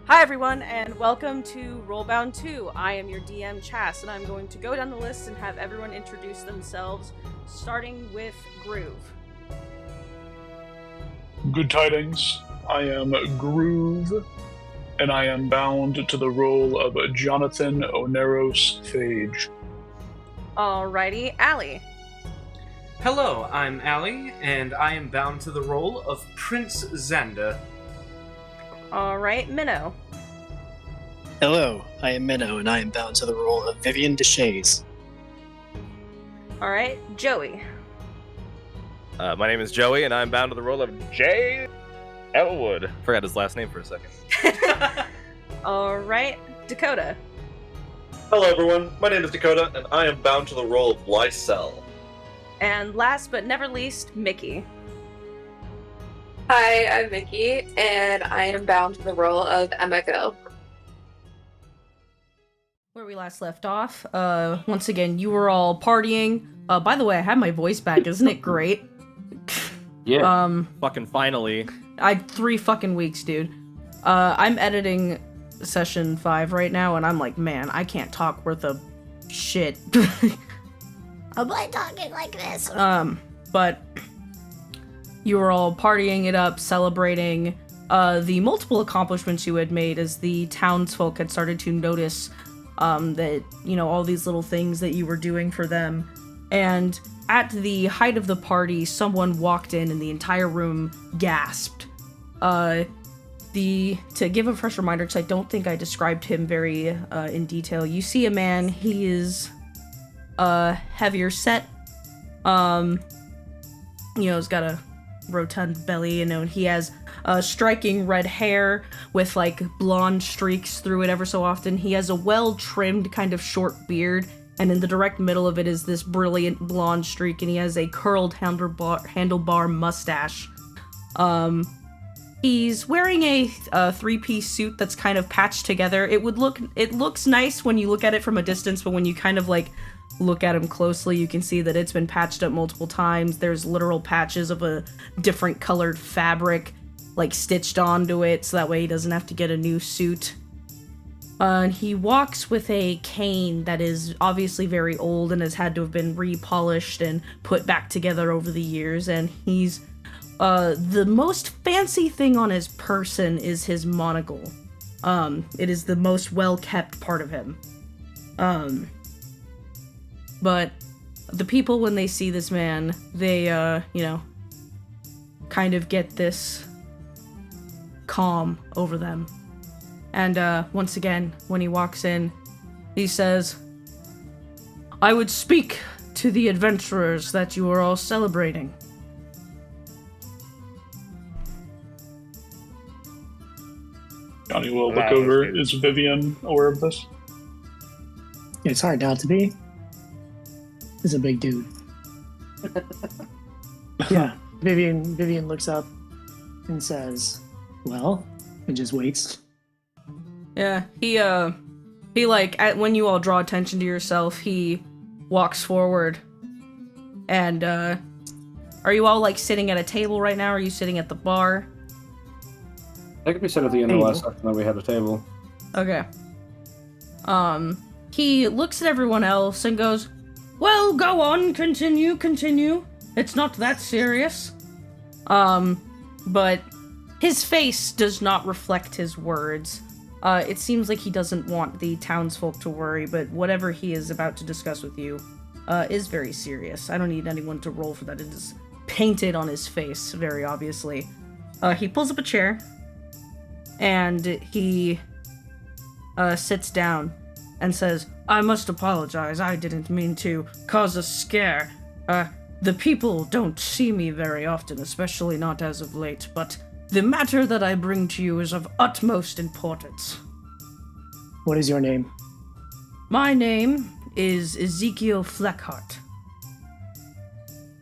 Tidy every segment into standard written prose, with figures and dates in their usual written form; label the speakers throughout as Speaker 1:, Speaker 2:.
Speaker 1: Hi everyone, and welcome to RollBound 2. I am your DM, Chas, and I'm going to go down the list and have everyone introduce themselves, starting with Groove.
Speaker 2: Good tidings. I am Groove, and I am bound to the role of Jonathan Oneros Phage.
Speaker 1: Alrighty, Allie.
Speaker 3: Hello, I'm Allie, and I am bound to the role of Prince Xander.
Speaker 1: Alright, Minnow.
Speaker 4: Hello, I am Minnow, and I am bound to the role of Vivian Deshays.
Speaker 1: Alright, Joey.
Speaker 5: My name is Joey, and I'm bound to the role of Jay Elwood. Forgot his last name for a second.
Speaker 1: Alright, Dakota.
Speaker 6: Hello everyone, my name is Dakota, and I am bound to the role of Lysel.
Speaker 1: And last but never least, Mickey.
Speaker 7: Hi, I'm Mickey, and I am bound to the role of Emiko.
Speaker 1: Where we last left off, once again, you were all partying. By the way, I have my voice back, isn't it great?
Speaker 5: Yeah. Fucking finally.
Speaker 1: 3 fucking weeks, dude. I'm editing session 5 right now, and I'm like, man, I can't talk worth a shit. I'm like talking like this. But you were all partying it up, celebrating the multiple accomplishments you had made as the townsfolk had started to notice that, you know, all these little things that you were doing for them. And at the height of the party, someone walked in and the entire room gasped. To give a fresh reminder, because I don't think I described him very in detail, you see a man, he is heavier set, he's got a rotund belly, and he has striking red hair with like blonde streaks through it ever so often. He has a well-trimmed kind of short beard, and in the direct middle of it is this brilliant blonde streak, and he has a curled handlebar mustache. He's wearing a 3-piece suit that's kind of patched together. It looks nice when you look at it from a distance, but when you kind of like look at him closely, you can see that it's been patched up multiple times. There's literal patches of a different colored fabric like stitched onto it, so that way he doesn't have to get a new suit. And he walks with a cane that is obviously very old and has had to have been repolished and put back together over the years, and he's the most fancy thing on his person is his monocle. It is the most well-kept part of him. But the people, when they see this man, they, kind of get this calm over them. And, once again, when he walks in, he says, "I would speak to the adventurers that you are all celebrating."
Speaker 2: Johnny will look over. Is Vivian aware of this?
Speaker 4: It's hard not to be. He's a big dude. Yeah, Vivian looks up and says, "Well," and just waits.
Speaker 1: Yeah, he when you all draw attention to yourself, he walks forward. And, are you all, like, sitting at a table right now, or are you sitting at the bar?
Speaker 8: I think we said at the end of the last session that we had a table.
Speaker 1: Okay. He looks at everyone else and goes, "Well, go on, continue. It's not that serious." But his face does not reflect his words. It seems like he doesn't want the townsfolk to worry, but whatever he is about to discuss with you, is very serious. I don't need anyone to roll for that. It is painted on his face, very obviously. He pulls up a chair, and he sits down and says, "I must apologize. I didn't mean to cause a scare. The people don't see me very often, especially not as of late, but the matter that I bring to you is of utmost importance."
Speaker 4: What is your name?
Speaker 1: "My name is Ezekiel Fleckhart."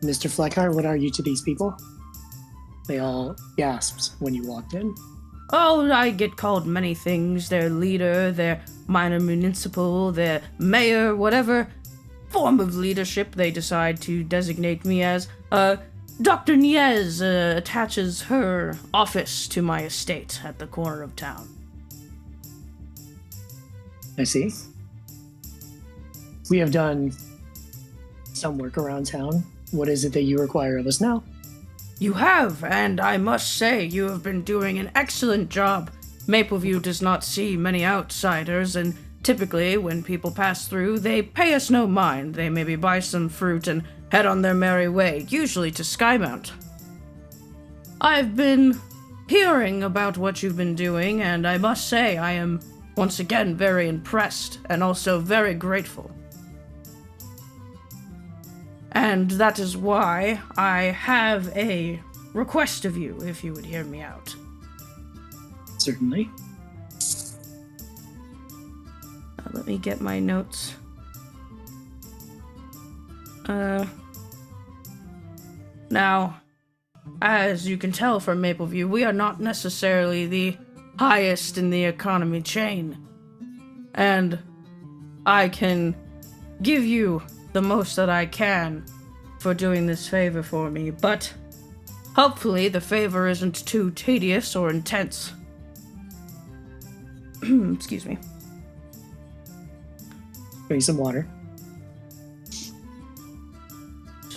Speaker 4: Mr. Fleckhart, what are you to these people? They all gasped when you walked in.
Speaker 1: "Oh, I get called many things. Their leader, their minor municipal, their mayor, whatever form of leadership they decide to designate me as. Dr. Niez attaches her office to my estate at the corner of town."
Speaker 4: I see. We have done some work around town. What is it that you require of us now?
Speaker 1: You have, and I must say, you have been doing an excellent job. Mapleview does not see many outsiders, and typically, when people pass through, they pay us no mind. They maybe buy some fruit and head on their merry way, usually to Skymount. I've been hearing about what you've been doing, and I must say I am once again very impressed and also very grateful. And that is why I have a request of you, if you would hear me out.
Speaker 4: Certainly.
Speaker 1: Let me get my notes. Now, as you can tell from Mapleview, we are not necessarily the highest in the economy chain. And I can give you the most that I can for doing this favor for me, but hopefully the favor isn't too tedious or intense. Excuse me.
Speaker 4: Bring some water.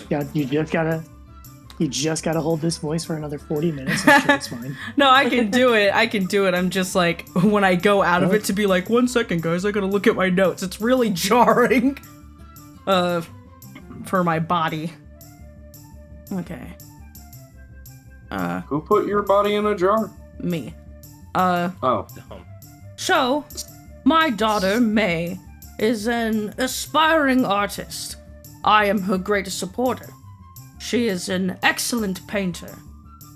Speaker 4: Yeah, you just gotta hold this voice for another 40 minutes. I'm sure it's fine.
Speaker 1: No, I can do it. I'm just like, when I go out of it to be like, 1 second, guys, I gotta look at my notes. It's really jarring. For my body. Okay.
Speaker 8: Who put your body in a jar?
Speaker 1: Me.
Speaker 8: Oh.
Speaker 1: So, my daughter, May, is an aspiring artist. I am her greatest supporter. She is an excellent painter.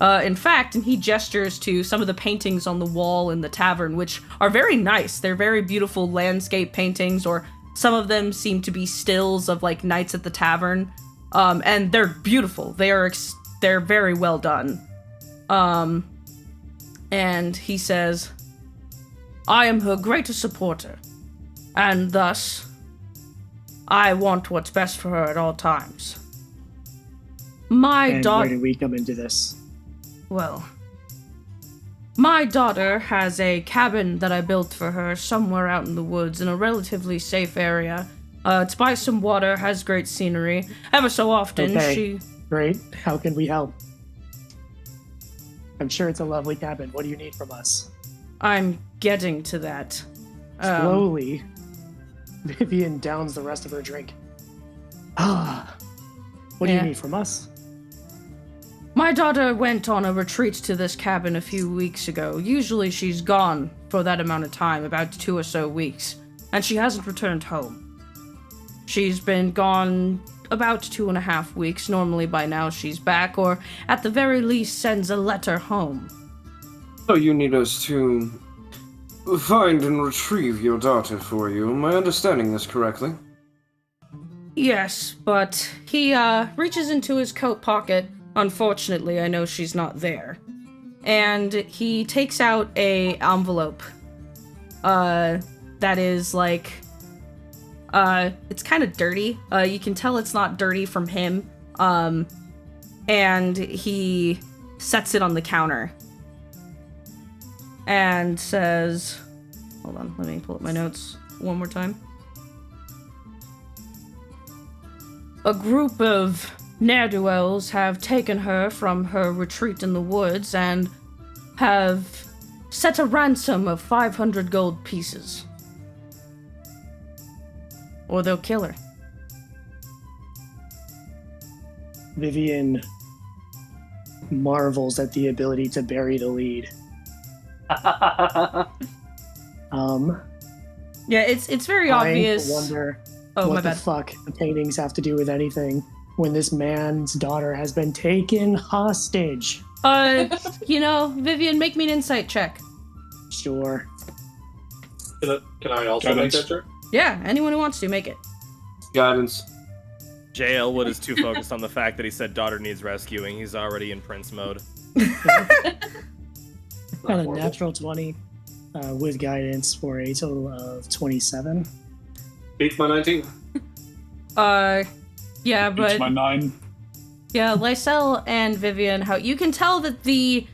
Speaker 1: In fact, and he gestures to some of the paintings on the wall in the tavern, which are very nice. They're very beautiful landscape paintings, or some of them seem to be stills of, like, nights at the tavern. And they're beautiful. They're very well done. And he says, I am her greatest supporter, and thus, I want what's best for her at all times. My daughter...
Speaker 4: Where did we come into this?
Speaker 1: Well, my daughter has a cabin that I built for her somewhere out in the woods in a relatively safe area. It's by some water, has great scenery. Ever so often,
Speaker 4: Okay, great. How can we help? I'm sure it's a lovely cabin. What do you need from us?
Speaker 1: I'm getting to that.
Speaker 4: Slowly, Vivian downs the rest of her drink. What do you need from us?
Speaker 1: My daughter went on a retreat to this cabin a few weeks ago. Usually she's gone for that amount of time, about 2 or so weeks, and she hasn't returned home. She's been gone about 2.5 weeks. Normally by now she's back, or at the very least sends a letter home.
Speaker 8: So you need us to find and retrieve your daughter for you. Am I understanding this correctly?
Speaker 1: Yes, but he reaches into his coat pocket. Unfortunately, I know she's not there. And he takes out a envelope. That is like... it's kind of dirty. You can tell it's not dirty from him. And he sets it on the counter. And says... Hold on, let me pull up my notes one more time. A group of ne'er-do-wells have taken her from her retreat in the woods and have set a ransom of 500 gold pieces. Or they'll kill her.
Speaker 4: Vivian marvels at the ability to bury the lead.
Speaker 1: Yeah, it's very obvious.
Speaker 4: I wonder
Speaker 1: my
Speaker 4: what the
Speaker 1: bad.
Speaker 4: fuck the paintings have to do with anything when this man's daughter has been taken hostage.
Speaker 1: Vivian, make me an insight check.
Speaker 4: Sure.
Speaker 6: Can I also make that check?
Speaker 1: Yeah, anyone who wants to, make it.
Speaker 8: Guidance.
Speaker 5: J. Elwood is too focused on the fact that he said daughter needs rescuing. He's already in Prince mode.
Speaker 4: Got a natural 20 with guidance for a total of 27.
Speaker 6: Beats my 19.
Speaker 1: Yeah, but...
Speaker 2: It's my 9.
Speaker 1: Yeah, Lysel and Vivian, you can tell that the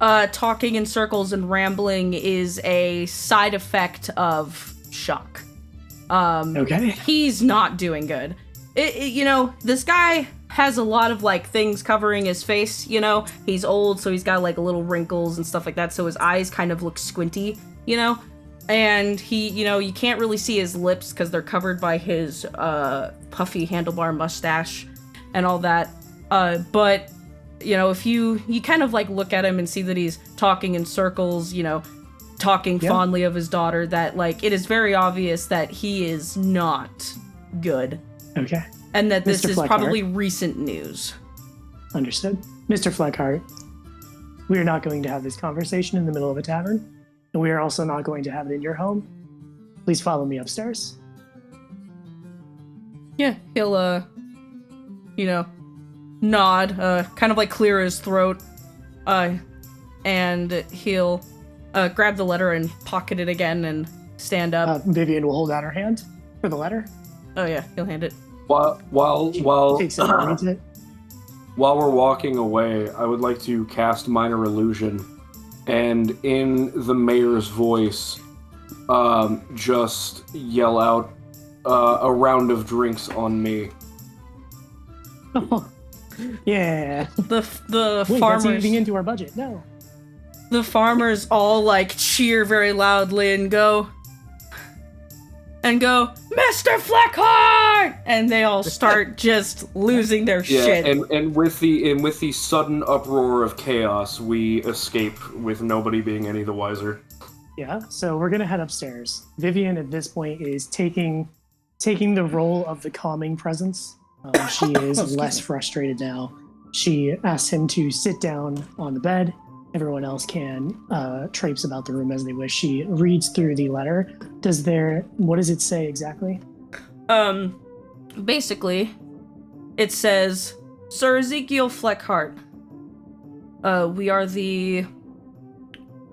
Speaker 1: talking in circles and rambling is a side effect of shock.
Speaker 4: Okay.
Speaker 1: He's not doing good. This guy has a lot of, like, things covering his face, He's old, so he's got, like, little wrinkles and stuff like that, so his eyes kind of look squinty, And he, you can't really see his lips because they're covered by his puffy handlebar mustache and all that. But, if you kind of, like, look at him and see that he's talking in circles, talking fondly of his daughter, that, like, it is very obvious that he is not good.
Speaker 4: Okay.
Speaker 1: And that this
Speaker 4: Mr.
Speaker 1: is
Speaker 4: Fleckhart.
Speaker 1: probably recent news.
Speaker 4: Understood. Mr. Fleckhart, we are not going to have this conversation in the middle of a tavern, and we are also not going to have it in your home. Please follow me upstairs.
Speaker 1: Yeah, he'll, nod, kind of, like, clear his throat, and he'll, grab the letter and pocket it again and stand up.
Speaker 4: Vivian will hold out her hand for the letter.
Speaker 1: Oh, yeah, he'll hand it.
Speaker 8: While
Speaker 4: Takes it and reads it.
Speaker 8: while we're walking away, I would like to cast Minor Illusion, and in the mayor's voice, just yell out a round of drinks on me.
Speaker 4: Yeah.
Speaker 1: The
Speaker 4: Wait,
Speaker 1: farmers...
Speaker 4: that's eating into our budget. No.
Speaker 1: The farmers all, like, cheer very loudly and go, Mr. Fleckhart! And they all start just losing their shit.
Speaker 8: And with the sudden uproar of chaos, we escape with nobody being any the wiser.
Speaker 4: Yeah, so we're gonna head upstairs. Vivian at this point is taking the role of the calming presence. She is less frustrated now. She asks him to sit down on the bed. Everyone else can traipse about the room as they wish. She reads through the letter. What does it say exactly?
Speaker 1: Basically, it says, Sir Ezekiel Fleckhart, we are the...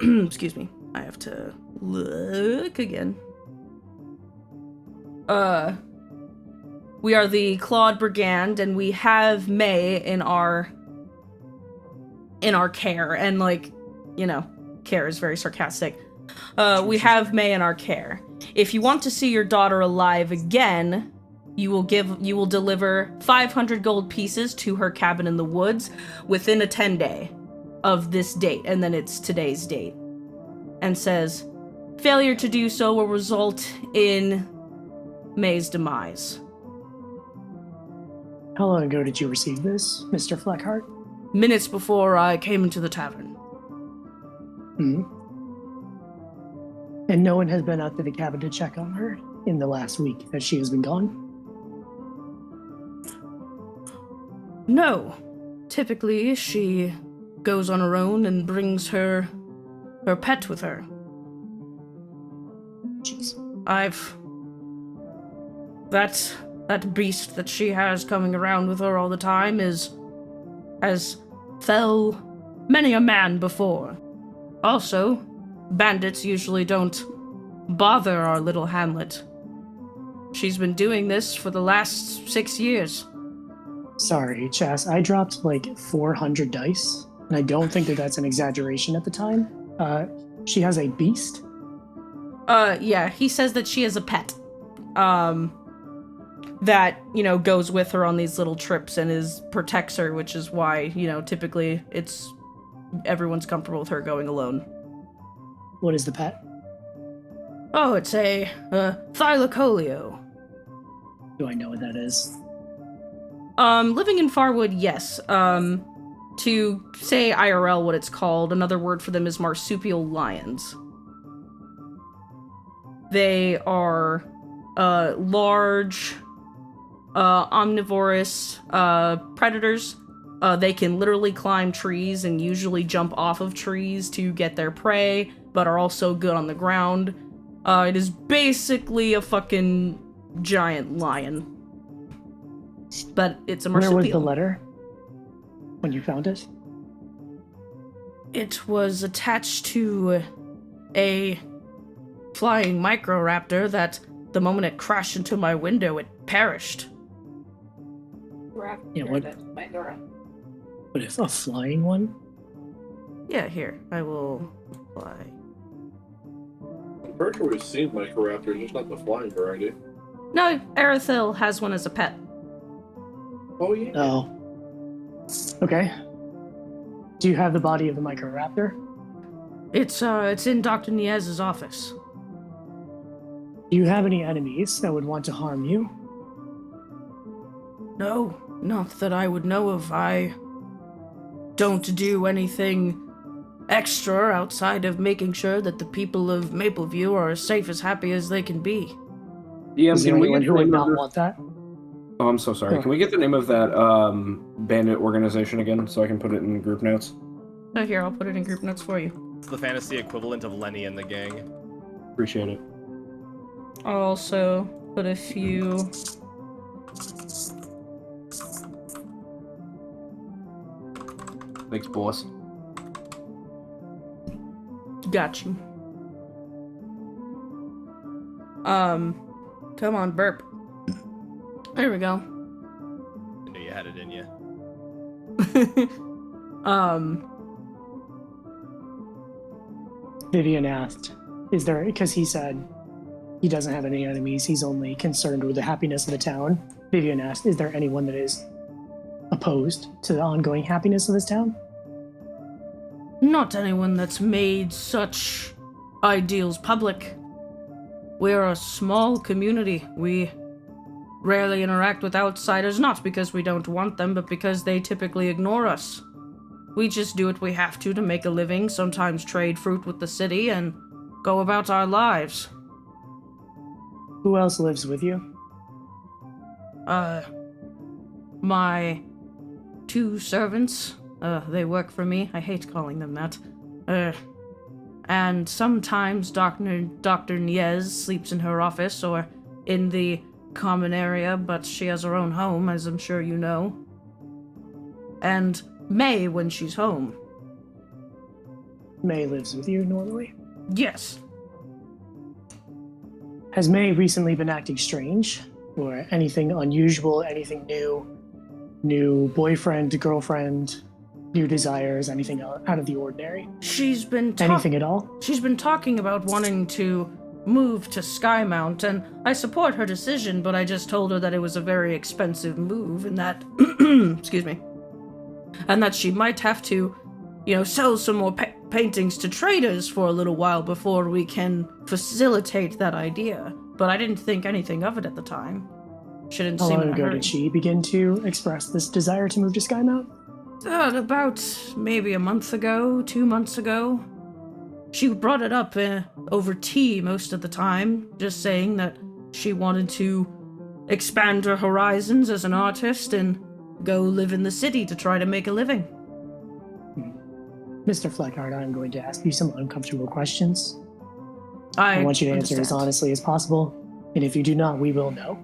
Speaker 1: Excuse me, I have to look again. We are the Claude Brigand, and we have May in our care, and, like, care is very sarcastic. We have May in our care. If you want to see your daughter alive again, you will deliver 500 gold pieces to her cabin in the woods within a 10-day of this date, and then it's today's date. And says, failure to do so will result in May's demise.
Speaker 4: How long ago did you receive this, Mr. Fleckhart?
Speaker 1: Minutes before I came into the tavern.
Speaker 4: Hmm. And no one has been out to the cabin to check on her in the last week that she has been gone?
Speaker 1: No. Typically, she goes on her own and brings her pet with her.
Speaker 4: Jeez.
Speaker 1: That beast that she has coming around with her all the time has fell many a man before. Also, bandits usually don't bother our little hamlet. She's been doing this for the last 6 years.
Speaker 4: Sorry, Chas, I dropped like 400 dice, and I don't think that's an exaggeration at the time. She has a beast?
Speaker 1: Yeah, he says that she has a pet. That, goes with her on these little trips and protects her, which is why, typically everyone's comfortable with her going alone.
Speaker 4: What is the pet?
Speaker 1: Oh, it's a Thylacoleo.
Speaker 4: Do I know what that is?
Speaker 1: Living in Farwood, yes. To say IRL what it's called, another word for them is marsupial lions. They are large, omnivorous predators. They can literally climb trees and usually jump off of trees to get their prey, but are also good on the ground. It is basically a fucking giant lion. But it's a marsupial.
Speaker 4: Where was the letter when you found it?
Speaker 1: It was attached to a flying microraptor that the moment it crashed into my window, it perished.
Speaker 4: Yeah, what if a flying one?
Speaker 1: Yeah, here, I will fly.
Speaker 6: pretty sure we've seen Microraptors, just not the flying variety.
Speaker 1: No, Erithil has one as a pet.
Speaker 6: Oh, yeah.
Speaker 4: Oh. Okay. Do you have the body of the Microraptor?
Speaker 1: It's in Dr. Niez's office.
Speaker 4: Do you have any enemies that would want to harm you?
Speaker 1: No, not that I would know of. I don't do anything extra outside of making sure that the people of Mapleview are as safe as happy as they can be.
Speaker 8: Yeah,
Speaker 4: Is there
Speaker 8: can we
Speaker 4: anyone
Speaker 8: get
Speaker 4: who
Speaker 8: the
Speaker 4: would
Speaker 8: name
Speaker 4: not
Speaker 8: of
Speaker 4: want that?
Speaker 8: Oh, I'm so sorry.
Speaker 4: Oh.
Speaker 8: Can we get the name of that bandit organization again so I can put it in group notes?
Speaker 1: Oh, here, I'll put it in group notes for you.
Speaker 5: It's the fantasy equivalent of Lenny and the gang.
Speaker 8: Appreciate it.
Speaker 1: I'll also put a few...
Speaker 8: Thanks, boss.
Speaker 1: Got you. Come on, burp. There we go.
Speaker 5: I knew you had it in you.
Speaker 4: Vivian asked, is there, because he said he doesn't have any enemies, he's only concerned with the happiness of the town. Vivian asked, is there anyone that is opposed to the ongoing happiness of this town?
Speaker 1: Not anyone that's made such ideals public. We're a small community. We rarely interact with outsiders, not because we don't want them, but because they typically ignore us. We just do what we have to make a living, sometimes trade fruit with the city, and go about our lives.
Speaker 4: Who else lives with you?
Speaker 1: My 2 servants. They work for me. I hate calling them that. And sometimes Dr. Niez sleeps in her office or in the common area, but she has her own home, as I'm sure you know. And May when she's home.
Speaker 4: May lives with you normally.
Speaker 1: Yes.
Speaker 4: Has May recently been acting strange? Or anything unusual, anything new? New boyfriend, girlfriend, new desires, anything out of the ordinary?
Speaker 1: She's been
Speaker 4: Anything at all?
Speaker 1: She's been talking about wanting to move to Skymount, and I support her decision, but I just told her that it was a very expensive move, and that, excuse me, and that she might have to, sell some more paintings to traders for a little while before we can facilitate that idea. But I didn't think anything of it at the time. She didn't
Speaker 4: How
Speaker 1: seem
Speaker 4: long
Speaker 1: in a
Speaker 4: ago
Speaker 1: hurry.
Speaker 4: did she begin to express this desire to move to Skymount?
Speaker 1: About maybe a month ago, 2 months ago. She brought it up over tea most of the time, just saying that she wanted to expand her horizons as an artist and go live in the city to try to make a living.
Speaker 4: Mr. Fleckhart, I'm going to ask you some uncomfortable questions.
Speaker 1: I
Speaker 4: want you to answer as
Speaker 1: understand.
Speaker 4: honestly as possible, and if you do not, we will know.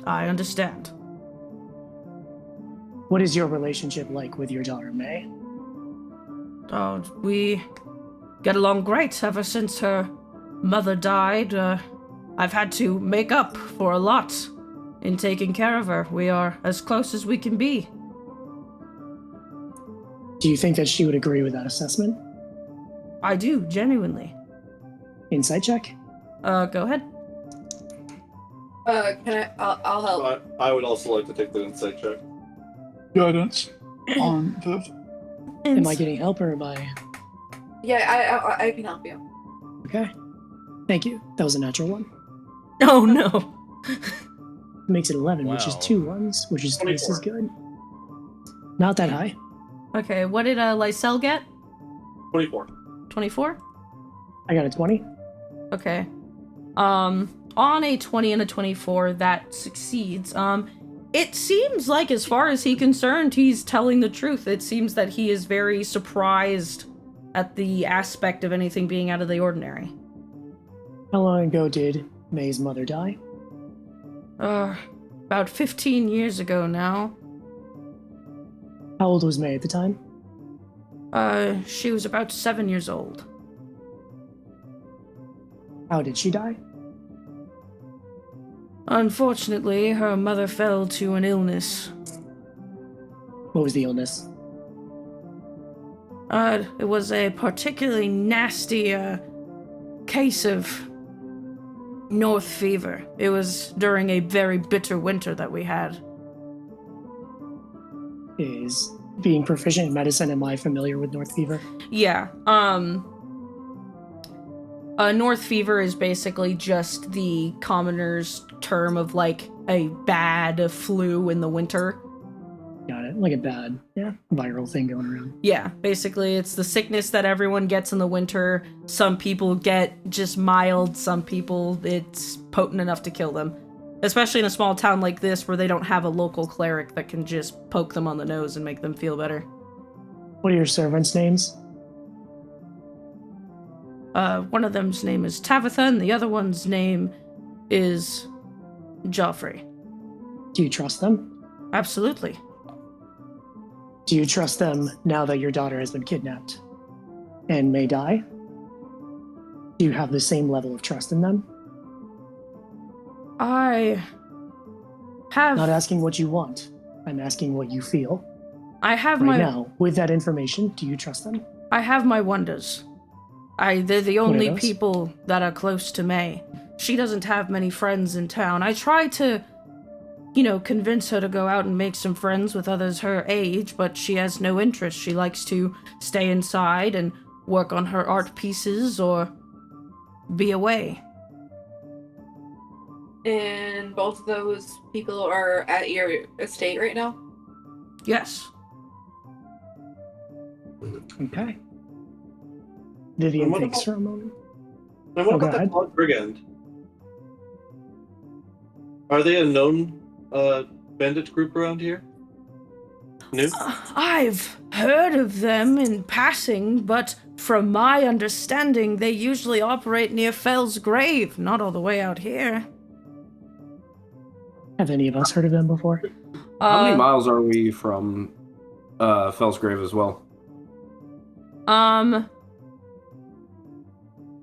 Speaker 1: I understand.
Speaker 4: What is your relationship like with your daughter, May?
Speaker 1: Oh, we get along great ever since her mother died. I've had to make up for a lot in taking care of her. We are as close as we can be.
Speaker 4: Do you think that she would agree with that assessment?
Speaker 1: I do, genuinely.
Speaker 4: Insight check?
Speaker 1: Go ahead.
Speaker 7: I'll help.
Speaker 6: I would also like to take the insight check.
Speaker 2: Guidance on Viv.
Speaker 4: Am I getting help or am I...
Speaker 7: Yeah, I can help you.
Speaker 4: Okay. Thank you. That was a natural one.
Speaker 1: Oh, no.
Speaker 4: Makes it 11, which is
Speaker 5: Wow.
Speaker 4: 2 ones, which is twice
Speaker 6: 24.
Speaker 4: as good. Not that high.
Speaker 1: Okay, what did Lysel get?
Speaker 6: 24.
Speaker 1: 24?
Speaker 4: I got a 20.
Speaker 1: Okay. On a 20 and a 24, that succeeds. It seems like, as far as he's concerned, he's telling the truth. It seems that he is very surprised at the aspect of anything being out of the ordinary.
Speaker 4: How long ago did May's mother die?
Speaker 1: About 15 years ago now.
Speaker 4: How old was May at the time?
Speaker 1: She was about 7 years old.
Speaker 4: How did she die?
Speaker 1: Unfortunately, her mother fell to an illness.
Speaker 4: What was the illness?
Speaker 1: It was a particularly nasty, case of North Fever. It was during a very bitter winter that we had.
Speaker 4: Is being proficient in medicine, am I familiar with North Fever?
Speaker 1: Yeah, North Fever is basically just the commoner's term of, like, a bad flu in the winter.
Speaker 4: Got it. Like a bad, viral thing going around.
Speaker 1: Yeah, basically it's the sickness that everyone gets in the winter. Some people get just mild, some people it's potent enough to kill them. Especially in a small town like this where they don't have a local cleric that can just poke them on the nose and make them feel better.
Speaker 4: What are your servants' names?
Speaker 1: One of them's name is Tabitha, and the other one's name is Joffrey.
Speaker 4: Do you trust them?
Speaker 1: Absolutely.
Speaker 4: Do you trust them now that your daughter has been kidnapped and may die? Do you have the same level of trust in them?
Speaker 1: I have...
Speaker 4: Not asking what you want. I'm asking what you feel.
Speaker 1: I have
Speaker 4: right
Speaker 1: my...
Speaker 4: now, with that information, do you trust them?
Speaker 1: I have my wonders. They're the only
Speaker 4: those?
Speaker 1: people that are close to May. She doesn't have many friends in town. I try to, convince her to go out and make some friends with others her age, but she has no interest. She likes to stay inside and work on her art pieces or be away.
Speaker 7: And both of those people are at your estate right now?
Speaker 1: Yes.
Speaker 4: Okay. Vivian
Speaker 6: What
Speaker 4: thinks
Speaker 6: about-
Speaker 4: for a moment.
Speaker 6: And what
Speaker 4: Oh, go
Speaker 6: about the
Speaker 4: ahead.
Speaker 6: Cloud Brigand? Are they a known bandit group around here? New?
Speaker 1: I've heard of them in passing, but from my understanding, they usually operate near Fell's Grave, not all the way out here.
Speaker 4: Have any of us heard of them before?
Speaker 8: How many miles are we from Fell's Grave as well?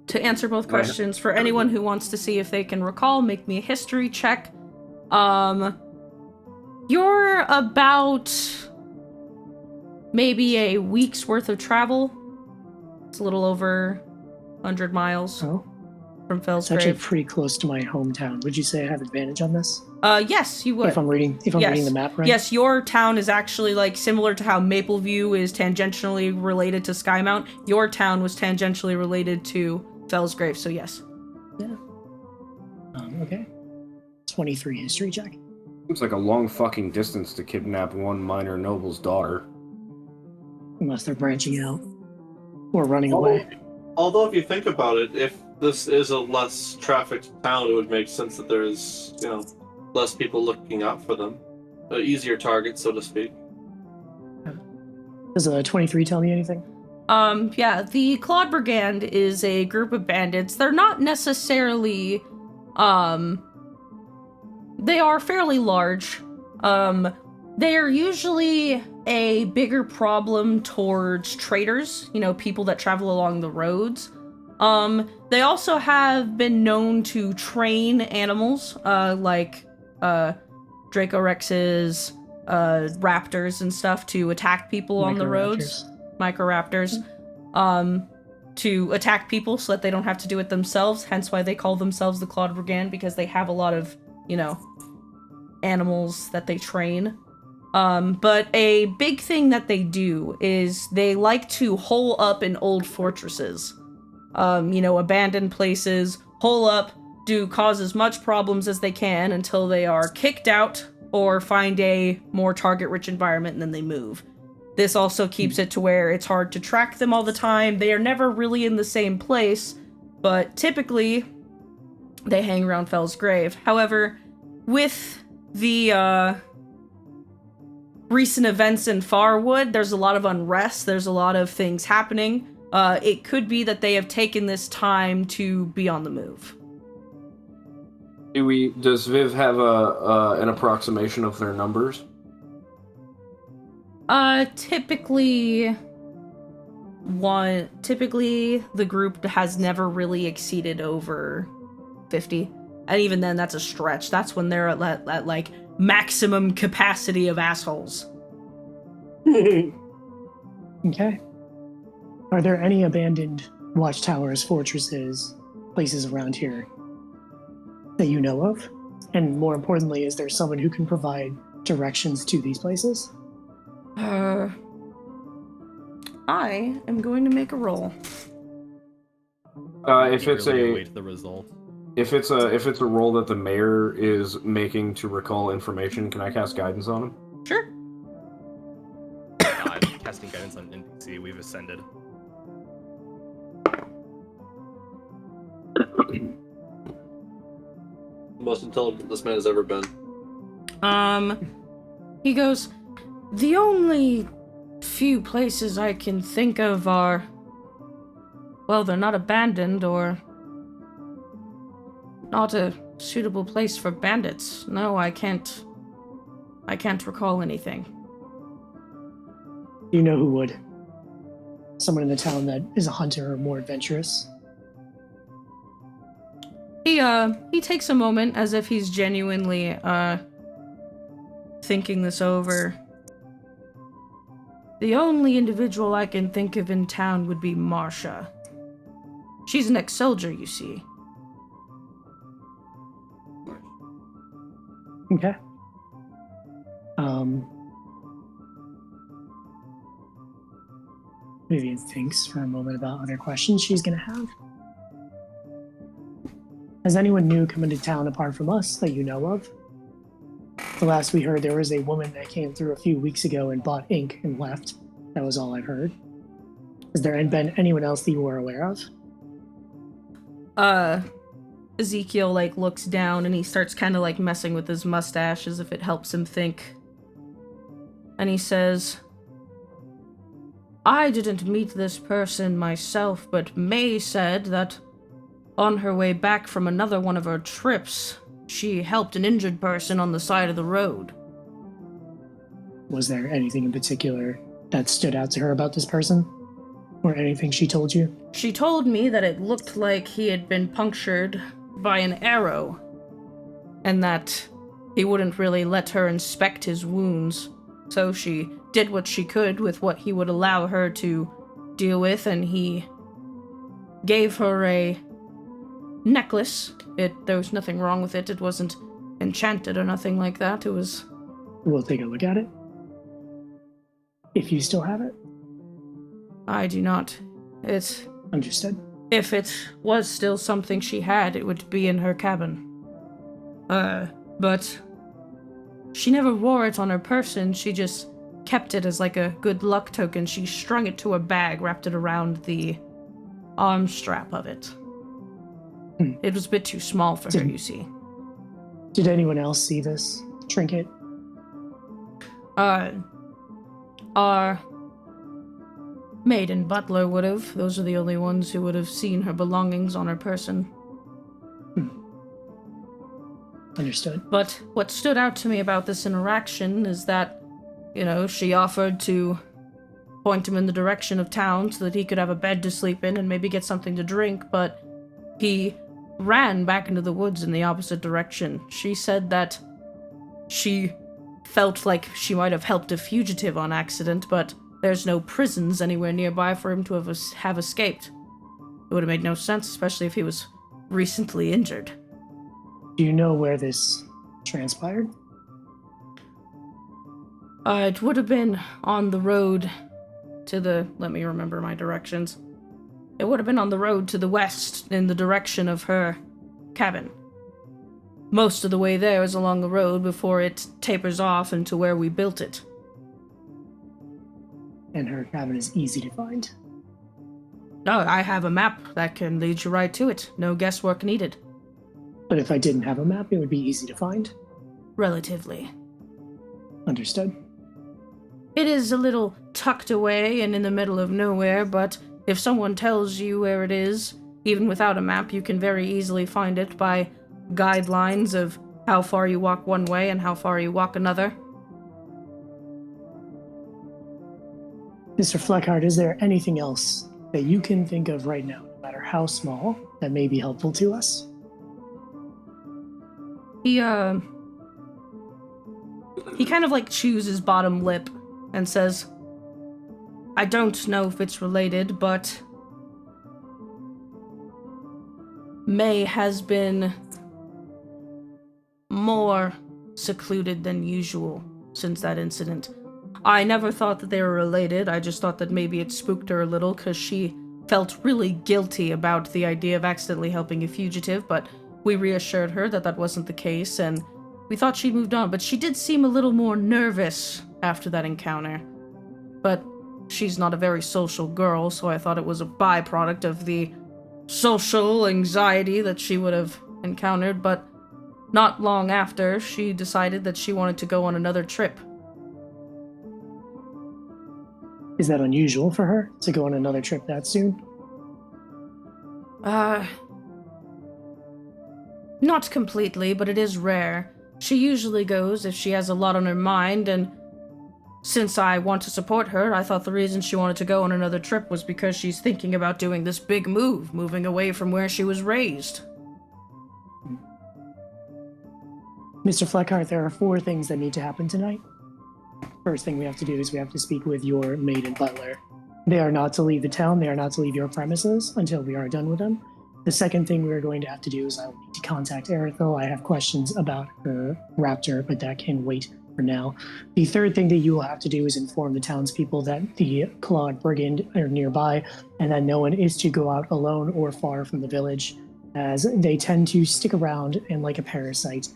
Speaker 1: To answer both questions, for anyone who wants to see if they can recall, make me a history check. You're about maybe a week's worth of travel. It's a little over 100 miles
Speaker 4: Oh,
Speaker 1: from Fell's
Speaker 4: it's actually
Speaker 1: Grave.
Speaker 4: pretty close to my hometown. Would you say I have advantage on this?
Speaker 1: Yes, you would.
Speaker 4: If I'm reading
Speaker 1: Yes.
Speaker 4: the map right?
Speaker 1: Yes, your town is actually like similar to how Mapleview is tangentially related to Skymount. Your town was tangentially related to Fell's Grave, so yes.
Speaker 4: Okay. 23 history check.
Speaker 8: Seems like a long fucking distance to kidnap one minor noble's daughter.
Speaker 4: Unless they're branching out or running away.
Speaker 6: Although, if you think about it, if this is a less trafficked town, it would make sense that there's, less people looking out for them. Easier target, so to speak.
Speaker 4: Does a 23 tell me anything?
Speaker 1: Yeah, the Claude Brigand is a group of bandits. They're not necessarily, they are fairly large. They are usually a bigger problem towards traders, people that travel along the roads. They also have been known to train animals, like, Dracorexes, raptors and stuff to attack people on the roads. Microraptors, to attack people so that they don't have to do it themselves, hence why they call themselves the Claude Brigand, because they have a lot of, animals that they train. But a big thing that they do is they like to hole up in old fortresses. Abandoned places, hole up, cause as much problems as they can until they are kicked out or find a more target-rich environment and then they move. This also keeps it to where it's hard to track them all the time. They are never really in the same place, but typically they hang around Fell's Grave. However, with the recent events in Farwood, there's a lot of unrest, there's a lot of things happening. It could be that they have taken this time to be on the move.
Speaker 8: Does Viv have an approximation of their numbers?
Speaker 1: Typically the group has never really exceeded over 50. And even then, that's a stretch. That's when they're at like, maximum capacity of assholes.
Speaker 4: Okay. Are there any abandoned watchtowers, fortresses, places around here that you know of? And more importantly, is there someone who can provide directions to these places?
Speaker 1: I am going to make a roll.
Speaker 8: If it's
Speaker 5: Eagerly
Speaker 8: a
Speaker 5: await the result.
Speaker 8: if it's a role that the mayor is making to recall information, can I cast guidance on him?
Speaker 1: Sure.
Speaker 5: I'm casting guidance on NPC. We've ascended.
Speaker 6: The most intelligent this man has ever been.
Speaker 1: He goes, the only few places I can think of are, well, they're not abandoned or not a suitable place for bandits. No, I can't recall anything.
Speaker 4: You know who would? Someone in the town that is a hunter or more adventurous?
Speaker 1: He takes a moment as if he's genuinely, thinking this over. The only individual I can think of in town would be Marsha. She's an ex-soldier, you see.
Speaker 4: Okay. Vivian thinks for a moment about other questions she's gonna have. Has anyone new come into town apart from us that you know of? The last we heard, there was a woman that came through a few weeks ago and bought ink and left. That was all I've heard. Has there been anyone else that you were aware of?
Speaker 1: Ezekiel, looks down and he starts kind of, messing with his mustache as if it helps him think. And he says, I didn't meet this person myself, but May said that on her way back from another one of her trips, she helped an injured person on the side of the road.
Speaker 4: Was there anything in particular that stood out to her about this person? Or anything she told you?
Speaker 1: She told me that it looked like he had been punctured by an arrow, and that he wouldn't really let her inspect his wounds, so she did what she could with what he would allow her to deal with, and he gave her a necklace. There was nothing wrong with it. It wasn't enchanted or nothing like that. It was...
Speaker 4: We'll take a look at it. If you still have it.
Speaker 1: I do not. It's...
Speaker 4: Understood.
Speaker 1: If it was still something she had, it would be in her cabin. But she never wore it on her person. She just kept it as a good luck token. She strung it to a bag, wrapped it around the arm strap of it. It was a bit too small for her, you see.
Speaker 4: Did anyone else see this trinket?
Speaker 1: Our maid and butler would have. Those are the only ones who would have seen her belongings on her person.
Speaker 4: Understood.
Speaker 1: But what stood out to me about this interaction is that, she offered to point him in the direction of town so that he could have a bed to sleep in and maybe get something to drink, but he ran back into the woods in the opposite direction. She said that she felt like she might have helped a fugitive on accident, but there's no prisons anywhere nearby for him to have escaped. It would have made no sense, especially if he was recently injured.
Speaker 4: Do you know where this transpired?
Speaker 1: It would have been on the road to the... Let me remember my directions. It would have been on the road to the west, in the direction of her cabin. Most of the way there is along the road before it tapers off into where we built it.
Speaker 4: And her cabin is easy to find.
Speaker 1: No, I have a map that can lead you right to it. No guesswork needed.
Speaker 4: But if I didn't have a map, it would be easy to find?
Speaker 1: Relatively.
Speaker 4: Understood.
Speaker 1: It is a little tucked away and in the middle of nowhere, but if someone tells you where it is, even without a map, you can very easily find it by guidelines of how far you walk one way and how far you walk another.
Speaker 4: Mr. Fleckhart, is there anything else that you can think of right now, no matter how small, that may be helpful to us?
Speaker 1: He kind of chews his bottom lip and says, I don't know if it's related, but May has been more secluded than usual since that incident. I never thought that they were related. I just thought that maybe it spooked her a little because she felt really guilty about the idea of accidentally helping a fugitive, but we reassured her that that wasn't the case, and we thought she'd moved on, but she did seem a little more nervous after that encounter. But she's not a very social girl, so I thought it was a byproduct of the social anxiety that she would have encountered, but not long after, she decided that she wanted to go on another trip.
Speaker 4: Is that unusual for her to go on another trip that soon?
Speaker 1: Not completely, but it is rare. She usually goes if she has a lot on her mind, and since I want to support her, I thought the reason she wanted to go on another trip was because she's thinking about doing this big move, moving away from where she was raised.
Speaker 4: Mr. Fleckhart, there are 4 things that need to happen tonight. First thing we have to do is we have to speak with your maid and butler. They are not to leave the town, they are not to leave your premises until we are done with them. The second thing we are going to have to do is I will need to contact Erithel. I have questions about her raptor, but that can wait for now. The third thing that you will have to do is inform the townspeople that the Claude Brigand are nearby and that no one is to go out alone or far from the village, as they tend to stick around and, like a parasite,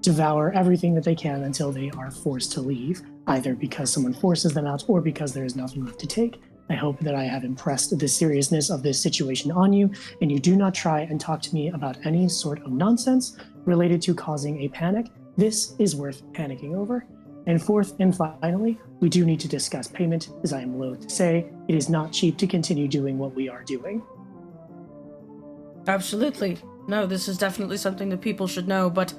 Speaker 4: devour everything that they can until they are forced to leave, either because someone forces them out or because there is nothing left to take. I hope that I have impressed the seriousness of this situation on you, and you do not try and talk to me about any sort of nonsense related to causing a panic. This is worth panicking over. And fourth and finally, we do need to discuss payment, as I am loath to say, it is not cheap to continue doing what we are doing.
Speaker 1: Absolutely. No, this is definitely something that people should know, but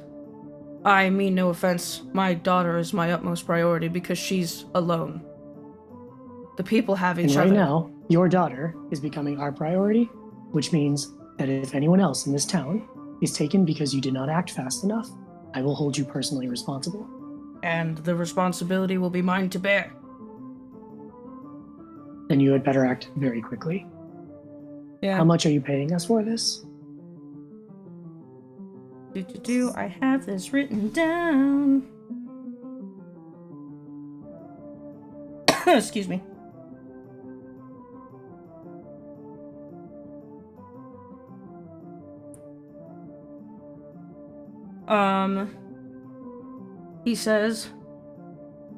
Speaker 1: I mean no offense. My daughter is my utmost priority because she's alone. The people have each
Speaker 4: and
Speaker 1: other.
Speaker 4: right now, your daughter is becoming our priority, which means that if anyone else in this town is taken because you did not act fast enough, I will hold you personally responsible.
Speaker 1: And the responsibility will be mine to bear.
Speaker 4: Then you had better act very quickly.
Speaker 1: Yeah.
Speaker 4: How much are you paying us for this?
Speaker 1: I have this written down. Excuse me. He says,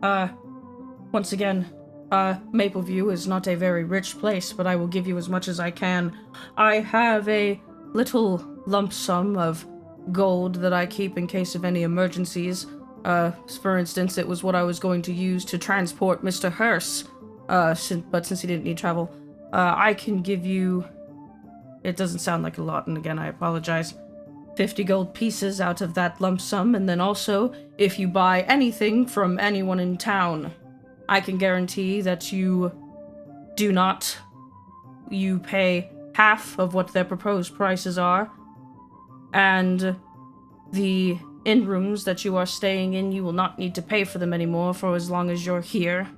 Speaker 1: once again, Mapleview is not a very rich place, but I will give you as much as I can. I have a little lump sum of gold that I keep in case of any emergencies. For instance, it was what I was going to use to transport Mr. Hearst, but since he didn't need travel, I can give you, it doesn't sound like a lot, and again, I apologize, 50 gold pieces out of that lump sum, and then also, if you buy anything from anyone in town, I can guarantee that you pay half of what their proposed prices are, and the inn rooms that you are staying in, you will not need to pay for them anymore for as long as you're here.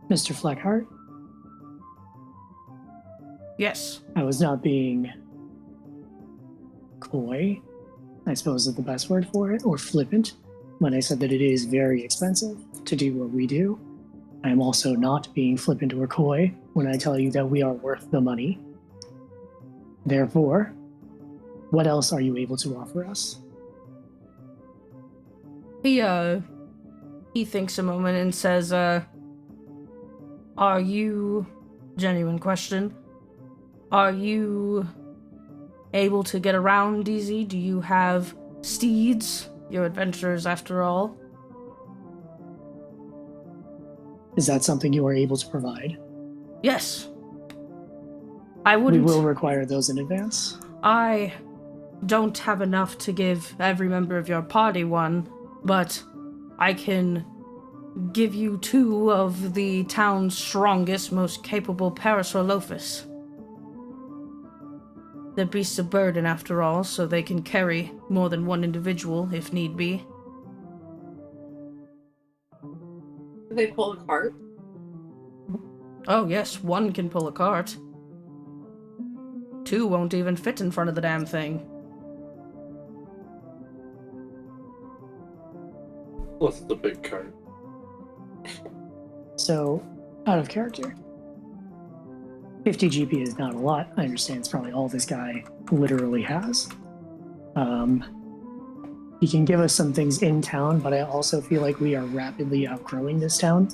Speaker 4: Mr. Fleckhart?
Speaker 1: Yes.
Speaker 4: I was not being coy, I suppose is the best word for it, or flippant, when I said that it is very expensive to do what we do. I am also not being flippant or coy when I tell you that we are worth the money. Therefore, what else are you able to offer us?
Speaker 1: He thinks a moment and says, are you, genuine question, are you able to get around easy? Do you have steeds? You're adventurers after all.
Speaker 4: Is that something you are able to provide?
Speaker 1: Yes. I wouldn't.
Speaker 4: We will require those in advance.
Speaker 1: I don't have enough to give every member of your party one, but I can give you 2 of the town's strongest, most capable Parasaurolophus. They're beasts of burden, after all, so they can carry more than one individual, if need be.
Speaker 7: Do they pull a cart?
Speaker 1: Oh yes, one can pull a cart. 2 won't even fit in front of the damn thing.
Speaker 6: Plus, it's a big cart.
Speaker 4: So, out of character. 50 GP is not a lot. I understand it's probably all this guy literally has. He can give us some things in town, but I also feel like we are rapidly outgrowing this town.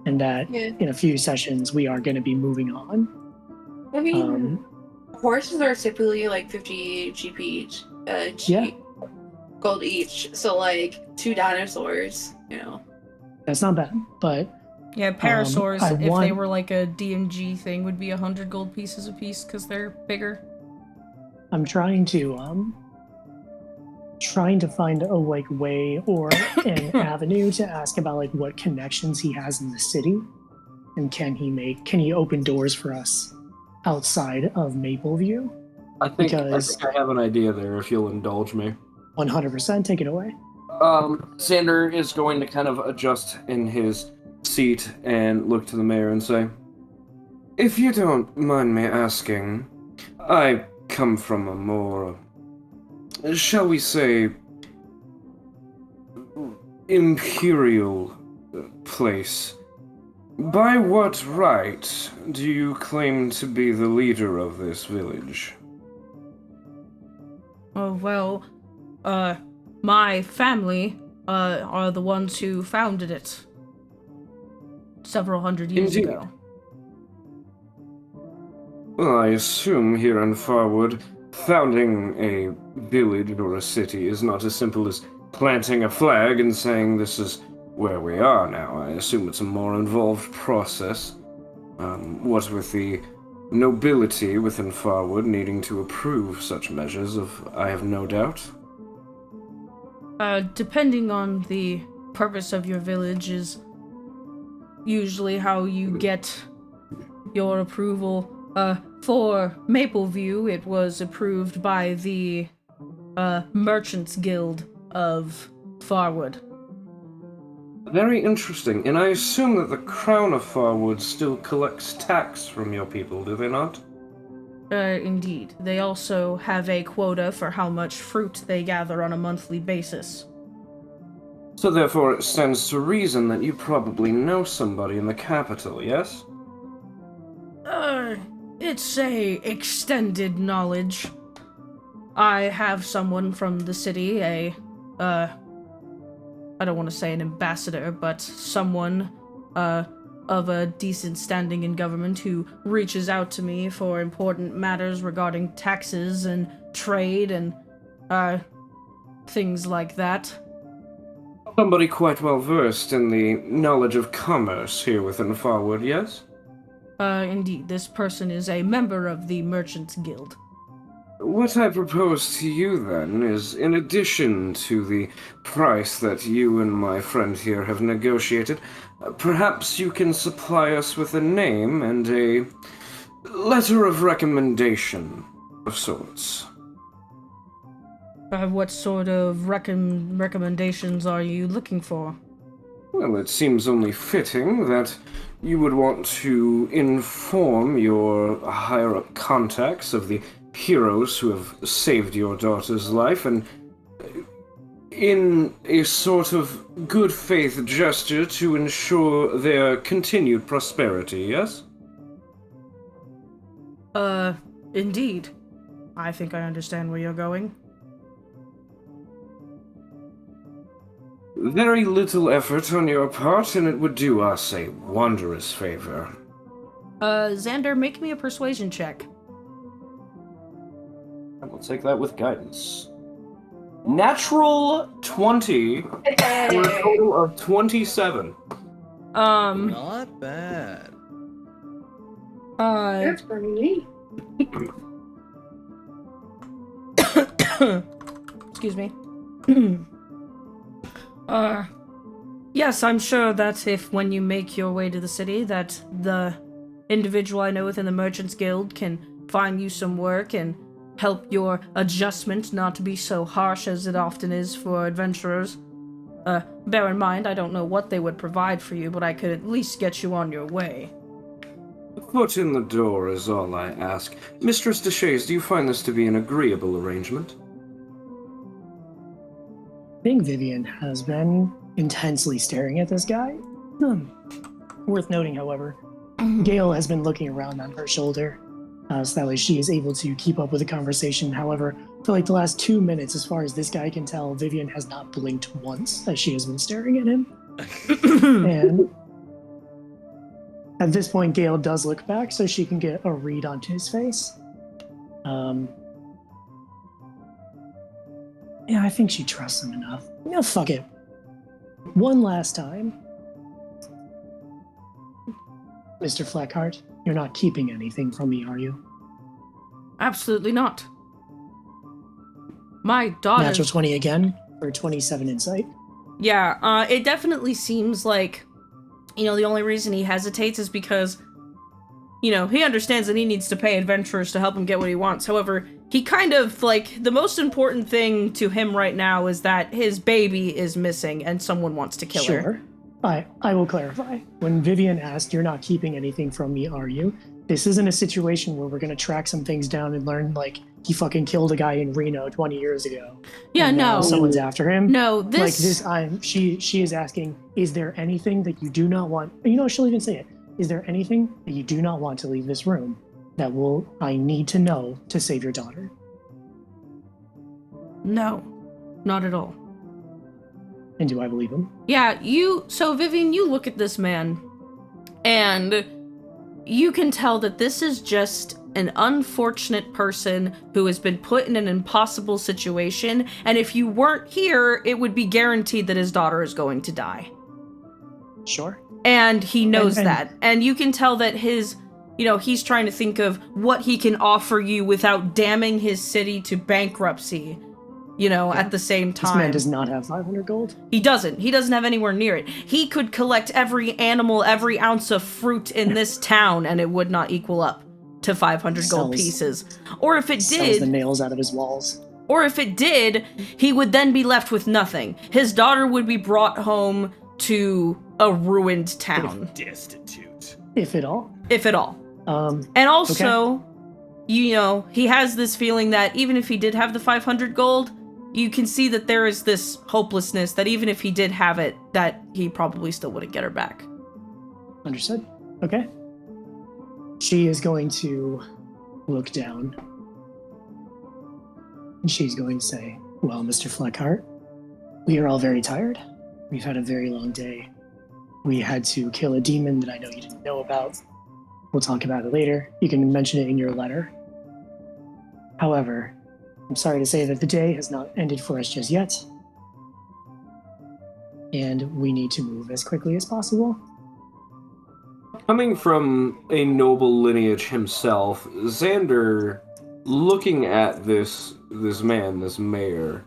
Speaker 4: And that in a few sessions, we are going to be moving on.
Speaker 7: I mean, horses are typically like 50 GP each. Gold each. So, like, 2 dinosaurs, you know.
Speaker 4: That's not bad, but...
Speaker 1: Yeah, parasaurs, if they were like a D&G thing, would be 100 gold pieces a piece because they're bigger.
Speaker 4: I'm trying to find a way or an avenue to ask about like what connections he has in the city, and can he open doors for us outside of Mapleview?
Speaker 8: I think I have an idea there, if you'll indulge me.
Speaker 4: 100%, take it away.
Speaker 8: Xander is going to kind of adjust in his seat and look to the mayor and say, "If you don't mind me asking, I come from a more, shall we say, imperial place. By what right do you claim to be the leader of this village?"
Speaker 1: Oh, well, my family, are the ones who founded it. Several hundred years ago.
Speaker 8: Well, I assume here in Farwood, founding a village or a city is not as simple as planting a flag and saying this is where we are now. I assume it's a more involved process. What with the nobility within Farwood needing to approve such measures, I have no doubt.
Speaker 1: Depending on the purpose of your village is usually how you get your approval. For Mapleview, it was approved by the Merchants Guild of Farwood.
Speaker 8: Very interesting, and I assume that the Crown of Farwood still collects tax from your people, do they not?
Speaker 1: Indeed. They also have a quota for how much fruit they gather on a monthly basis.
Speaker 8: So therefore it stands to reason that you probably know somebody in the capital, yes?
Speaker 1: It's a extended knowledge. I have someone from the city, I don't want to say an ambassador, but someone, of a decent standing in government who reaches out to me for important matters regarding taxes and trade and, things like that.
Speaker 8: Somebody quite well versed in the knowledge of commerce here within Farwood, yes?
Speaker 1: Indeed, this person is a member of the Merchants Guild.
Speaker 8: What I propose to you, then, is in addition to the price that you and my friend here have negotiated, perhaps you can supply us with a name and a letter of recommendation of sorts.
Speaker 1: What sort of recommendations are you looking for?
Speaker 8: Well, it seems only fitting that you would want to inform your higher-up contacts of the heroes who have saved your daughter's life, and in a sort of good faith gesture to ensure their continued prosperity, yes?
Speaker 1: Indeed. I think I understand where you're going.
Speaker 8: Very little effort on your part, and it would do us a wondrous favor.
Speaker 1: Xander, make me a persuasion check.
Speaker 8: And we'll take that with guidance. Natural 20 for a total of 27.
Speaker 9: Not bad.
Speaker 7: That's for me.
Speaker 1: Excuse me. Yes, I'm sure that if when you make your way to the city, that the individual I know within the Merchants Guild can find you some work and help your adjustment not to be so harsh as it often is for adventurers. Bear in mind, I don't know what they would provide for you, but I could at least get you on your way.
Speaker 8: Foot in the door is all I ask. Mistress Deshays, do you find this to be an agreeable arrangement?
Speaker 4: I think Vivian has been intensely staring at this guy. Worth noting, however, Gale has been looking around on her shoulder, so that way she is able to keep up with the conversation. However, for like the last 2 minutes, as far as this guy can tell, Vivian has not blinked once as she has been staring at him. And at this point, Gale does look back so she can get a read onto his face. Yeah, I think she trusts him enough. Yeah, fuck it. One last time. Mr. Fleckhart, you're not keeping anything from me, are you?
Speaker 1: Absolutely not. My daughter.
Speaker 4: Natural 20 again for 27 insight.
Speaker 1: Yeah, it definitely seems like, the only reason he hesitates is because, he understands that he needs to pay adventurers to help him get what he wants. However, he kind of, the most important thing to him right now is that his baby is missing and someone wants to kill her.
Speaker 4: Sure. I will clarify. When Vivian asked, you're not keeping anything from me, are you? This isn't a situation where we're going to track some things down and learn, he fucking killed a guy in Reno 20 years ago.
Speaker 1: Yeah, no.
Speaker 4: Someone's after him.
Speaker 1: No, this...
Speaker 4: She is asking, is there anything that you do not want... she'll even say it. Is there anything that you do not want to leave this room that I need to know to save your daughter?
Speaker 1: No, not at all.
Speaker 4: And do I believe him?
Speaker 1: Yeah, so Vivian, you look at this man, and you can tell that this is just an unfortunate person who has been put in an impossible situation, and if you weren't here, it would be guaranteed that his daughter is going to die.
Speaker 4: Sure.
Speaker 1: And he knows that. And you can tell that he's trying to think of what he can offer you without damning his city to bankruptcy. At the same time.
Speaker 4: This man does not have 500 gold.
Speaker 1: He doesn't. He doesn't have anywhere near it. He could collect every animal, every ounce of fruit in this town, and it would not equal up to 500 gold pieces. Or if it
Speaker 4: sells
Speaker 1: did...
Speaker 4: the nails out of his walls.
Speaker 1: Or if it did, he would then be left with nothing. His daughter would be brought home to a ruined town.
Speaker 5: Destitute.
Speaker 4: If at all.
Speaker 1: If at all. And also, he has this feeling that even if he did have the 500 gold... You can see that there is this hopelessness that even if he did have it, that he probably still wouldn't get her back.
Speaker 4: Understood. Okay. She is going to look down. And she's going to say, well, Mr. Fleckhart, we are all very tired. We've had a very long day. We had to kill a demon that I know you didn't know about. We'll talk about it later. You can mention it in your letter. However, I'm sorry to say that the day has not ended for us just yet. And we need to move as quickly as possible.
Speaker 8: Coming from a noble lineage himself, Xander, looking at this man, this mayor,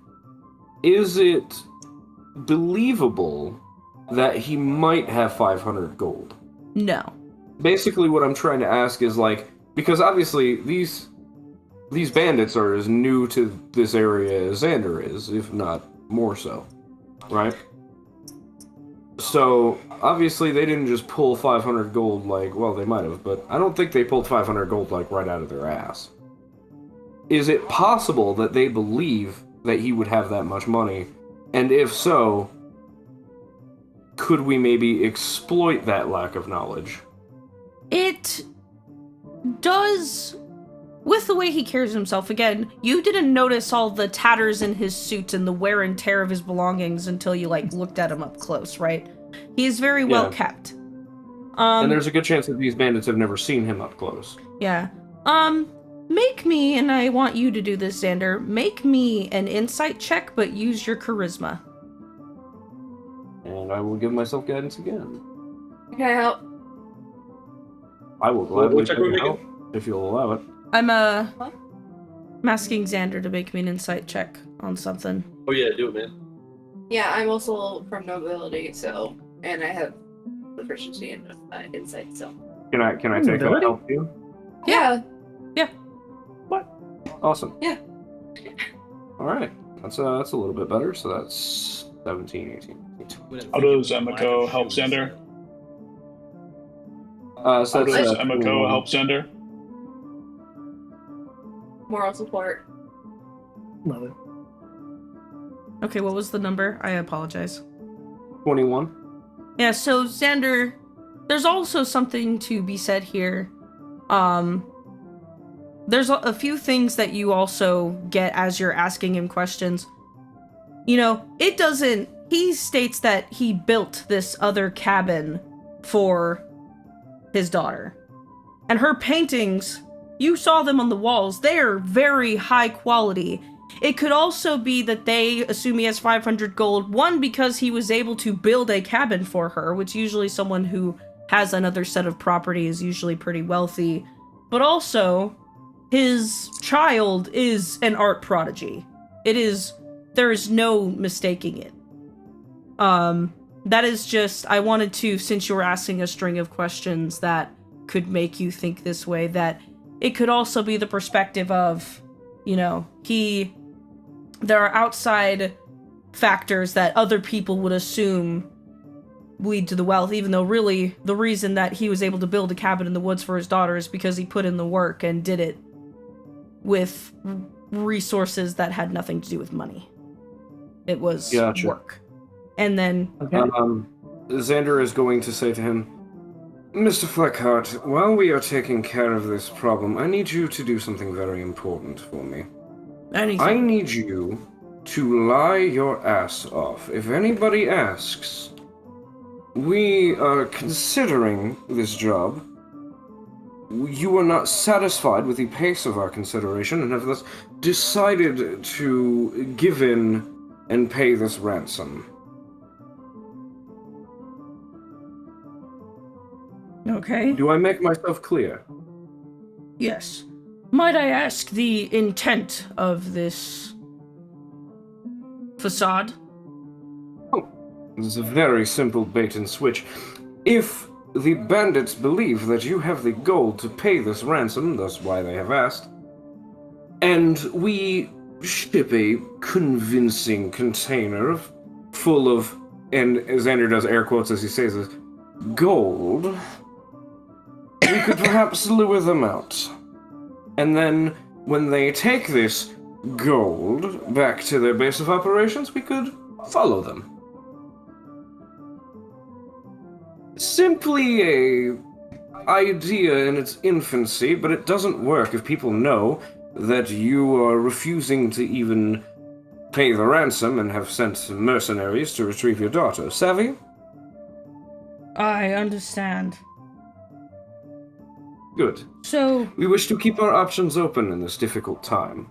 Speaker 8: is it believable that he might have 500 gold?
Speaker 1: No.
Speaker 8: Basically what I'm trying to ask is because obviously these bandits are as new to this area as Xander is, if not more so, right? So, obviously they didn't just pull 500 gold well, they might have, but I don't think they pulled 500 gold right out of their ass. Is it possible that they believe that he would have that much money? And if so, could we maybe exploit that lack of knowledge?
Speaker 1: It does... With the way he carries himself, again, you didn't notice all the tatters in his suit and the wear and tear of his belongings until you, looked at him up close, right? He is very well kept.
Speaker 8: And there's a good chance that these bandits have never seen him up close.
Speaker 1: Yeah. Make me, and I want you to do this, Xander, make me an insight check, but use your charisma.
Speaker 8: And I will give myself guidance again.
Speaker 7: Can I help?
Speaker 8: I will gladly take it out, if you'll allow it.
Speaker 1: I'm asking Xander to make me an insight check on something.
Speaker 6: Oh yeah, do it, man.
Speaker 7: Yeah, I'm also from nobility, and I have proficiency in insight, so.
Speaker 8: Can I take that help you?
Speaker 7: Yeah.
Speaker 8: What? Awesome.
Speaker 7: Yeah.
Speaker 8: Alright. That's a little bit better, so that's 17, 18.
Speaker 2: How does Emiko help Xander?
Speaker 8: So
Speaker 2: How
Speaker 8: that's,
Speaker 2: does Emiko
Speaker 8: 21.
Speaker 2: help Xander?
Speaker 7: Moral support.
Speaker 4: Love it.
Speaker 1: Okay, what was the number? I apologize.
Speaker 8: 21.
Speaker 1: Yeah, so Xander, there's also something to be said here. There's a few things that you also get as you're asking him questions. You know, he states that he built this other cabin for his daughter. And her paintings, you saw them on the walls, they are very high quality. It could also be that they assume he has 500 gold, one, because he was able to build a cabin for her, which usually someone who has another set of property is usually pretty wealthy, but also his child is an art prodigy. There is no mistaking it. That is just, I wanted to, since you were asking a string of questions that could make you think this way, that it could also be the perspective of, you know, there are outside factors that other people would assume lead to the wealth, even though really the reason that he was able to build a cabin in the woods for his daughter is because he put in the work and did it with resources that had nothing to do with money. It was work. And then...
Speaker 4: Okay.
Speaker 8: Xander is going to say to him, Mr. Fleckhart, while we are taking care of this problem, I need you to do something very important for me.
Speaker 1: Anything.
Speaker 8: I need you to lie your ass off. If anybody asks, we are considering this job. You are not satisfied with the pace of our consideration and have thus decided to give in and pay this ransom.
Speaker 1: Okay.
Speaker 8: Do I make myself clear?
Speaker 1: Yes. Might I ask the intent of this facade?
Speaker 8: Oh, this is a very simple bait and switch. If the bandits believe that you have the gold to pay this ransom, thus why they have asked, and we ship a convincing container full of, and Xander does air quotes as he says this, gold, we could perhaps lure them out. And then, when they take this gold back to their base of operations, we could follow them. Simply a idea in its infancy, but it doesn't work if people know that you are refusing to even pay the ransom and have sent mercenaries to retrieve your daughter. Savvy?
Speaker 1: I understand.
Speaker 8: Good.
Speaker 1: So...
Speaker 8: We wish to keep our options open in this difficult time.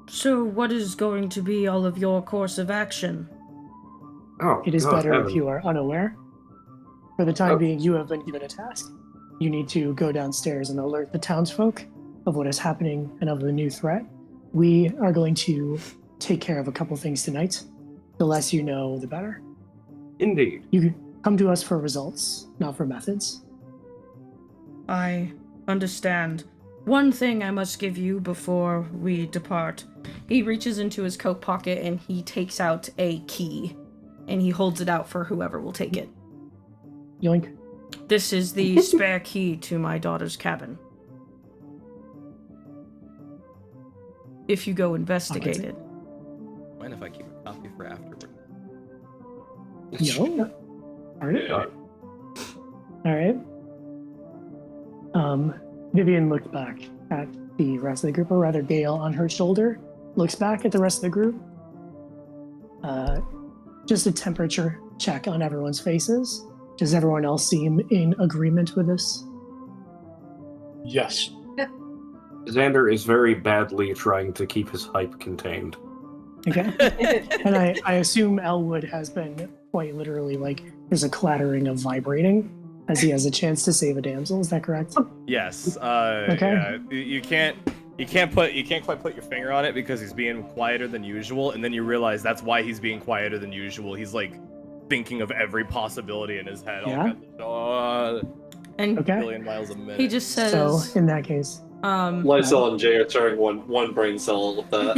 Speaker 1: So what is going to be all of your course of action?
Speaker 8: Oh,
Speaker 4: It is
Speaker 8: God,
Speaker 4: better
Speaker 8: heaven.
Speaker 4: if you are unaware. For the time being, you have been given a task. You need to go downstairs and alert the townsfolk of what is happening and of the new threat. We are going to take care of a couple things tonight. The less you know, the better.
Speaker 8: Indeed.
Speaker 4: You can come to us for results, not for methods.
Speaker 1: I understand. One thing I must give you before we depart. He reaches into his coat pocket and he takes out a key. And he holds it out for whoever will take it.
Speaker 4: Yoink.
Speaker 1: This is the spare key to my daughter's cabin. If you go investigate it.
Speaker 5: Mind if I keep a copy for afterward?
Speaker 4: Yo. Alright. Alright. Vivian looked back at the rest of the group, or rather Gale on her shoulder looks back at the rest of the group. Just a temperature check on everyone's faces. Does everyone else seem in agreement with this?
Speaker 2: Yes.
Speaker 8: Xander is very badly trying to keep his hype contained.
Speaker 4: Okay. And I assume Elwood has been quite literally like, there's a clattering of vibrating as he has a chance to save a damsel. Is that correct?
Speaker 5: Yes.
Speaker 4: Okay.
Speaker 5: Yeah. You can't quite put your finger on it because he's being quieter than usual, and then you realize that's why he's being quieter than usual. He's like thinking of every possibility in his head.
Speaker 4: Yeah.
Speaker 1: And
Speaker 4: Okay.
Speaker 5: Million miles a minute.
Speaker 1: he just says...
Speaker 4: So in that case,
Speaker 6: Lysel and Jay are sharing one brain cell with that.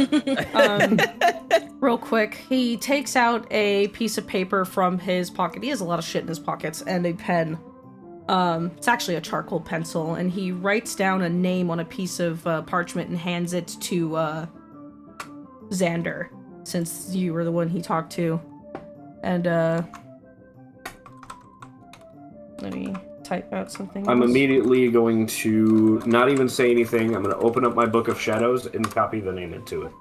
Speaker 1: Real quick, he takes out a piece of paper from his pocket. He has a lot of shit in his pockets, and a pen. It's actually a charcoal pencil, and he writes down a name on a piece of parchment and hands it to Xander, since you were the one he talked to. And let me type out something.
Speaker 8: I'm
Speaker 1: else.
Speaker 8: immediately going to not even say anything. I'm going to open up my Book of Shadows and copy the name into it.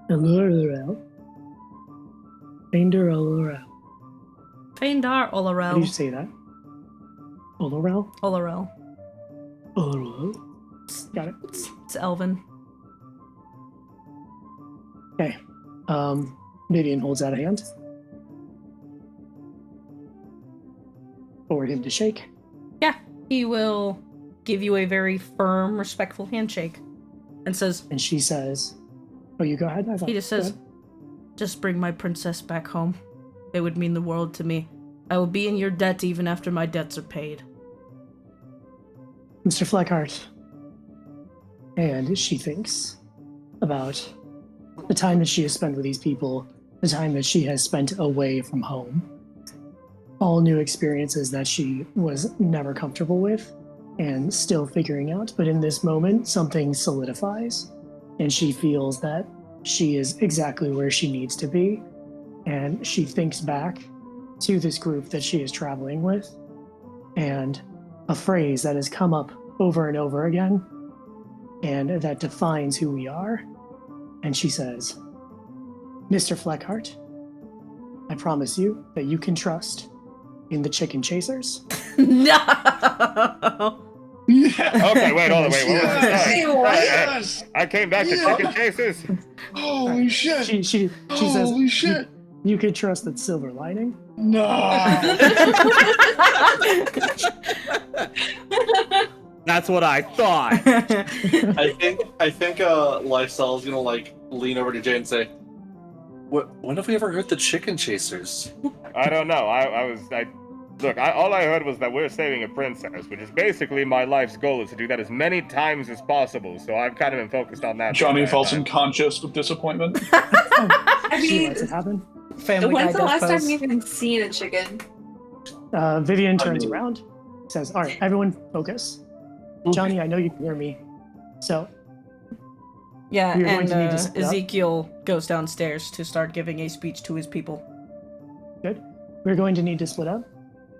Speaker 4: Allurel. Fander Allurel.
Speaker 1: Feindar Olorel.
Speaker 4: How do you say that? Olorel?
Speaker 1: Olorel.
Speaker 4: Olorel. Got it.
Speaker 1: It's Elven.
Speaker 4: Okay. Vivian holds out a hand. Forward him to shake.
Speaker 1: Yeah, he will give you a very firm, respectful handshake, and says.
Speaker 4: And she says, "Oh, you go ahead."
Speaker 1: He just says, "Just bring my princess back home. It would mean the world to me. I will be in your debt even after my debts are paid."
Speaker 4: Mr. Fleckhart. And she thinks about the time that she has spent with these people, the time that she has spent away from home, all new experiences that she was never comfortable with and still figuring out. But in this moment, something solidifies, and she feels that she is exactly where she needs to be. And she thinks back to this group that she is traveling with, and a phrase that has come up over and over again, and that defines who we are. And she says, "Mr. Fleckhart, I promise you that you can trust in the chicken chasers."
Speaker 1: No.
Speaker 5: Okay, wait, hold on, wait. What was this?
Speaker 7: Say what?
Speaker 2: Yes!
Speaker 5: I came back to chicken chasers.
Speaker 2: Holy shit!
Speaker 4: She says,
Speaker 2: Holy shit!
Speaker 4: You could trust that silver lining.
Speaker 2: No!
Speaker 5: That's what I thought.
Speaker 6: I think Lysol's gonna like lean over to Jay and say, when have we ever heard the chicken chasers?
Speaker 5: I don't know. All I heard was that we're saving a princess, which is basically my life's goal, is to do that as many times as possible. So I've kind of been focused on that.
Speaker 2: Johnny
Speaker 5: the entire
Speaker 2: falls
Speaker 5: time.
Speaker 2: unconscious with disappointment.
Speaker 7: I
Speaker 4: She
Speaker 7: mean,
Speaker 4: lets it happen.
Speaker 1: Family
Speaker 7: when's
Speaker 1: Guy
Speaker 7: the last
Speaker 1: death
Speaker 7: time
Speaker 1: pose.
Speaker 7: you've even seen a chicken?
Speaker 4: Vivian turns around, says, "All right, everyone focus. Johnny, I know you can hear me. So
Speaker 1: Yeah,
Speaker 4: We're going
Speaker 1: and
Speaker 4: to need to split up.
Speaker 1: Ezekiel goes downstairs to start giving a speech to his people.
Speaker 4: good. We're going to need to split up.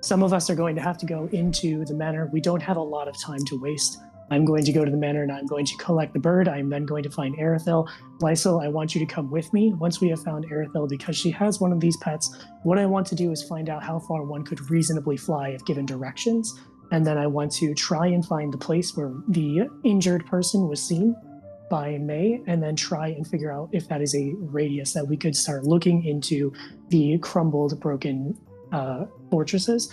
Speaker 4: Some of us are going to have to go into the manor. We don't have a lot of time to waste. I'm going to go to the manor and I'm going to collect the bird. I'm then going to find Arethel. Lysol, I want you to come with me. Once we have found Arethel, because she has one of these pets, what I want to do is find out how far one could reasonably fly if given directions. And then I want to try and find the place where the injured person was seen by May, and then try and figure out if that is a radius that we could start looking into the crumbled, broken fortresses.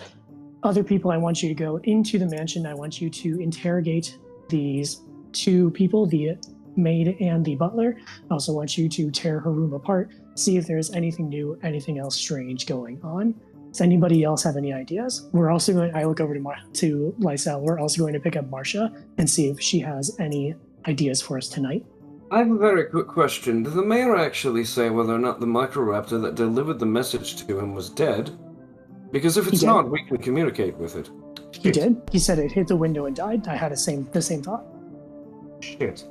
Speaker 4: Other people, I want you to go into the mansion. I want you to interrogate these two people, the maid and the butler. I also want you to tear her room apart, see if there's anything new, anything else strange going on. Does anybody else have any ideas? We're also going, I look over to Lysel, we're also going to pick up Marcia and see if she has any ideas for us tonight.
Speaker 8: I have a very quick question. Did the mayor actually say whether or not the Microraptor that delivered the message to him was dead? Because if it's
Speaker 4: He
Speaker 8: not,
Speaker 4: did.
Speaker 8: we can communicate with it.
Speaker 4: He did. He said it hit the window and died. I had the same thought.
Speaker 8: Shit.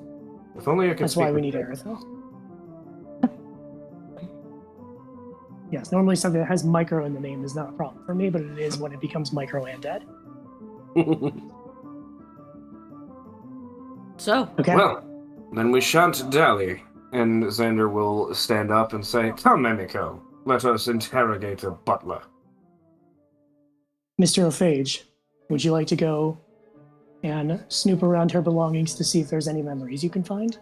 Speaker 8: If only I could
Speaker 4: That's why
Speaker 8: speak
Speaker 4: we
Speaker 8: with
Speaker 4: need
Speaker 8: it.
Speaker 4: Arethel. Yes, normally something that has micro in the name is not a problem for me, but it is when it becomes micro and dead.
Speaker 1: So,
Speaker 4: Okay.
Speaker 8: Well, then we shan't dally. And Xander will stand up and say, "Come, Emiko, let us interrogate a butler."
Speaker 4: Mr. Ophage, would you like to go and snoop around her belongings to see if there's any memories you can find?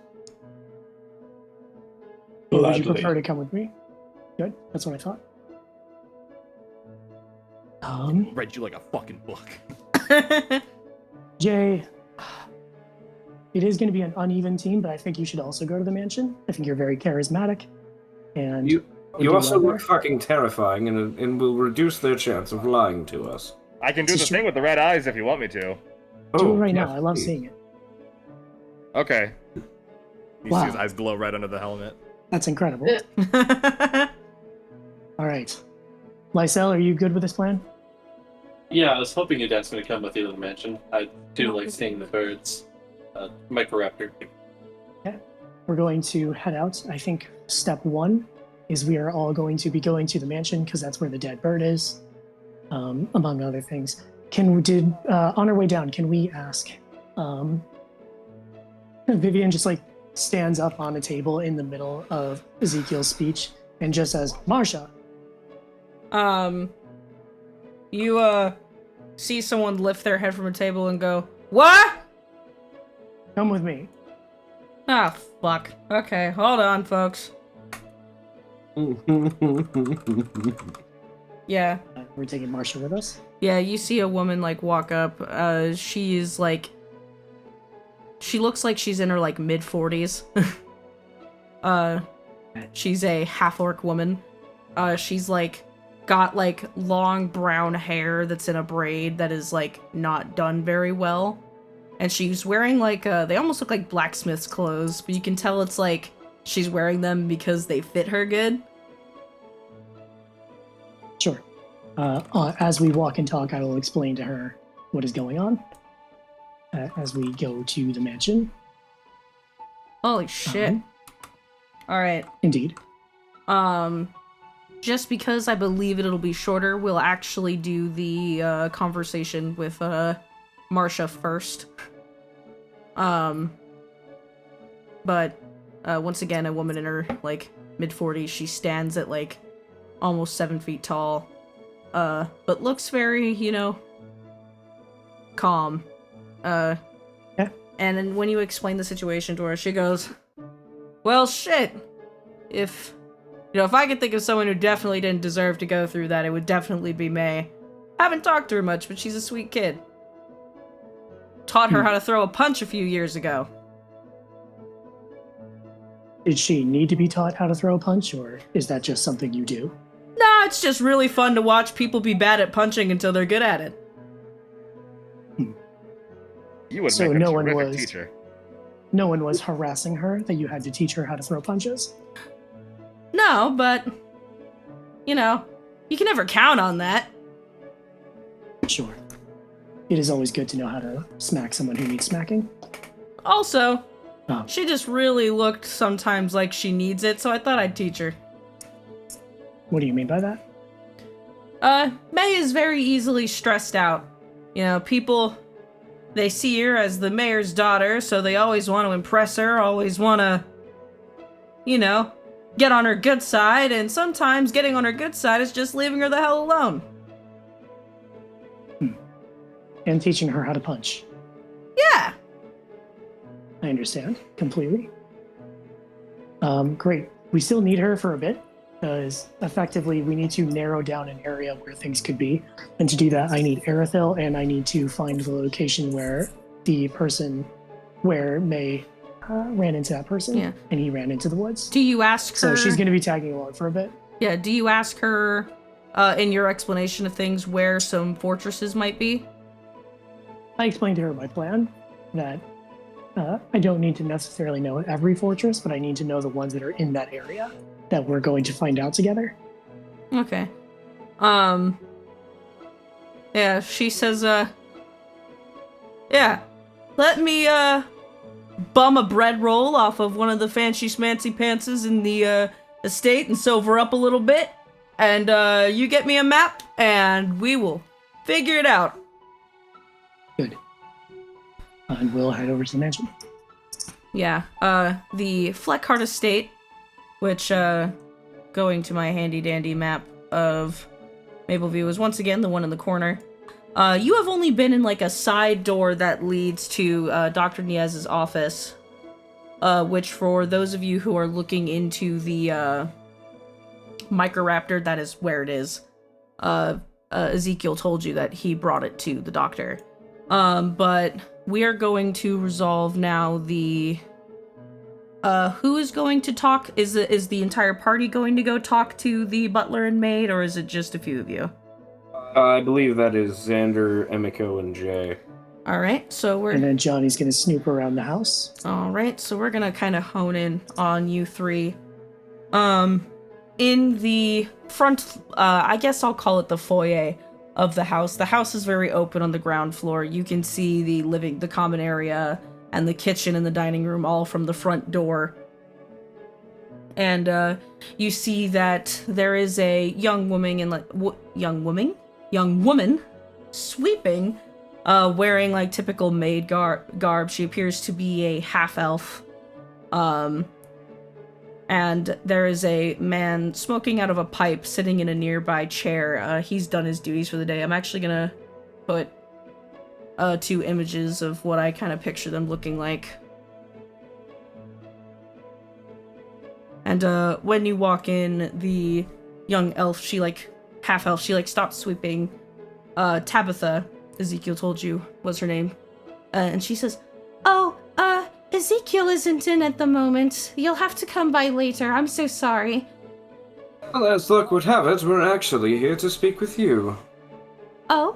Speaker 4: Or would you
Speaker 2: Gladly.
Speaker 4: prefer to come with me? Good, that's what I thought.
Speaker 5: Read you like a fucking book.
Speaker 4: Jay, it is going to be an uneven team, but I think you should also go to the mansion. I think you're very charismatic, and
Speaker 8: You
Speaker 4: would do
Speaker 8: also
Speaker 4: well
Speaker 8: look fucking terrifying and will reduce their chance of lying to us.
Speaker 5: I can do
Speaker 4: This
Speaker 5: the
Speaker 4: is true.
Speaker 5: thing with the red eyes if you want me to.
Speaker 4: there. Do it right now. I love
Speaker 8: please.
Speaker 4: seeing it.
Speaker 5: Okay. You
Speaker 4: Wow.
Speaker 5: see his eyes glow red under the helmet.
Speaker 4: That's incredible. All right. Lysel, are you good with this plan?
Speaker 6: Yeah, I was hoping your dad's going to come with you to the mansion. I do like seeing the birds. Microraptor.
Speaker 4: We're going to head out. I think step one is we are all going to be going to the mansion because that's where the dead bird is, among other things. On our way down, can we ask? Vivian just like stands up on a table in the middle of Ezekiel's speech and just says, "Marsha."
Speaker 1: You see someone lift their head from a table and go, "What?"
Speaker 4: Come with me.
Speaker 1: Ah, fuck. Okay, hold on, folks. Yeah.
Speaker 4: We're taking Marsha with us.
Speaker 1: Yeah, you see a woman, like, walk up. She's, like... She looks like she's in her, like, mid-40s. She's a half-orc woman. She's, like, got, like, long brown hair that's in a braid that is, like, not done very well. And she's wearing, like, they almost look like blacksmith's clothes, but you can tell it's, like, she's wearing them because they fit her good.
Speaker 4: Sure. As we walk and talk, I will explain to her what is going on as we go to the mansion.
Speaker 1: Holy shit. Alright.
Speaker 4: Indeed.
Speaker 1: Just because I believe it'll be shorter, we'll actually do the conversation with Marsha first. But once again, a woman in her like mid-40s, she stands at like almost 7 feet tall, but looks very, calm.
Speaker 4: Yeah.
Speaker 1: And then when you explain the situation to her, she goes, "Well, shit. If I could think of someone who definitely didn't deserve to go through that, it would definitely be May. Haven't talked to her much, but she's a sweet kid. Taught her how to throw a punch a few years ago."
Speaker 4: Did she need to be taught how to throw a punch, or is that just something you do?
Speaker 1: Nah, it's just really fun to watch people be bad at punching until they're good at it.
Speaker 5: You would
Speaker 4: So
Speaker 5: make a
Speaker 4: no one
Speaker 5: terrific
Speaker 4: was-
Speaker 5: teacher.
Speaker 4: No one was harassing her that you had to teach her how to throw punches?
Speaker 1: No, but, you can never count on that.
Speaker 4: Sure. It is always good to know how to smack someone who needs smacking.
Speaker 1: Also,
Speaker 4: Oh.
Speaker 1: she just really looked sometimes like she needs it, so I thought I'd teach her.
Speaker 4: What do you mean by that?
Speaker 1: May is very easily stressed out. People, they see her as the mayor's daughter, so they always want to impress her, always want to, get on her good side, and sometimes getting on her good side is just leaving her the hell alone.
Speaker 4: And teaching her how to punch.
Speaker 1: Yeah!
Speaker 4: I understand completely. Great. We still need her for a bit, because effectively we need to narrow down an area where things could be. And to do that, I need Arethil, and I need to find the location where May ran into that person,
Speaker 1: Yeah.
Speaker 4: and he ran into the woods.
Speaker 1: Do you ask her...
Speaker 4: So she's going to be tagging along for a bit.
Speaker 1: Yeah, do you ask her, in your explanation of things, where some fortresses might be?
Speaker 4: I explained to her my plan, that I don't need to necessarily know every fortress, but I need to know the ones that are in that area that we're going to find out together.
Speaker 1: Okay. Yeah, she says, yeah, let me, bum a bread roll off of one of the fancy schmancy pantses in the, estate and sober up a little bit, and, you get me a map, and we will figure it out.
Speaker 4: Good. And we'll head over to the mansion.
Speaker 1: Yeah, the Fleckhart estate, which, going to my handy-dandy map of Mapleview, is once again the one in the corner. You have only been in, like, a side door that leads to, Dr. Niez's office, which, for those of you who are looking into the, Microraptor, that is where it is. Ezekiel told you that he brought it to the doctor. But we are going to resolve now the... who is going to talk? Is the entire party going to go talk to the butler and maid, or is it just a few of you?
Speaker 8: I believe that is Xander, Emiko, and Jay.
Speaker 1: Alright, so
Speaker 4: And then Johnny's going to snoop around the house.
Speaker 1: Alright, so we're gonna kind of hone in on you three. in the front, I guess I'll call it the foyer of the house. The house is very open on the ground floor. You can see the common area and the kitchen and the dining room all from the front door. And you see that there is a young woman young woman sweeping, wearing like typical maid garb. She appears to be a half elf. And there is a man smoking out of a pipe sitting in a nearby chair. He's done his duties for the day. I'm actually gonna put 2 images of what I kind of picture them looking like. And when you walk in, the young elf, half elf, she stops sweeping. Tabitha, Ezekiel told you was her name. And she says, "Oh, Ezekiel isn't in at the moment. You'll have to come by later. I'm so sorry."
Speaker 8: Well, as luck would have it, we're actually here to speak with you.
Speaker 1: "Oh,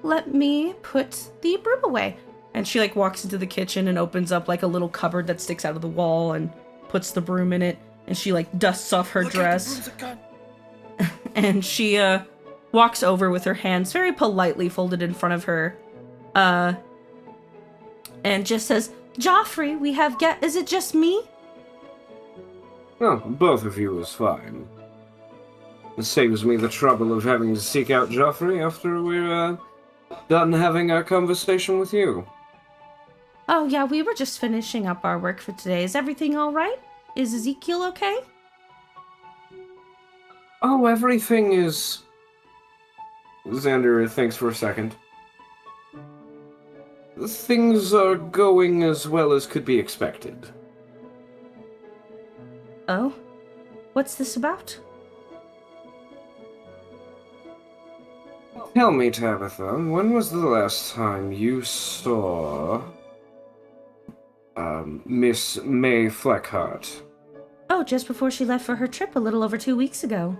Speaker 1: let me put the broom away." And she walks into the kitchen and opens up a little cupboard that sticks out of the wall and puts the broom in it. And she dusts off her dress. And she walks over with her hands very politely folded in front of her. And just says, "Joffrey, is it just me?"
Speaker 8: Oh, both of you is fine. It saves me the trouble of having to seek out Joffrey after we're done having our conversation with you.
Speaker 1: "Oh yeah, we were just finishing up our work for today. Is everything alright? Is Ezekiel okay?"
Speaker 8: Oh, everything is... Xander thinks for a second. Things are going as well as could be expected.
Speaker 1: "Oh? What's this about?"
Speaker 8: Tell me, Tabitha, when was the last time you saw... Miss May Fleckhart?
Speaker 1: "Oh, just before she left for her trip a little over 2 weeks ago."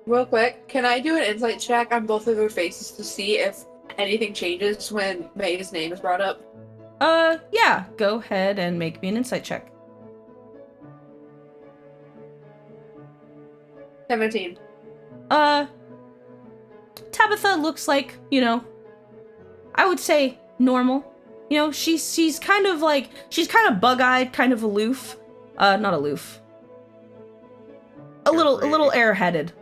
Speaker 7: Real quick, can I do an insight check on both of their faces to see if anything changes when May's name is brought up?
Speaker 1: Yeah, go ahead and make me an insight check.
Speaker 7: 17.
Speaker 1: Tabitha looks like, I would say normal. She's kind of bug-eyed, kind of aloof. Not aloof. A little airheaded.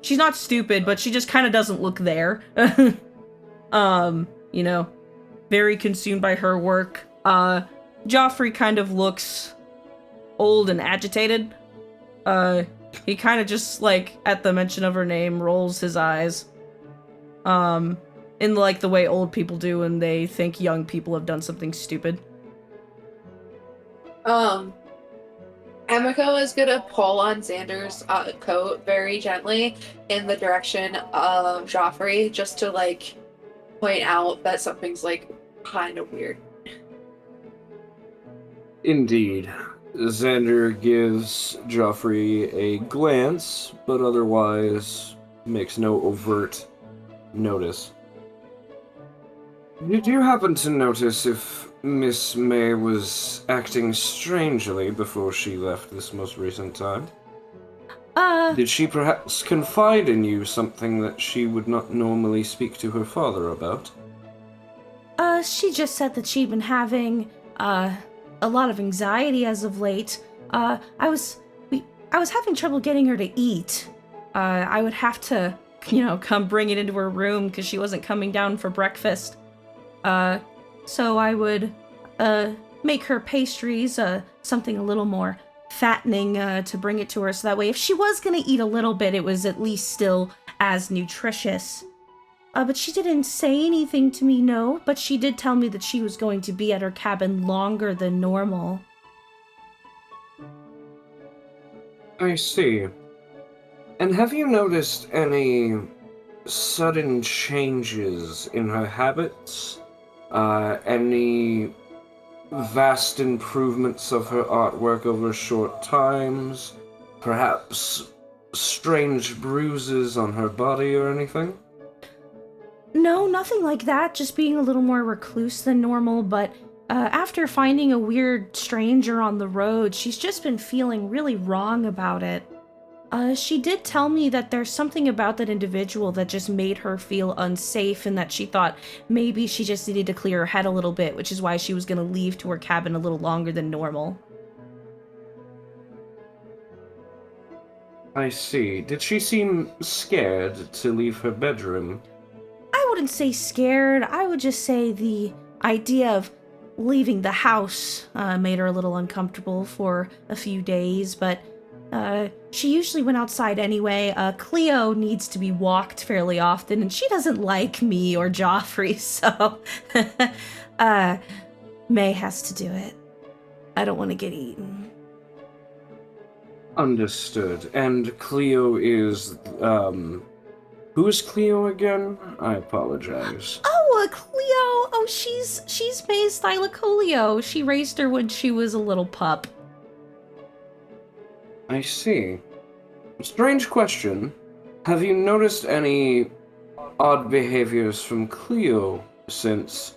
Speaker 1: She's not stupid, but she just kind of doesn't look there. Very consumed by her work. Joffrey kind of looks old and agitated. He kind of just, at the mention of her name, rolls his eyes. In, the way old people do when they think young people have done something stupid.
Speaker 7: Emiko is gonna pull on Xander's coat very gently in the direction of Joffrey, just to, point out that something's, kind of weird.
Speaker 8: Indeed. Xander gives Joffrey a glance, but otherwise makes no overt notice. Did you happen to notice if Miss May was acting strangely before she left this most recent time? Did she perhaps confide in you something that she would not normally speak to her father about?
Speaker 1: She just said that she'd been having, a lot of anxiety as of late. I was having trouble getting her to eat. I would have to, come bring it into her room because she wasn't coming down for breakfast. So I would, make her pastries, something a little more fattening, to bring it to her, so that way if she was gonna eat a little bit, it was at least still as nutritious. But she didn't say anything to me, no, but she did tell me that she was going to be at her cabin longer than normal.
Speaker 8: I see. And have you noticed any sudden changes in her habits? Any vast improvements of her artwork over short times? Perhaps strange bruises on her body or anything?
Speaker 1: No, nothing like that, just being a little more recluse than normal, but after finding a weird stranger on the road, she's just been feeling really wrong about it. She did tell me that there's something about that individual that just made her feel unsafe and that she thought maybe she just needed to clear her head a little bit, which is why she was going to leave to her cabin a little longer than normal.
Speaker 8: I see. Did she seem scared to leave her bedroom?
Speaker 1: I wouldn't say scared. I would just say the idea of leaving the house made her a little uncomfortable for a few days, but she usually went outside anyway. Cleo needs to be walked fairly often, and she doesn't like me or Joffrey, so May has to do it. I don't want to get eaten.
Speaker 8: Understood. And Cleo is, who is Cleo again? I apologize.
Speaker 1: Oh, Cleo! Oh, she's May's Thylacoleo. She raised her when she was a little pup.
Speaker 8: I see. Strange question. Have you noticed any odd behaviors from Cleo since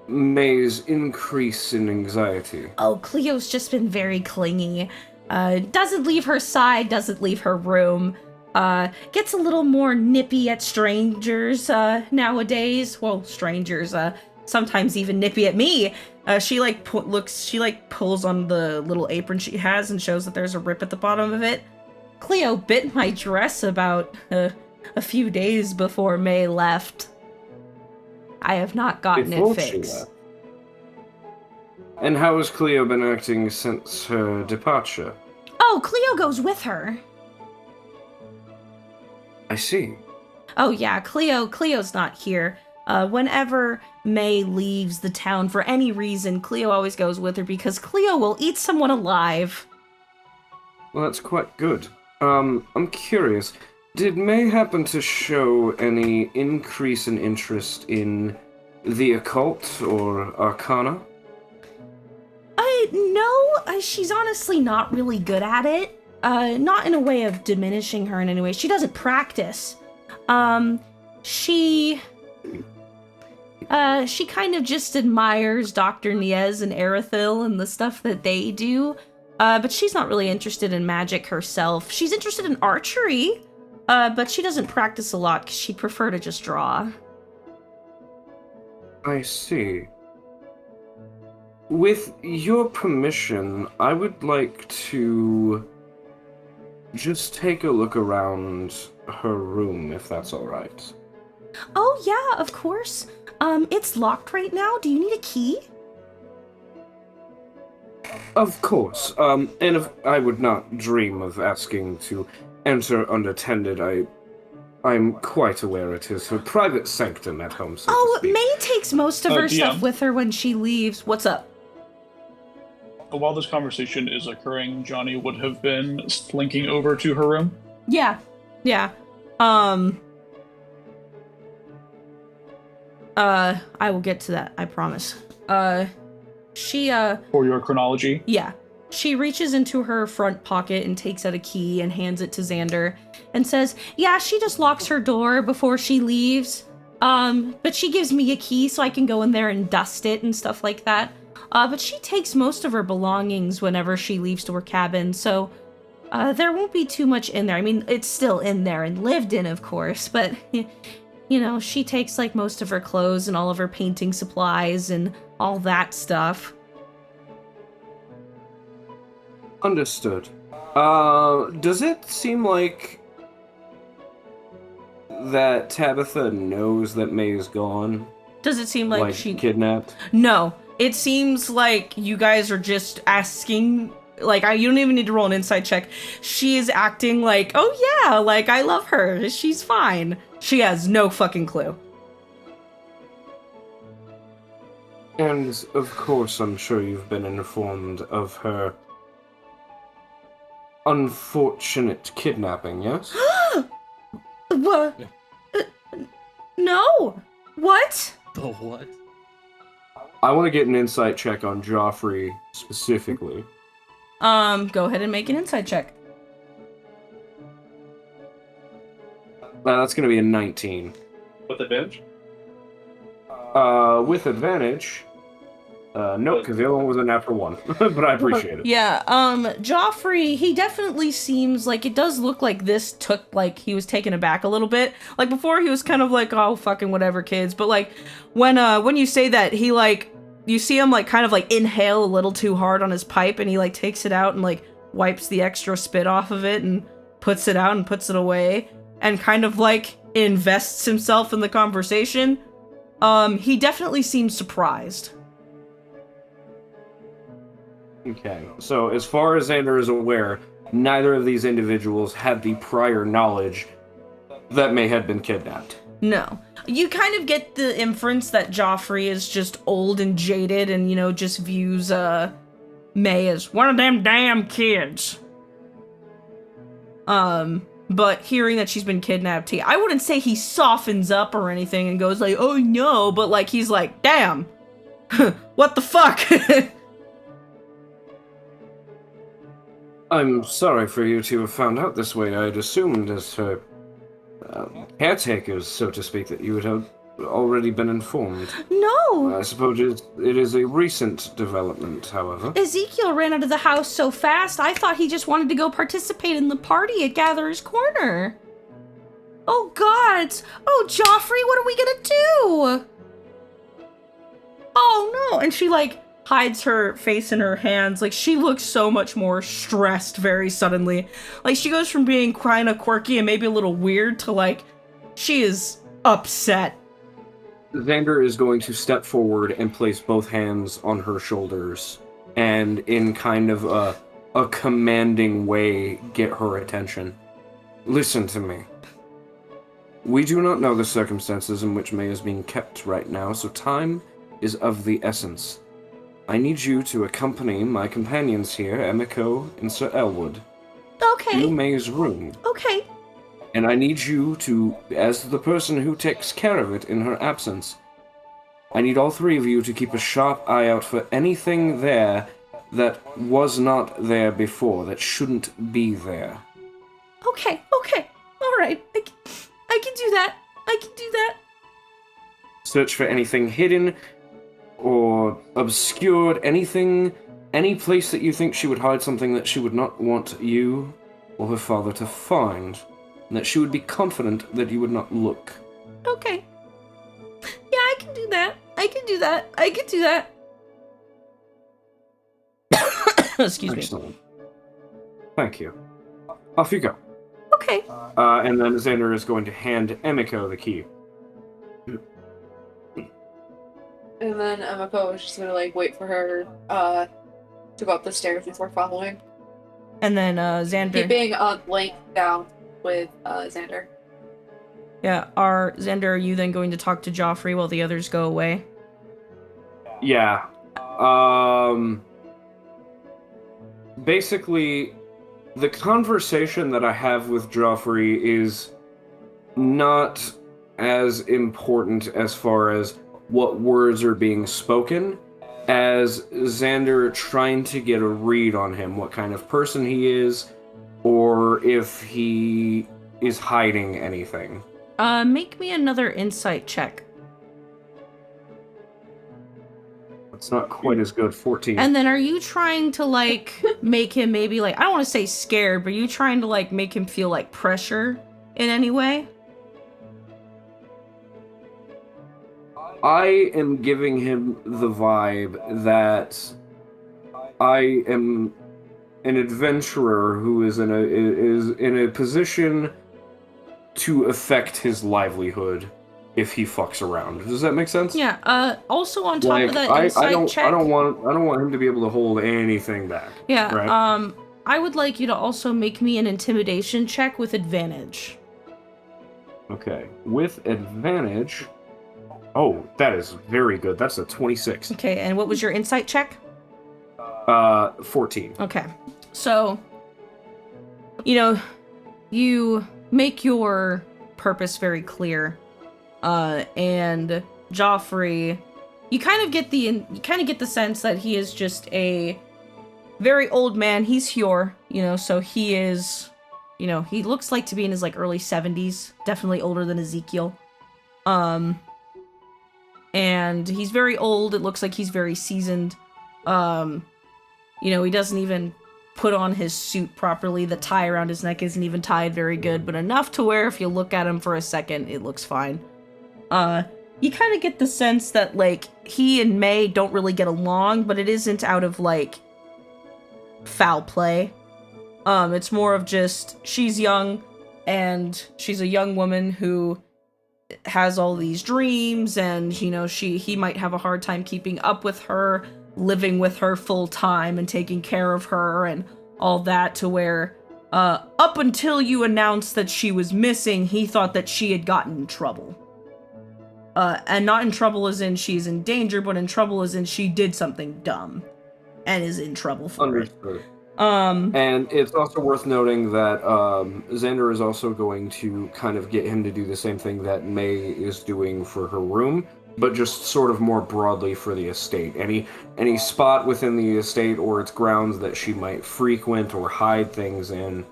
Speaker 8: May's increase in anxiety?
Speaker 1: Oh, Cleo's just been very clingy. Doesn't leave her side, doesn't leave her room. Gets a little more nippy at strangers nowadays. Well, strangers, sometimes even nippy at me. She pulls on the little apron she has and shows that there's a rip at the bottom of it. Cleo bit my dress about a few days before May left. I have not gotten it fixed.
Speaker 8: And how has Cleo been acting since her departure?
Speaker 1: Oh, Cleo goes with her.
Speaker 8: I see.
Speaker 1: Oh yeah, Cleo's not here. Whenever May leaves the town for any reason, Cleo always goes with her because Cleo will eat someone alive.
Speaker 8: Well, that's quite good. I'm curious. Did May happen to show any increase in interest in the occult or arcana?
Speaker 1: No, she's honestly not really good at it. Not in a way of diminishing her in any way. She doesn't practice. She kind of just admires Dr. Niez and Erithil and the stuff that they do. But she's not really interested in magic herself. She's interested in archery, but she doesn't practice a lot because she'd prefer to just draw.
Speaker 8: I see. With your permission, I would like to just take a look around her room, if that's all right.
Speaker 1: Oh, yeah, of course. It's locked right now. Do you need a key?
Speaker 8: Of course. And if I would not dream of asking to enter unattended, I'm quite aware it is her private sanctum at home, so to speak.
Speaker 1: May takes most of her
Speaker 2: DM.
Speaker 1: stuff with her when she leaves. What's up?
Speaker 2: While this conversation is occurring, Johnny would have been slinking over to her room.
Speaker 1: Yeah. I will get to that, I promise. She
Speaker 2: For your chronology.
Speaker 1: Yeah. She reaches into her front pocket and takes out a key and hands it to Xander and says, yeah, she just locks her door before she leaves. But she gives me a key so I can go in there and dust it and stuff like that. But she takes most of her belongings whenever she leaves to her cabin, so there won't be too much in there. I mean, it's still in there and lived in, of course, but, you know, she takes, like, most of her clothes and all of her painting supplies and all that stuff.
Speaker 8: Understood. Does it seem like that Tabitha knows that May is gone?
Speaker 1: Does it seem like she...
Speaker 8: kidnapped?
Speaker 1: No. It seems like you guys are just asking, like, you don't even need to roll an insight check. She is acting like, oh yeah, like, I love her. She's fine. She has no fucking clue.
Speaker 8: And, of course, I'm sure you've been informed of her unfortunate kidnapping, yes?
Speaker 1: What? No. What?
Speaker 9: The what?
Speaker 8: I want to get an insight check on Joffrey specifically.
Speaker 1: Go ahead and make an insight check.
Speaker 8: That's going to be a 19.
Speaker 6: With advantage?
Speaker 8: With advantage, No, because the other one was a natural one, but I appreciate it.
Speaker 1: Yeah, Joffrey, he definitely seems like it does look like this took, like, he was taken aback a little bit. Like, before he was kind of like, oh, fucking whatever, kids. But, like, when you say that, he, like, you see him, like, kind of, like, inhale a little too hard on his pipe, and he, like, takes it out and, like, wipes the extra spit off of it and puts it out and puts it away and kind of, like, invests himself in the conversation. He definitely seems surprised.
Speaker 8: Okay, so as far as Xander is aware, neither of these individuals had the prior knowledge that May had been kidnapped.
Speaker 1: No. You kind of get the inference that Joffrey is just old and jaded and, you know, just views, May as one of them damn kids. But hearing that she's been kidnapped, I wouldn't say he softens up or anything and goes like, oh no, but like, he's like, damn, what the fuck?
Speaker 8: I'm sorry for you to have found out this way. I'd assumed as her caretakers, so to speak, that you would have already been informed.
Speaker 1: No!
Speaker 8: I suppose it is a recent development, however.
Speaker 1: Ezekiel ran out of the house so fast, I thought he just wanted to go participate in the party at Gatherer's Corner. Oh god! Oh, Joffrey, what are we gonna do? Oh no! And she, like, hides her face in her hands. Like, she looks so much more stressed very suddenly. Like, she goes from being kind of quirky and maybe a little weird to, like, she is upset.
Speaker 8: Xander is going to step forward and place both hands on her shoulders and in kind of a commanding way get her attention. Listen to me. We do not know the circumstances in which May is being kept right now, so time is of the essence. I need you to accompany my companions here, Emiko and Sir Elwood,
Speaker 1: Okay.
Speaker 8: to May's room.
Speaker 1: Okay.
Speaker 8: And I need you to, as the person who takes care of it in her absence, I need all three of you to keep a sharp eye out for anything there that was not there before, that shouldn't be there.
Speaker 1: Okay. All right. I can do that. I can do that.
Speaker 8: Search for anything hidden or obscured, anything, any place that you think she would hide something that she would not want you or her father to find, and that she would be confident that you would not look.
Speaker 1: Okay. Yeah, I can do that. I can do that. Excuse me.
Speaker 8: Excellent. Thank you. Off you go.
Speaker 1: Okay.
Speaker 8: And then Xander is going to hand Emiko the key.
Speaker 7: And then Emiko is just gonna like wait for her to go up the stairs before following.
Speaker 1: And then Xander.
Speaker 7: Keeping Blank down with Xander.
Speaker 1: Yeah, Xander, are you then going to talk to Joffrey while the others go away?
Speaker 8: Yeah. Basically, the conversation that I have with Joffrey is not as important as far as what words are being spoken, as Xander trying to get a read on him, what kind of person he is, or if he is hiding anything.
Speaker 1: Make me another insight check.
Speaker 8: It's not quite as good, 14.
Speaker 1: And then are you trying to, like, make him maybe, like, I don't want to say scared, but are you trying to, like, make him feel, like, pressure in any way?
Speaker 8: I am giving him the vibe that I am an adventurer who is in a position to affect his livelihood if he fucks around. Does that make sense?
Speaker 1: Yeah, also on top
Speaker 8: Like,
Speaker 1: of that insight check...
Speaker 8: I don't want him to be able to hold anything back.
Speaker 1: Yeah,
Speaker 8: right?
Speaker 1: I would like you to also make me an intimidation check with advantage.
Speaker 8: Okay, with advantage... Oh, that is very good. That's a 26.
Speaker 1: Okay, and what was your insight check?
Speaker 8: 14.
Speaker 1: Okay, so, you know, you make your purpose very clear, and Joffrey, you kind of get the sense that he is just a very old man. He's Hjor, you know, so he is, you know, he looks like to be in his like early 70s, definitely older than Ezekiel. and he's very old. It looks like he's very seasoned. He doesn't even put on his suit properly. The tie around his neck isn't even tied very good, but enough to where if you look at him for a second, it looks fine. You kind of get the sense that, like, he and May don't really get along, but it isn't out of, like, foul play. It's more of just, she's young, and she's a young woman who has all these dreams, and, he might have a hard time keeping up with her, living with her full time, and taking care of her, and all that, to where, up until you announced that she was missing, he thought that she had gotten in trouble. And not in trouble as in she's in danger, but in trouble as in she did something dumb and is in trouble for it.
Speaker 8: And it's also worth noting that Xander is also going to kind of get him to do the same thing that May is doing for her room, but just sort of more broadly for the estate. Any spot within the estate or its grounds that she might frequent or hide things in.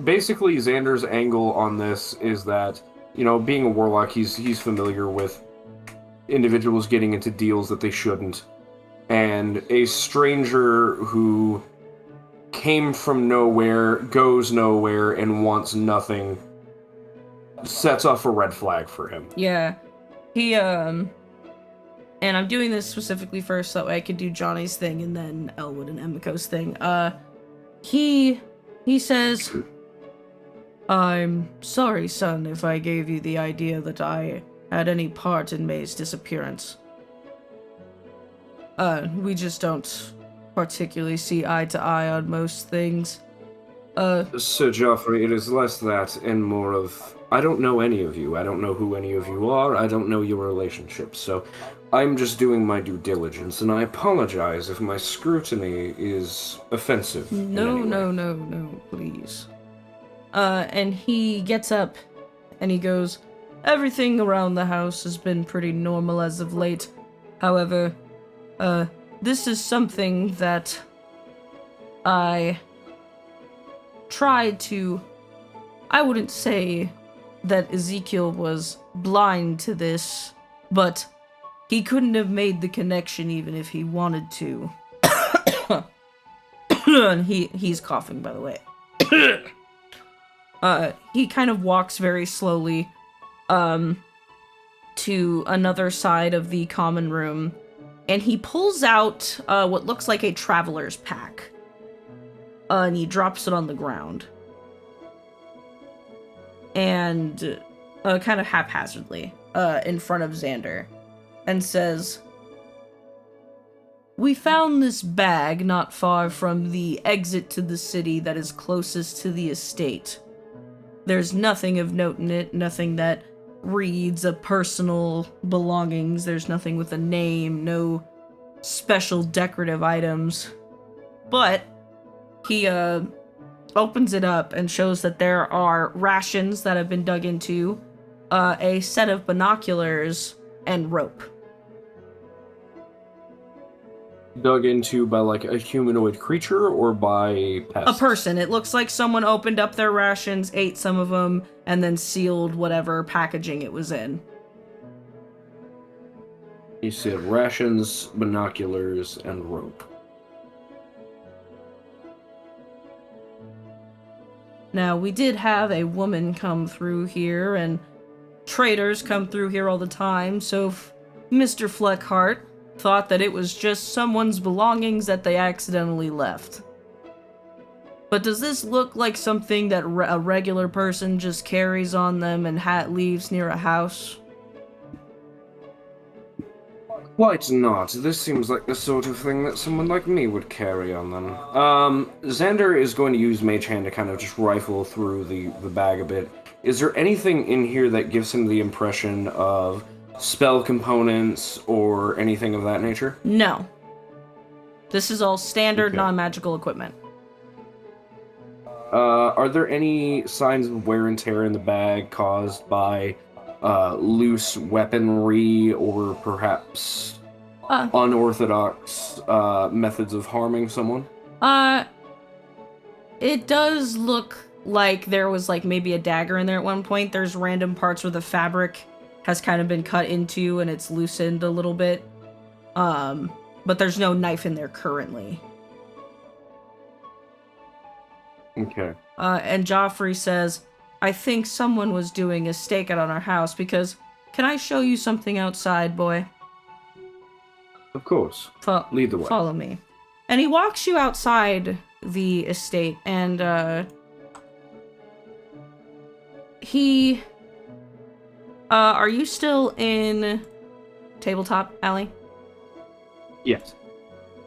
Speaker 8: Basically, Xander's angle on this is that, being a warlock, he's familiar with individuals getting into deals that they shouldn't. And a stranger who came from nowhere, goes nowhere, and wants nothing sets off a red flag for him.
Speaker 1: Yeah. He, and I'm doing this specifically first so that way I could do Johnny's thing and then Elwood and Emiko's thing. He says, "I'm sorry, son, if I gave you the idea that I had any part in May's disappearance. We just don't particularly see eye to eye on most things.
Speaker 8: Sir Joffrey, it is less that and more of, I don't know any of you. I don't know who any of you are. I don't know your relationships. So I'm just doing my due diligence, and I apologize if my scrutiny is offensive.
Speaker 1: No, please." And he gets up and he goes, "Everything around the house has been pretty normal as of late. However, this is something that I tried to... I wouldn't say that Ezekiel was blind to this, but he couldn't have made the connection even if he wanted to." And he's coughing, by the way. He kind of walks very slowly, to another side of the common room, and he pulls out, what looks like a traveler's pack. And he drops it on the ground. And, kind of haphazardly, in front of Xander, and says, "We found this bag not far from the exit to the city that is closest to the estate. There's nothing of note in it, nothing that reads a personal belongings, there's nothing with a name, no special decorative items. But he opens it up and shows that there are rations that have been dug into, a set of binoculars, and rope."
Speaker 8: Dug into by, like, a humanoid creature or by pests?
Speaker 1: A person. It looks like someone opened up their rations, ate some of them, and then sealed whatever packaging it was in.
Speaker 8: You said rations, binoculars, and rope.
Speaker 1: Now, we did have a woman come through here, and traders come through here all the time, so if Mr. Fleckhart thought that it was just someone's belongings that they accidentally left. But does this look like something that a regular person just carries on them and leaves near a house?
Speaker 8: Quite not. This seems like the sort of thing that someone like me would carry on them. Xander is going to use Mage Hand to kind of just rifle through the bag a bit. Is there anything in here that gives him the impression of spell components or anything of that nature?
Speaker 1: No. This is all standard non-magical equipment.
Speaker 8: Are there any signs of wear and tear in the bag caused by loose weaponry or perhaps unorthodox methods of harming someone?
Speaker 1: It does look like there was like maybe a dagger in there at one point. There's random parts where the fabric has kind of been cut into and it's loosened a little bit. But there's no knife in there currently.
Speaker 8: Okay.
Speaker 1: And Joffrey says, I think someone was doing a stakeout on our house because, can I show you something outside, boy?
Speaker 8: Of course. Lead the way.
Speaker 1: Follow me. And he walks you outside the estate, and, are you still in Tabletop Alley?
Speaker 8: Yes.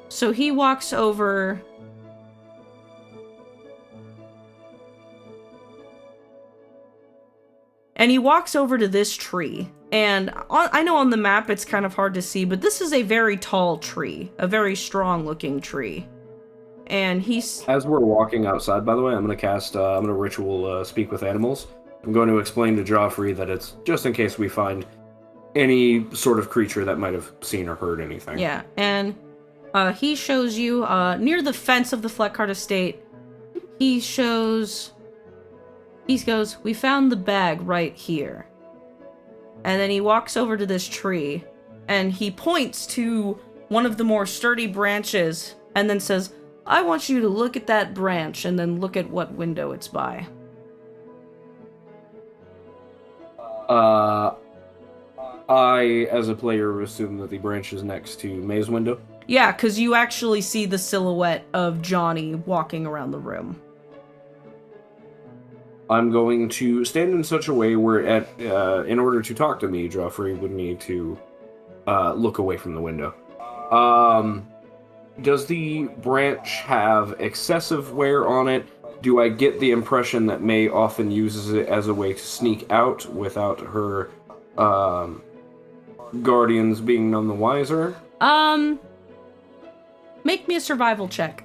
Speaker 1: So he walks over... And he walks over to this tree. And I know on the map it's kind of hard to see, but this is a very tall tree. A very strong-looking tree. And he's...
Speaker 8: As we're walking outside, by the way, I'm going to ritual Speak with Animals. I'm going to explain to Joffrey that it's just in case we find any sort of creature that might have seen or heard anything.
Speaker 1: Yeah, and he shows you, near the fence of the Fleckhart estate, he goes, we found the bag right here. And then he walks over to this tree, and he points to one of the more sturdy branches, and then says, I want you to look at that branch, and then look at what window it's by.
Speaker 8: I, as a player, assume that the branch is next to May's window.
Speaker 1: Yeah, because you actually see the silhouette of Johnny walking around the room.
Speaker 8: I'm going to stand in such a way where, in order to talk to me, Joffrey would need to look away from the window. Does the branch have excessive wear on it? Do I get the impression that May often uses it as a way to sneak out without her guardians being none the wiser?
Speaker 1: Make me a survival check.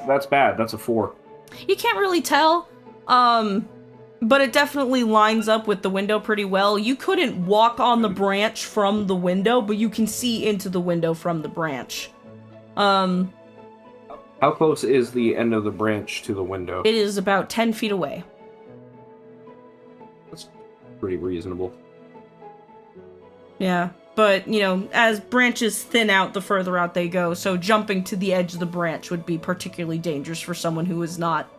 Speaker 8: That's bad. That's a 4.
Speaker 1: You can't really tell, but it definitely lines up with the window pretty well. You couldn't walk on the branch from the window, but you can see into the window from the branch.
Speaker 8: How close is the end of the branch to the window?
Speaker 1: It is about 10 feet away.
Speaker 8: That's pretty reasonable.
Speaker 1: Yeah, but, you know, as branches thin out, the further out they go, so jumping to the edge of the branch would be particularly dangerous for someone who is not,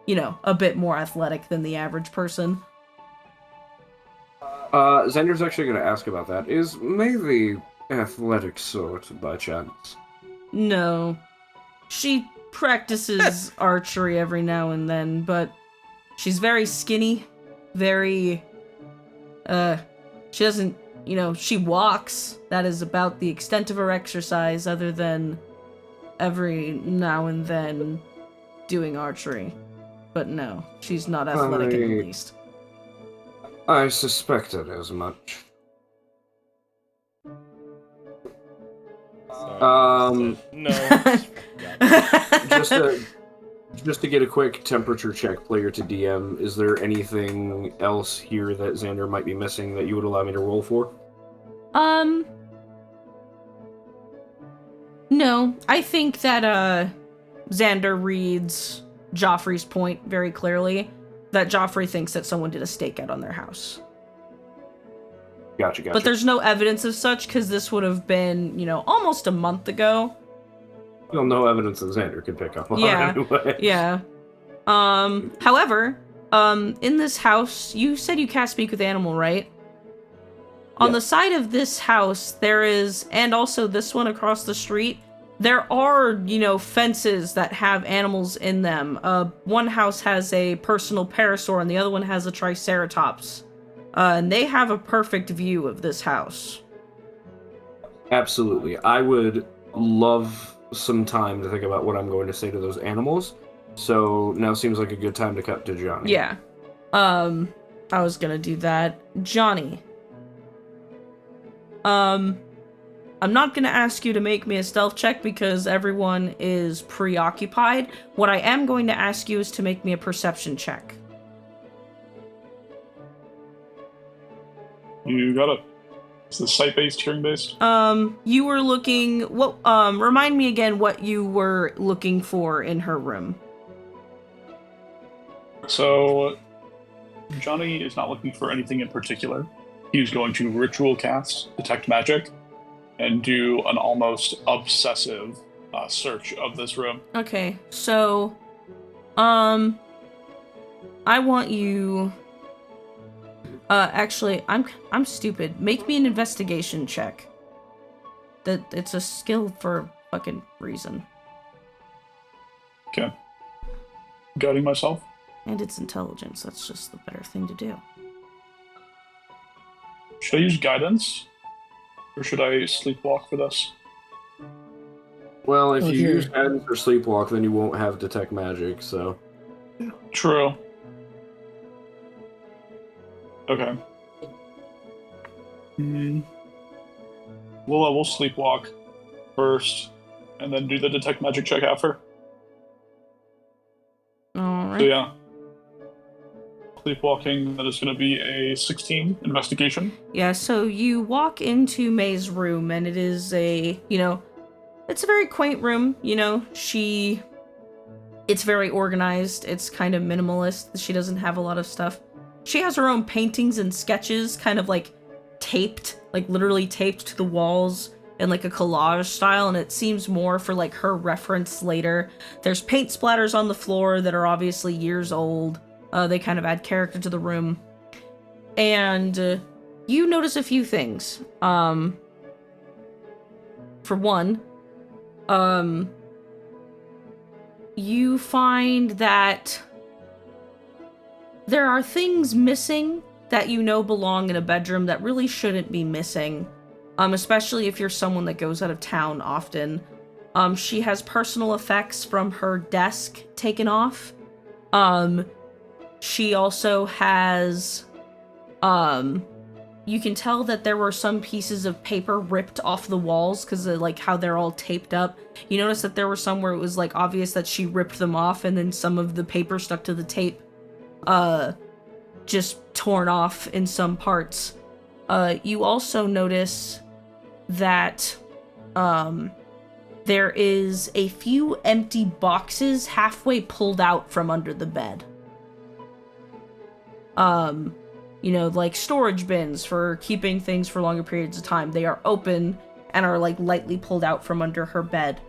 Speaker 1: you know, a bit more athletic than the average person.
Speaker 8: Xander's actually going to ask about that. Is May the athletic sort, by chance?
Speaker 1: No. She practices archery every now and then, but she's very skinny, very, she doesn't, you know, she walks. That is about the extent of her exercise, other than every now and then doing archery. But no, she's not athletic in the least.
Speaker 8: I suspected as much.
Speaker 5: No.
Speaker 8: Just to get a quick temperature check, player to DM, is there anything else here that Xander might be missing that you would allow me to roll for?
Speaker 1: No. I think that, Xander reads Joffrey's point very clearly, that Joffrey thinks that someone did a stakeout on their house.
Speaker 8: Gotcha.
Speaker 1: But there's no evidence of such, because this would have been, you know, almost a month ago.
Speaker 8: Well, no evidence that Xander could pick up on anyway.
Speaker 1: Yeah. However, in this house, you said you cast Speak with Animal, right? On the side of this house, there is, and also this one across the street, there are, you know, fences that have animals in them. One house has a personal parasaur, and the other one has a triceratops. And they have a perfect view of this house.
Speaker 8: Absolutely. I would love some time to think about what I'm going to say to those animals. So now seems like a good time to cut to Johnny.
Speaker 1: Yeah. I was gonna do that. Johnny. I'm not gonna ask you to make me a stealth check because everyone is preoccupied. What I am going to ask you is to make me a perception check.
Speaker 2: You got it. Is this sight-based, hearing-based?
Speaker 1: You were looking... What? Remind me again what you were looking for in her room.
Speaker 2: So, Johnny is not looking for anything in particular. He's going to ritual cast Detect Magic and do an almost obsessive search of this room.
Speaker 1: Okay, so, I want you. Actually, I'm stupid. Make me an investigation check. That it's a skill for a fucking reason.
Speaker 2: Okay. Guiding myself.
Speaker 1: And it's intelligence. That's just the better thing to do.
Speaker 2: Should I use guidance? Or should I sleepwalk for this?
Speaker 8: Well, if
Speaker 4: Oh,
Speaker 8: you
Speaker 4: here.
Speaker 8: use guidance or sleepwalk, then you won't have detect magic. So
Speaker 2: True. Okay. We'll sleepwalk first, and then do the detect magic check after.
Speaker 1: Alright.
Speaker 2: So yeah. Sleepwalking, that is going to be a 16 investigation.
Speaker 1: Yeah, so you walk into May's room, and it is a, it's a very quaint room, it's very organized, it's kind of minimalist, she doesn't have a lot of stuff. She has her own paintings and sketches, kind of like taped, like literally taped to the walls in like a collage style, and it seems more for like her reference later. There's paint splatters on the floor that are obviously years old. They kind of add character to the room. And you notice a few things. For one, you find that there are things missing that you know belong in a bedroom that really shouldn't be missing, especially if you're someone that goes out of town often. She has personal effects from her desk taken off. She also has, you can tell that there were some pieces of paper ripped off the walls because of like how they're all taped up. You notice that there were some where it was like obvious that she ripped them off, and then some of the paper stuck to the tape, just torn off in some parts. You also notice that, there is a few empty boxes halfway pulled out from under the bed. Like storage bins for keeping things for longer periods of time. They are open and are like lightly pulled out from under her bed.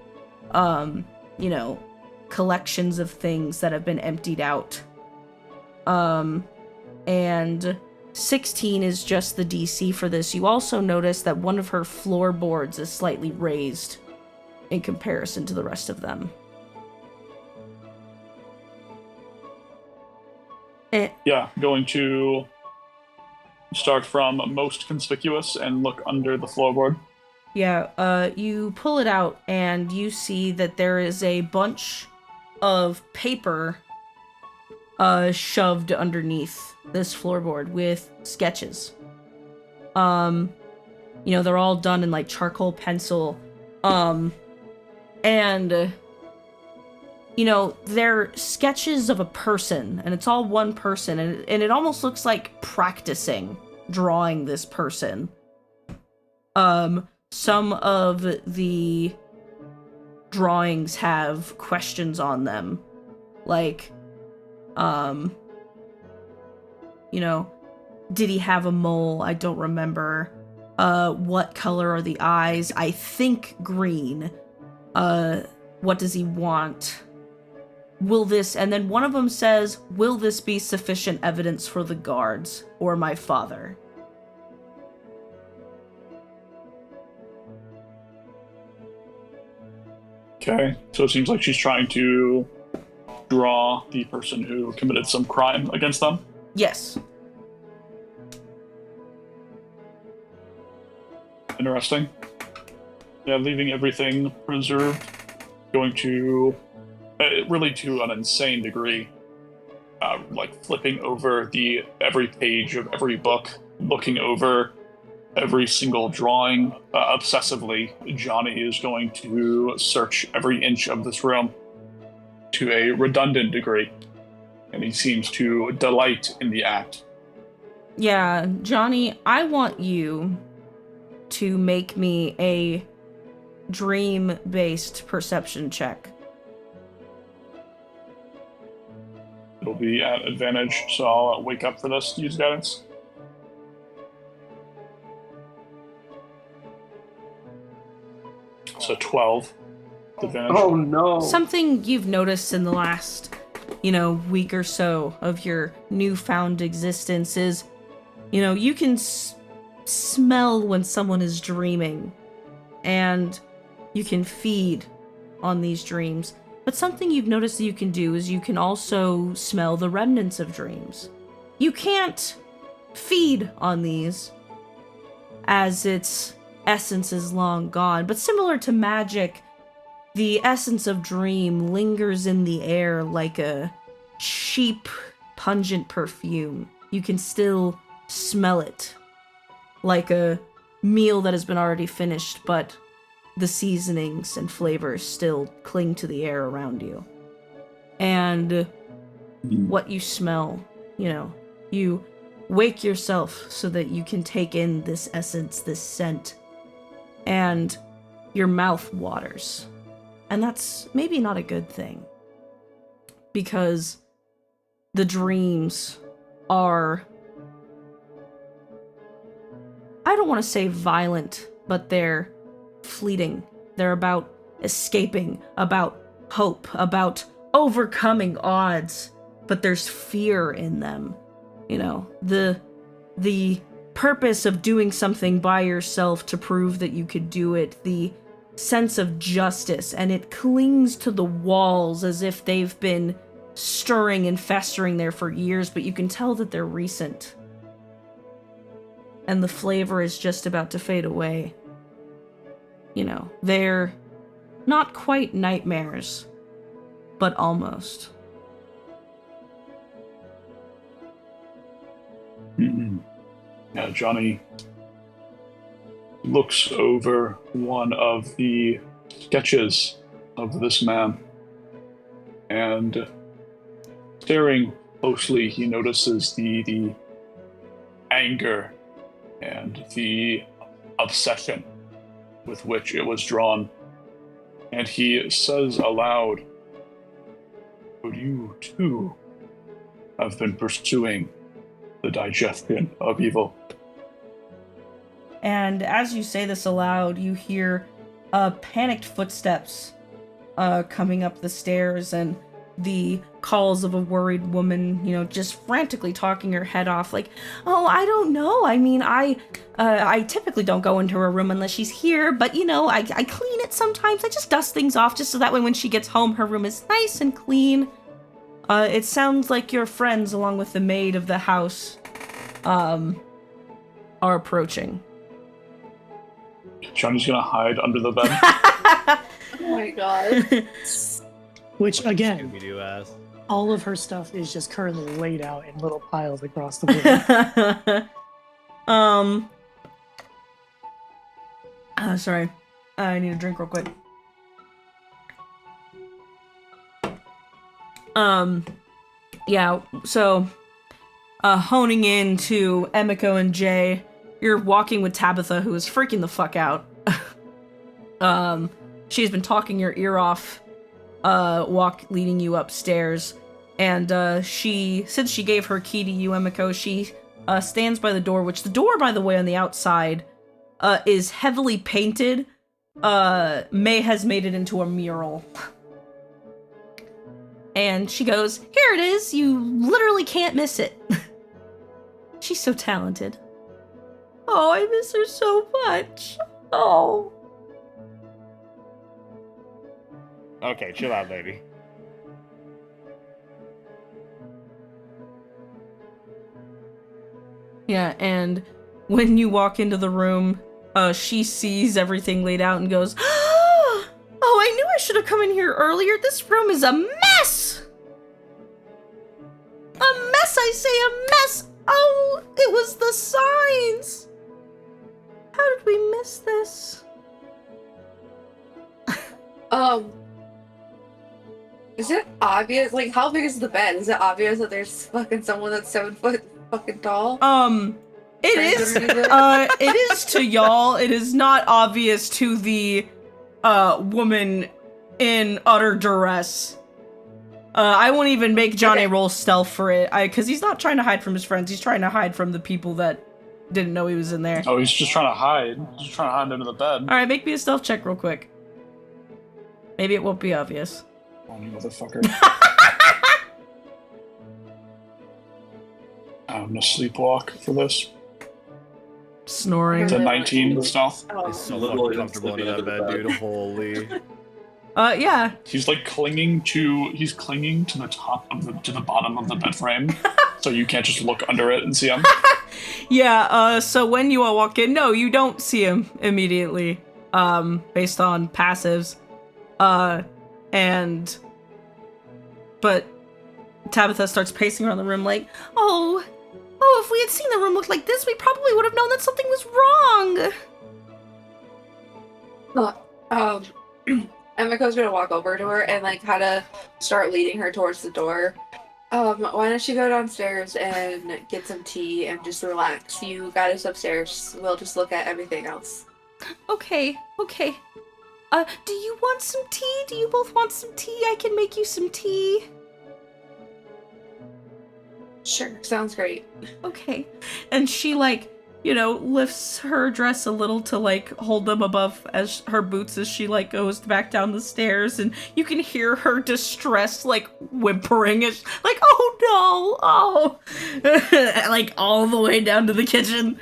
Speaker 1: Collections of things that have been emptied out. And 16 is just the DC for this. You also notice that one of her floorboards is slightly raised in comparison to the rest of them.
Speaker 2: Yeah, going to start from most conspicuous and look under the floorboard.
Speaker 1: Yeah, you pull it out and you see that there is a bunch of paper shoved underneath this floorboard with sketches. They're all done in like charcoal pencil. They're sketches of a person, and it's all one person, and it almost looks like practicing drawing this person. Some of the drawings have questions on them, like, did he have a mole? I don't remember. What color are the eyes? I think green. What does he want? Will this, and then one of them says, will this be sufficient evidence for the guards or my father?
Speaker 2: Okay, so it seems like she's trying to draw the person who committed some crime against them.
Speaker 1: Yes.
Speaker 2: Interesting. Yeah, leaving everything preserved. Going to, really to an insane degree, like flipping over every page of every book, looking over every single drawing obsessively. Johnny is going to search every inch of this room to a redundant degree, and he seems to delight in the act.
Speaker 1: Yeah, Johnny, I want you to make me a dream-based perception check.
Speaker 2: It'll be at advantage, so I'll wake up for this. Use guidance. So 12. Advantage.
Speaker 8: Oh no!
Speaker 1: Something you've noticed in the last, week or so of your newfound existence is, you can smell when someone is dreaming, and you can feed on these dreams. But something you've noticed that you can do is you can also smell the remnants of dreams. You can't feed on these, as its essence is long gone, but similar to magic, the essence of dream lingers in the air like a cheap, pungent perfume. You can still smell it, like a meal that has been already finished, but the seasonings and flavors still cling to the air around you. And what you smell, you wake yourself so that you can take in this essence, this scent, and your mouth waters. And that's maybe not a good thing, because the dreams are, I don't want to say violent, but they're fleeting. They're about escaping, about hope, about overcoming odds, but there's fear in them. The purpose of doing something by yourself to prove that you could do it, the sense of justice, and it clings to the walls as if they've been stirring and festering there for years, but you can tell that they're recent. And the flavor is just about to fade away. They're not quite nightmares, but almost.
Speaker 2: Yeah, Johnny looks over one of the sketches of this man, and staring closely, he notices the anger and the obsession with which it was drawn. And he says aloud, "But you too have been pursuing the digestion of evil."
Speaker 1: And as you say this aloud, you hear panicked footsteps coming up the stairs, and the calls of a worried woman, just frantically talking her head off, like, "Oh, I don't know. I mean, I typically don't go into her room unless she's here, but, I clean it sometimes. I just dust things off just so that way when she gets home, her room is nice and clean." It sounds like your friends, along with the maid of the house, are approaching.
Speaker 2: Johnny's gonna hide under the bed.
Speaker 7: Oh my god.
Speaker 4: Which, again,
Speaker 5: Scooby-Doo ass.
Speaker 4: all of her stuff is just currently laid out in little piles across the room.
Speaker 1: Sorry. I need a drink real quick. Yeah, so, honing in to Emiko and Jay, you're walking with Tabitha, who is freaking the fuck out. She's been talking your ear off, leading you upstairs, and, since she gave her key to you, Emiko, she, stands by the door, which the door, by the way, on the outside, is heavily painted. May has made it into a mural. And she goes, "Here it is, you literally can't miss it." She's so talented. Oh, I miss her so much. Oh.
Speaker 5: Okay, chill out, lady.
Speaker 1: Yeah, and when you walk into the room, she sees everything laid out and goes, "Oh, I knew I should have come in here earlier. This room is a mess. A mess, I say, a mess. Oh, it was the signs. How did we miss this?"
Speaker 7: Is it obvious? Like, how big is the bed? Is it obvious that there's fucking someone that's 7 foot fucking tall?
Speaker 1: It is. It is to y'all. It is not obvious to the woman in utter duress. I won't even make Johnny roll stealth for it, because he's not trying to hide from his friends. He's trying to hide from the people that didn't know he was in there.
Speaker 2: Oh, he's just trying to hide. He's just trying to hide under the bed.
Speaker 1: All right, make me a stealth check real quick. Maybe it won't be obvious.
Speaker 2: Oh, you motherfucker. I'm gonna sleepwalk for this.
Speaker 1: Snoring.
Speaker 2: It's a 19 stealth.
Speaker 7: Oh,
Speaker 5: He's so
Speaker 6: Literally
Speaker 5: fucking comfortable under that
Speaker 6: slipping
Speaker 5: bed,
Speaker 6: under the
Speaker 5: dude. Holy.
Speaker 1: Yeah.
Speaker 2: He's like clinging to the top of to the bottom of the bed frame, so you can't just look under it and see him.
Speaker 1: Yeah, so when you all walk in, no, you don't see him immediately, based on passives. But Tabitha starts pacing around the room like, oh, if we had seen the room look like this, we probably would have known that something was wrong.
Speaker 7: Emiko's gonna walk over to her and like kind of start leading her towards the door. Why don't you go downstairs and get some tea and just relax? You got us upstairs. We'll just look at everything else.
Speaker 1: Okay. Do you want some tea? Do you both want some tea? I can make you some tea.
Speaker 7: Sure, sounds great.
Speaker 1: Okay. And she, like, lifts her dress a little to, like, hold them above as her boots as she, like, goes back down the stairs. And you can hear her distressed, like, whimpering. Like, oh, no, like, all the way down to the kitchen.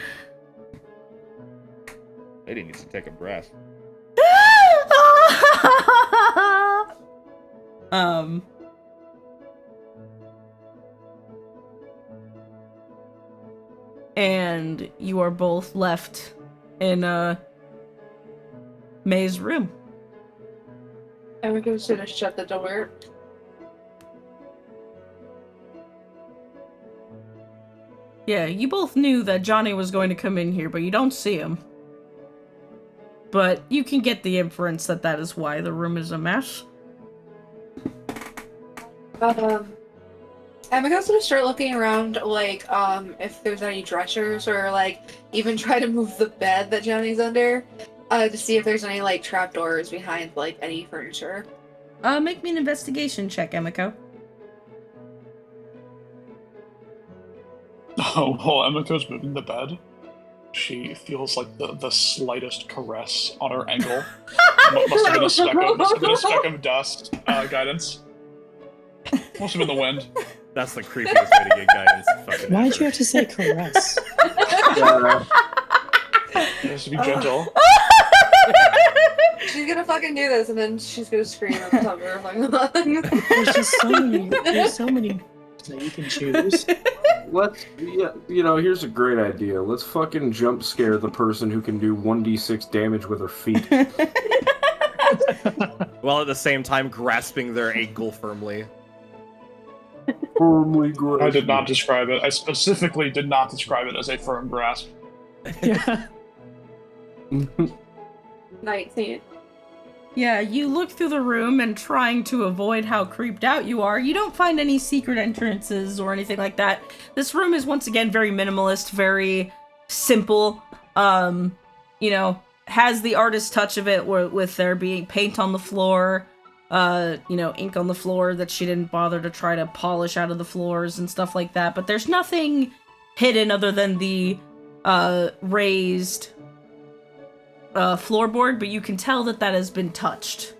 Speaker 5: Lady needs to take a breath. And you are both left in May's room.
Speaker 7: Emiko's gonna shut the door.
Speaker 1: Yeah, you both knew that Johnny was going to come in here, but you don't see him. But you can get the inference that that is why the room is a mess.
Speaker 7: Emiko's gonna start looking around, like, if there's any dressers or, like, even try to move the bed that Johnny's under, to see if there's any, like, trapdoors behind, like, any furniture.
Speaker 1: Make me an investigation check, Emiko.
Speaker 2: Oh, while Emiko's moving the bed, she feels like the slightest caress on her ankle. Must have been a speck of dust. Guidance. Must have been the wind.
Speaker 5: That's the creepiest way to get guidance. Fucking
Speaker 4: Why'd
Speaker 5: ever.
Speaker 4: you have to say caress?
Speaker 2: Just to be gentle.
Speaker 7: She's gonna fucking do this, and then she's gonna scream at the top of her fucking lungs.
Speaker 4: There's just so many that you can choose.
Speaker 8: Here's a great idea. Let's fucking jump scare the person who can do 1d6 damage with her feet.
Speaker 5: While at the same time grasping their ankle firmly.
Speaker 8: Firmly grasp.
Speaker 2: I did not describe it. I specifically did not describe it as a firm grasp.
Speaker 4: Yeah.
Speaker 7: 19.
Speaker 1: Yeah, you look through the room and trying to avoid how creeped out you are, you don't find any secret entrances or anything like that. This room is once again very minimalist, very simple. Has the artist touch of it with there being paint on the floor, ink on the floor that she didn't bother to try to polish out of the floors and stuff like that. But there's nothing hidden other than the raised floorboard, but you can tell that has been touched.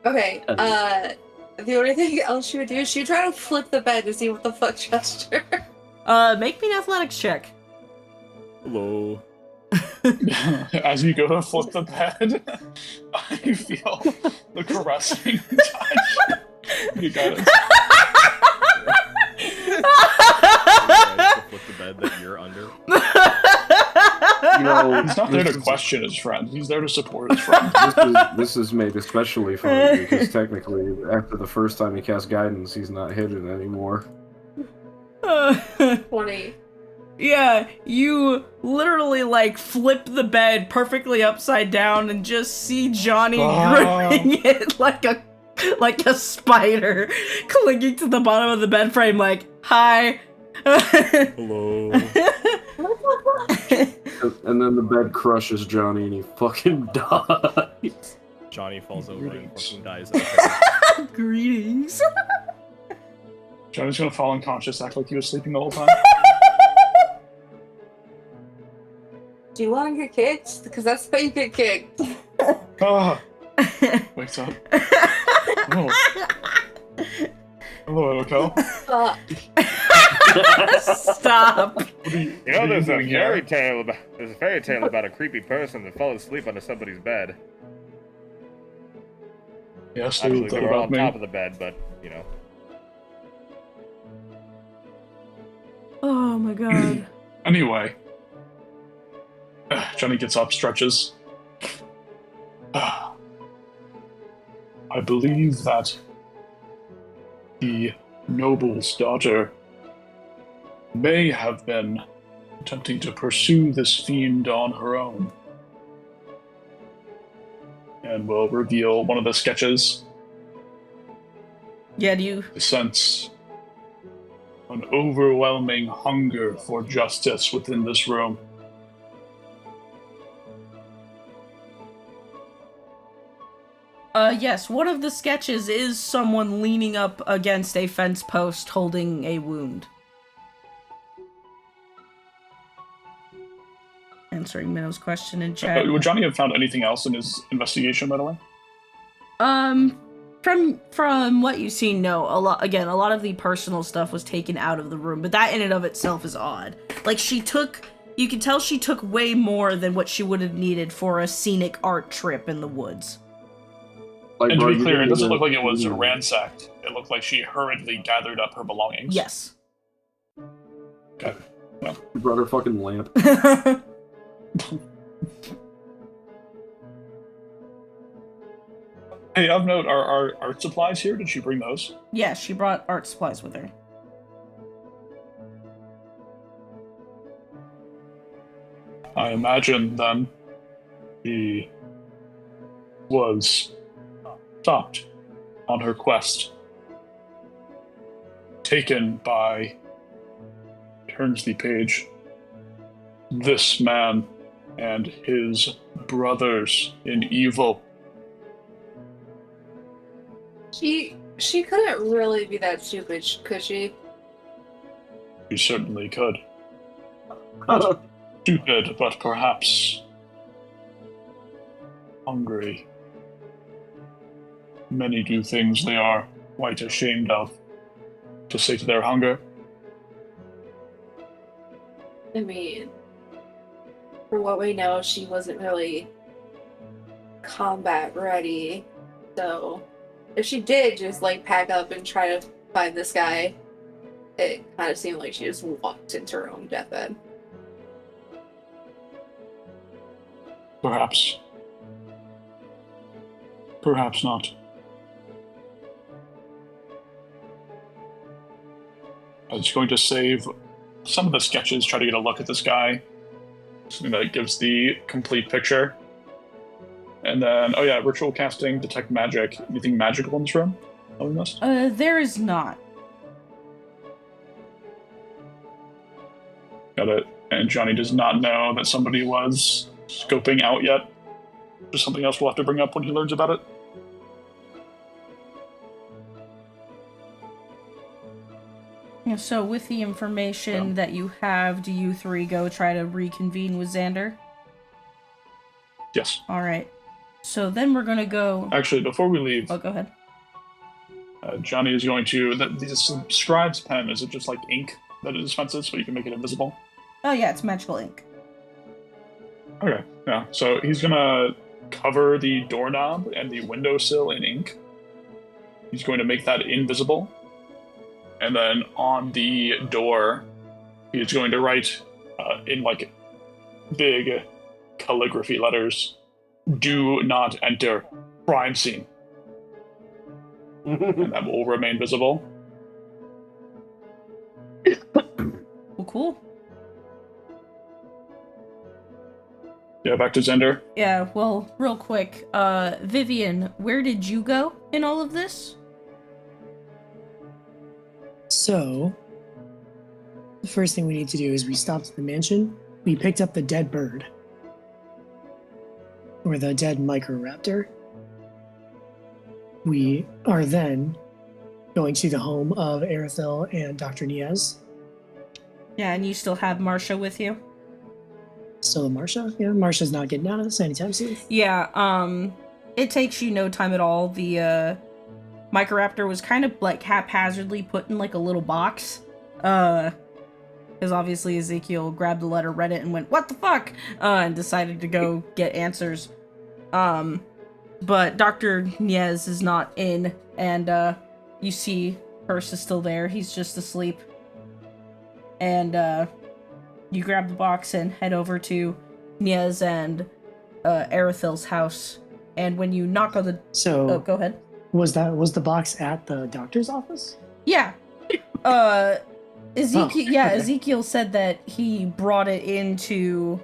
Speaker 7: Okay, the only thing else she would do is she would try to flip the bed to see what the fuck gesture.
Speaker 1: Make me an athletics check.
Speaker 5: Hello.
Speaker 2: As you go to flip the bed, I feel the caressing touch. You got it.
Speaker 5: Flip the bed that you're under.
Speaker 2: He's not there to question his friend. He's there to support his friend.
Speaker 8: This is made especially funny because technically, after the first time he cast guidance, he's not hidden anymore.
Speaker 7: 20.
Speaker 1: Yeah, you literally, like, flip the bed perfectly upside down and just see Johnny gripping it like a spider, clinging to the bottom of the bed frame like, hi.
Speaker 5: Hello.
Speaker 8: And then the bed crushes Johnny and he fucking dies.
Speaker 5: Johnny falls over and fucking dies.
Speaker 1: Greetings.
Speaker 2: Johnny's gonna fall unconscious, act like he was sleeping the whole time.
Speaker 7: Do you want to get kicked? Because that's how you get kicked.
Speaker 2: Ah! Wakes up. Oh. Hello, Echo.
Speaker 1: Stop.
Speaker 5: You know, there's a
Speaker 2: doing here?
Speaker 5: fairy tale about a creepy person that fell asleep under somebody's bed.
Speaker 2: Yes,
Speaker 5: Actually,
Speaker 2: they
Speaker 5: they
Speaker 2: were
Speaker 5: were
Speaker 2: about
Speaker 5: on
Speaker 2: me.
Speaker 5: top of the bed, but you know.
Speaker 1: Oh my god.
Speaker 2: Anyway. Johnny gets up, stretches. I believe that the noble's daughter may have been attempting to pursue this fiend on her own. And we'll reveal one of the sketches.
Speaker 1: Yeah, do you?
Speaker 2: I sense an overwhelming hunger for justice within this room.
Speaker 1: Yes, one of the sketches is someone leaning up against a fence post holding a wound. Answering Minnow's question in chat.
Speaker 2: Would Johnny have found anything else in his investigation, by the way?
Speaker 1: From what you've seen, no. A lot of the personal stuff was taken out of the room, but that in and of itself is odd. Like, you can tell she took way more than what she would have needed for a scenic art trip in the woods.
Speaker 8: Like,
Speaker 2: And to
Speaker 8: bro,
Speaker 2: be
Speaker 8: you
Speaker 2: clear, it
Speaker 8: didn't
Speaker 2: doesn't
Speaker 8: even-
Speaker 2: look like it was ransacked. It looked like she hurriedly gathered up her belongings.
Speaker 1: Yes.
Speaker 2: Okay.
Speaker 8: You brought her fucking lamp.
Speaker 2: Hey, of note, are art supplies here? Did she bring those?
Speaker 1: Yeah, she brought art supplies with her.
Speaker 2: I imagine, then, she was stopped on her quest. Taken by, turns the page, this man and his brothers in evil.
Speaker 7: She couldn't really be that stupid, could she?
Speaker 2: You certainly could. Not stupid, but perhaps hungry. Many do things they are quite ashamed of to sate their hunger.
Speaker 7: I mean, for what we know, she wasn't really combat ready. So, if she did just like pack up and try to find this guy, it kind of seemed like she just walked into her own deathbed.
Speaker 2: Perhaps. Perhaps not. I was going to save some of the sketches, try to get a look at this guy. Something that gives the complete picture. And then, oh yeah, ritual casting, detect magic. Anything magical in this room? Other than this?
Speaker 1: There is not.
Speaker 2: Got it. And Johnny does not know that somebody was scoping out yet. There's something else we'll have to bring up when he learns about it.
Speaker 1: Yeah, so with the information that you have, do you three go try to reconvene with Xander?
Speaker 2: Yes.
Speaker 1: Alright. So then we're gonna go...
Speaker 2: Actually, before we leave,
Speaker 1: Oh, go ahead.
Speaker 2: Johnny is going to... This scribe's pen, is it just like ink that it dispenses so you can make it invisible?
Speaker 1: Oh yeah, it's magical ink.
Speaker 2: Okay, yeah. So he's gonna cover the doorknob and the windowsill in ink. He's going to make that invisible. And then on the door, he's going to write in like big calligraphy letters, "Do not enter crime scene." And that will remain visible.
Speaker 1: Well, cool.
Speaker 2: Yeah, back to Zender.
Speaker 1: Yeah, well, real quick, Vivian, where did you go in all of this?
Speaker 4: So, the first thing we need to do is we stopped at the mansion. We picked up the dead bird. Or the dead microraptor. We are then going to the home of Arethil and Dr. Niaz.
Speaker 1: Yeah, and you still have Marsha with you?
Speaker 4: Still Marsha? Yeah, Marsha's not getting out of this anytime soon.
Speaker 1: Yeah, it takes you no time at all. The, Microraptor was kind of, like, haphazardly put in, like, a little box. Because obviously Ezekiel grabbed the letter, read it, and went, "What the fuck?" And decided to go get answers. But Dr. Niaz is not in, and, you see Hearst is still there. He's just asleep. And, you grab the box and head over to Niaz and, Arethil's house. And when you knock on the...
Speaker 4: So,
Speaker 1: Oh, go ahead.
Speaker 4: was the box at the doctor's office?
Speaker 1: Yeah. Ezekiel,
Speaker 4: okay.
Speaker 1: Ezekiel said that he brought it into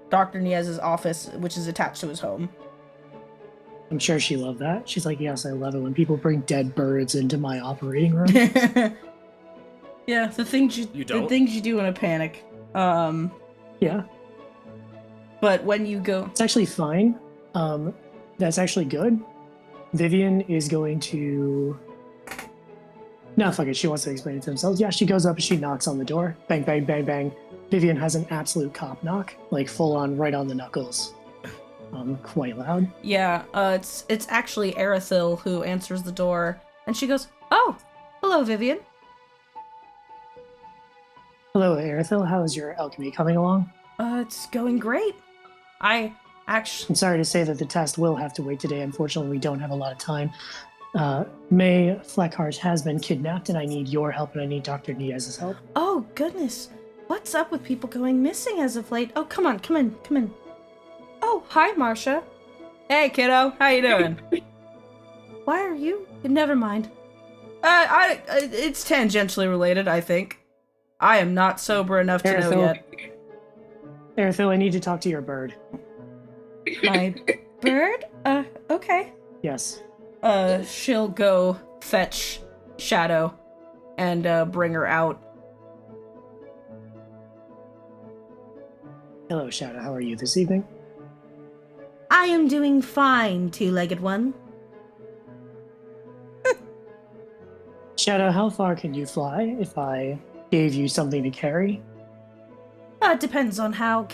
Speaker 1: Dr. Niaz's office, which is attached to his home.
Speaker 4: I'm sure she loved that. She's like, yes, I love it when people bring dead birds into my operating room.
Speaker 1: Yeah, the things you do in a panic.
Speaker 4: Yeah.
Speaker 1: But when you go...
Speaker 4: It's actually fine. That's actually good. Vivian is going to... No, fuck it. She wants to explain it to themselves. Yeah, she goes up and she knocks on the door. Bang, bang, bang, bang. Vivian has an absolute cop knock. Like, full on, right on the knuckles. Quite loud.
Speaker 1: Yeah, it's actually Arethil who answers the door. And she goes, "Oh, hello, Vivian."
Speaker 4: Hello, Arethil. How is your alchemy coming along?
Speaker 1: It's going great. I'm
Speaker 4: sorry to say that the test will have to wait today. Unfortunately, we don't have a lot of time. May Fleckhart has been kidnapped, and I need your help, and I need Dr. Niaz's help.
Speaker 1: Oh, goodness. What's up with people going missing as of late? Oh, come in. Oh, hi, Marsha. Hey, kiddo. How you doing? Why are you? Never mind. It's tangentially related, I think. I am not sober enough to know yet.
Speaker 4: Arethil, I need to talk to your bird.
Speaker 1: My bird? Okay.
Speaker 4: Yes.
Speaker 1: She'll go fetch Shadow and bring her out.
Speaker 4: Hello, Shadow. How are you this evening?
Speaker 1: I am doing fine, two-legged one.
Speaker 4: Shadow, how far can you fly if I gave you something to carry?
Speaker 1: It depends on how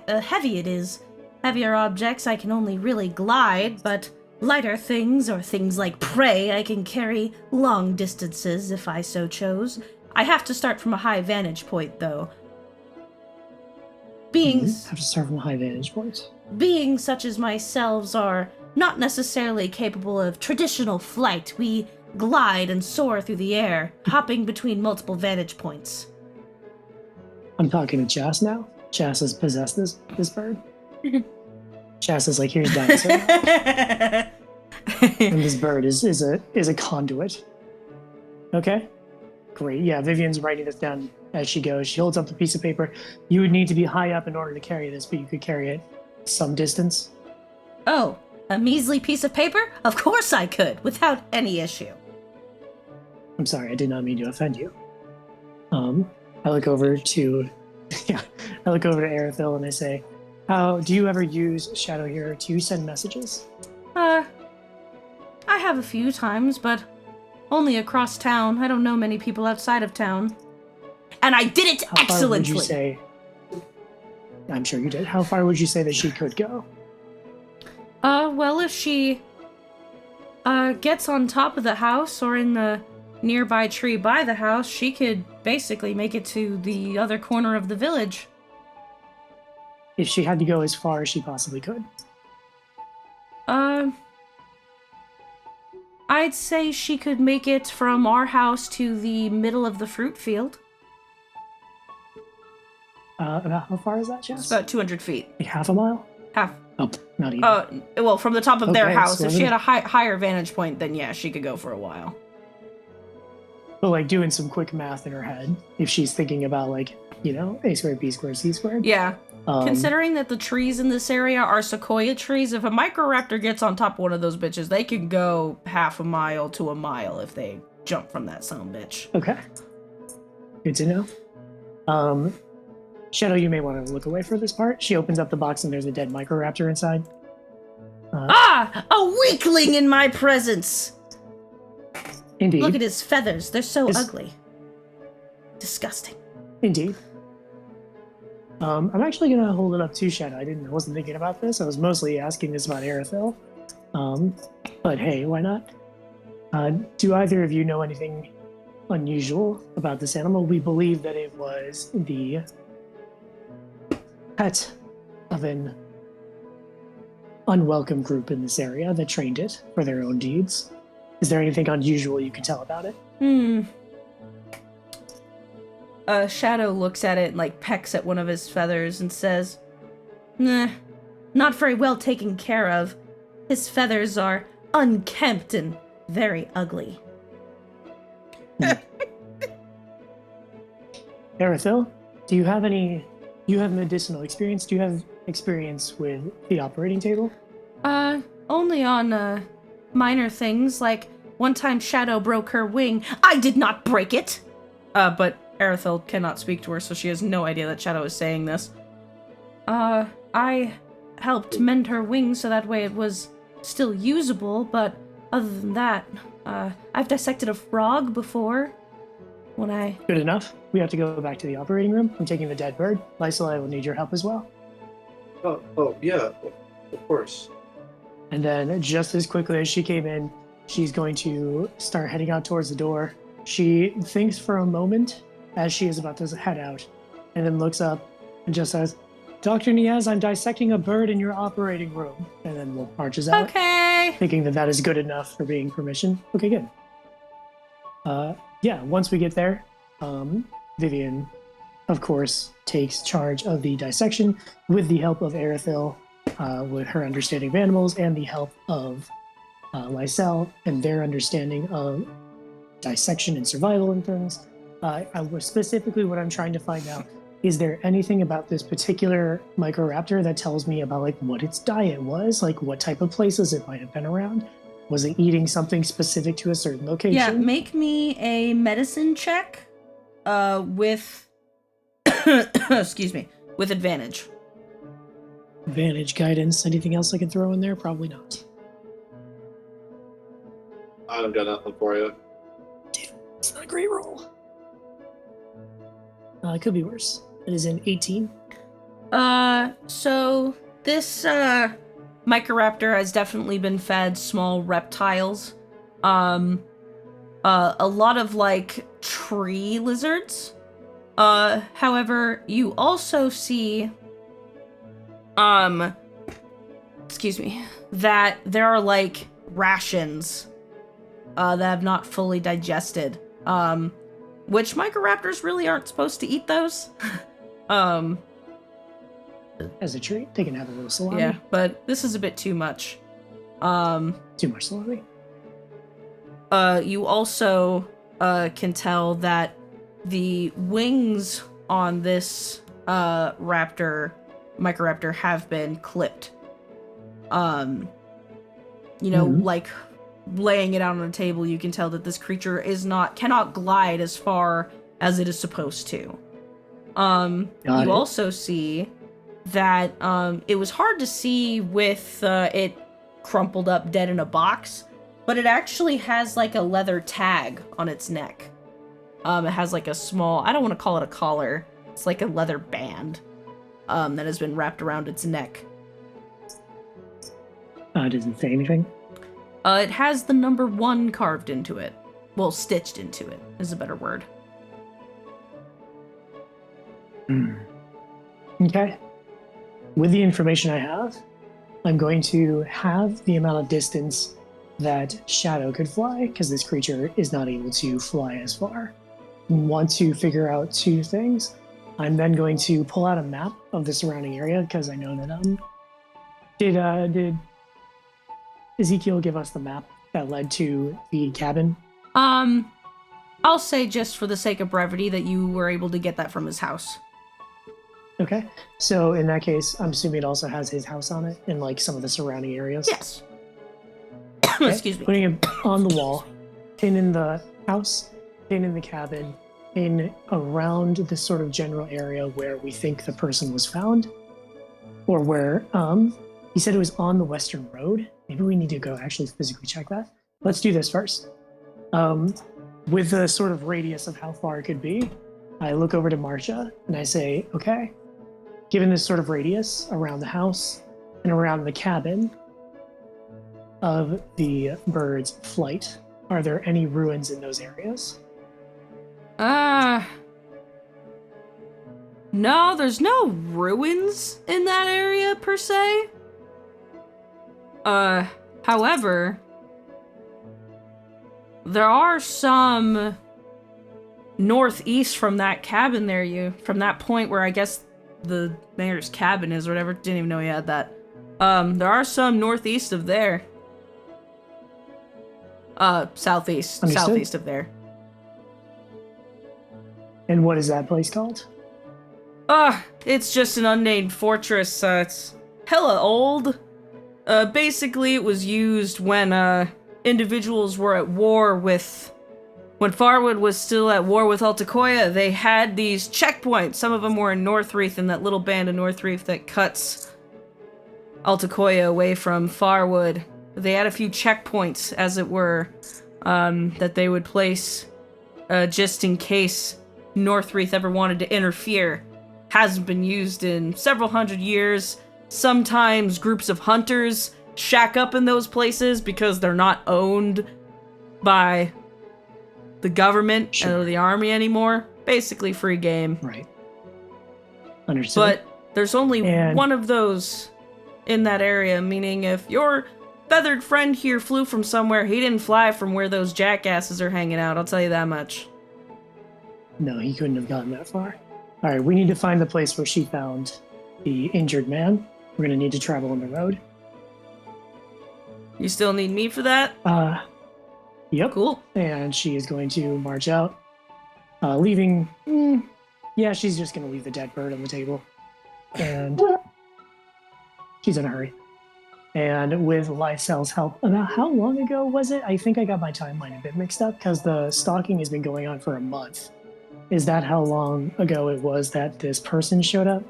Speaker 1: heavy it is. Heavier objects I can only really glide, but lighter things, or things like prey, I can carry long distances if I so chose. I have to start from a high vantage point, though. Beings
Speaker 4: have to start from a high vantage point.
Speaker 1: Beings such as myself are not necessarily capable of traditional flight. We glide and soar through the air, hopping between multiple vantage points.
Speaker 4: I'm talking to Chas now. Chas has possessed this bird. Chas is like, here's dinosaur. And this bird is a conduit. Okay? Great. Yeah, Vivian's writing this down as she goes. She holds up the piece of paper. You would need to be high up in order to carry this, but you could carry it some distance.
Speaker 1: Oh, a measly piece of paper? Of course I could, without any issue.
Speaker 4: I'm sorry, I did not mean to offend you. I look over to Arethil and I say, "How do you ever use Shadow here to send messages?"
Speaker 1: I have a few times, but only across town. I don't know many people outside of town. And I did it excellently!
Speaker 4: How far would you say... I'm sure you did. How far would you say that she could go?
Speaker 1: Well, if she, gets on top of the house or in the nearby tree by the house, she could basically make it to the other corner of the village.
Speaker 4: If she had to go as far as she possibly could?
Speaker 1: I'd say she could make it from our house to the middle of the fruit field.
Speaker 4: About how far is that, Jess?
Speaker 1: It's about 200 feet.
Speaker 4: Like half a mile?
Speaker 1: Half.
Speaker 4: Oh, not even.
Speaker 1: Well, from the top of their house,
Speaker 4: so
Speaker 1: if she had a higher vantage point, then yeah, she could go for a while.
Speaker 4: But like doing some quick math in her head, if she's thinking about like, you know, a squared, b squared, c squared.
Speaker 1: Yeah. Considering that the trees in this area are sequoia trees, if a Microraptor gets on top of one of those bitches, they can go half a mile to a mile if they jump from that son-of-a-bitch.
Speaker 4: Okay. Good to know. Shadow, you may want to look away for this part. She opens up the box and there's a dead Microraptor inside.
Speaker 1: A weakling in my presence!
Speaker 4: Indeed.
Speaker 1: Look at his feathers. They're so
Speaker 4: His-
Speaker 1: ugly. Disgusting.
Speaker 4: Indeed. I'm actually gonna hold it up to Shadow. I wasn't thinking about this. I was mostly asking this about Arathil. But hey, why not? Do either of you know anything unusual about this animal? We believe that it was the pet of an unwelcome group in this area that trained it for their own deeds. Is there anything unusual you can tell about it?
Speaker 1: Shadow looks at it and, like, pecks at one of his feathers and says, "Nah, not very well taken care of. His feathers are unkempt and very ugly."
Speaker 4: Arathil, do you have medicinal experience? Do you have experience with the operating table?
Speaker 1: Only on, minor things, like one time Shadow broke her wing. I did not break it! But Arathil cannot speak to her, so she has no idea that Shadow is saying this. I helped mend her wing so that way it was still usable, but other than that, I've dissected a frog before. When I...
Speaker 4: Good enough. We have to go back to the operating room. I'm taking the dead bird. Lysel, I will need your help as well.
Speaker 6: Oh, yeah, of course.
Speaker 4: And then, just as quickly as she came in, she's going to start heading out towards the door. She thinks for a moment as she is about to head out, and then looks up and just says, "Dr. Niaz, I'm dissecting a bird in your operating room." And then marches out,
Speaker 1: Okay!
Speaker 4: thinking that that is good enough for being permission. Okay, good. Yeah, once we get there, Vivian, of course, takes charge of the dissection with the help of Arathil, with her understanding of animals, and the help of Lysel and their understanding of dissection and survival and things. Specifically, what I'm trying to find out, is there anything about this particular Microraptor that tells me about like what its diet was, like what type of places it might have been around? Was it eating something specific to a certain location?
Speaker 1: Yeah, make me a medicine check, with... excuse me, with advantage.
Speaker 4: Advantage, guidance, anything else I can throw in there? Probably not.
Speaker 6: I don't got nothing for you.
Speaker 4: It's not a great roll. It could be worse. It is an 18.
Speaker 1: So this, Microraptor has definitely been fed small reptiles. A lot of, like, tree lizards. However, you also see, excuse me, that there are, like, rations, that have not fully digested. Which Microraptors really aren't supposed to eat those.
Speaker 4: As a treat, they can have a little salami.
Speaker 1: Yeah, but this is a bit too much.
Speaker 4: Too much salami.
Speaker 1: You also, can tell that the wings on this, Microraptor have been clipped. You know, like, laying it out on a table, you can tell that this creature cannot glide as far as it is supposed to. You also see that it was hard to see with it crumpled up dead in a box, but it actually has like a leather tag on its neck. It has like a small, I don't want to call it a collar, it's like a leather band that has been wrapped around its neck.
Speaker 4: Does it say anything?
Speaker 1: It has the number 1 carved into it. Well, stitched into it is a better word.
Speaker 4: Okay. With the information I have, I'm going to have the amount of distance that Shadow could fly, because this creature is not able to fly as far. Want to figure out 2 things. I'm then going to pull out a map of the surrounding area, because I know that did Ezekiel give us the map that led to the cabin?
Speaker 1: I'll say just for the sake of brevity that you were able to get that from his house.
Speaker 4: Okay, so in that case, I'm assuming it also has his house on it and like some of the surrounding areas?
Speaker 1: Yes.
Speaker 4: Okay.
Speaker 1: Excuse me.
Speaker 4: Putting it on the wall, pin in the house, pin in the cabin, in around this sort of general area where we think the person was found, or where, he said it was on the Western Road. Maybe we need to go actually physically check that. Let's do this first. With a sort of radius of how far it could be, I look over to Marcia and I say, okay, given this sort of radius around the house and around the cabin of the bird's flight, are there any ruins in those areas?
Speaker 1: No, there's no ruins in that area per se. However, there are some northeast from that cabin there, from that point where I guess the mayor's cabin is or whatever. Didn't even know he had that. There are some northeast of there. Southeast.
Speaker 4: Understood.
Speaker 1: Southeast of there.
Speaker 4: And what is that place called?
Speaker 1: It's just an unnamed fortress. It's hella old. Basically, it was used when, individuals were at war with... When Farwood was still at war with Altacoya, they had these checkpoints. Some of them were in Northreath, in that little band of Northreath that cuts Altacoya away from Farwood. They had a few checkpoints, as it were, that they would place, just in case Northreath ever wanted to interfere. Hasn't been used in several hundred years. Sometimes groups of hunters shack up in those places because they're not owned by the government or the army anymore. Basically free game.
Speaker 4: Right. Understood.
Speaker 1: But there's only one of those in that area, meaning if your feathered friend here flew from somewhere, he didn't fly from where those jackasses are hanging out, I'll tell you that much.
Speaker 4: No, he couldn't have gotten that far. Alright, we need to find the place where she found the injured man. We're gonna need to travel on the road.
Speaker 1: You still need me for that?
Speaker 4: Yep.
Speaker 1: Cool.
Speaker 4: And she is going to march out, leaving... yeah, she's just going to leave the dead bird on the table. And she's in a hurry. And with Lysel's help, about how long ago was it? I think I got my timeline a bit mixed up, because the stalking has been going on for a month. Is that how long ago it was that this person showed up?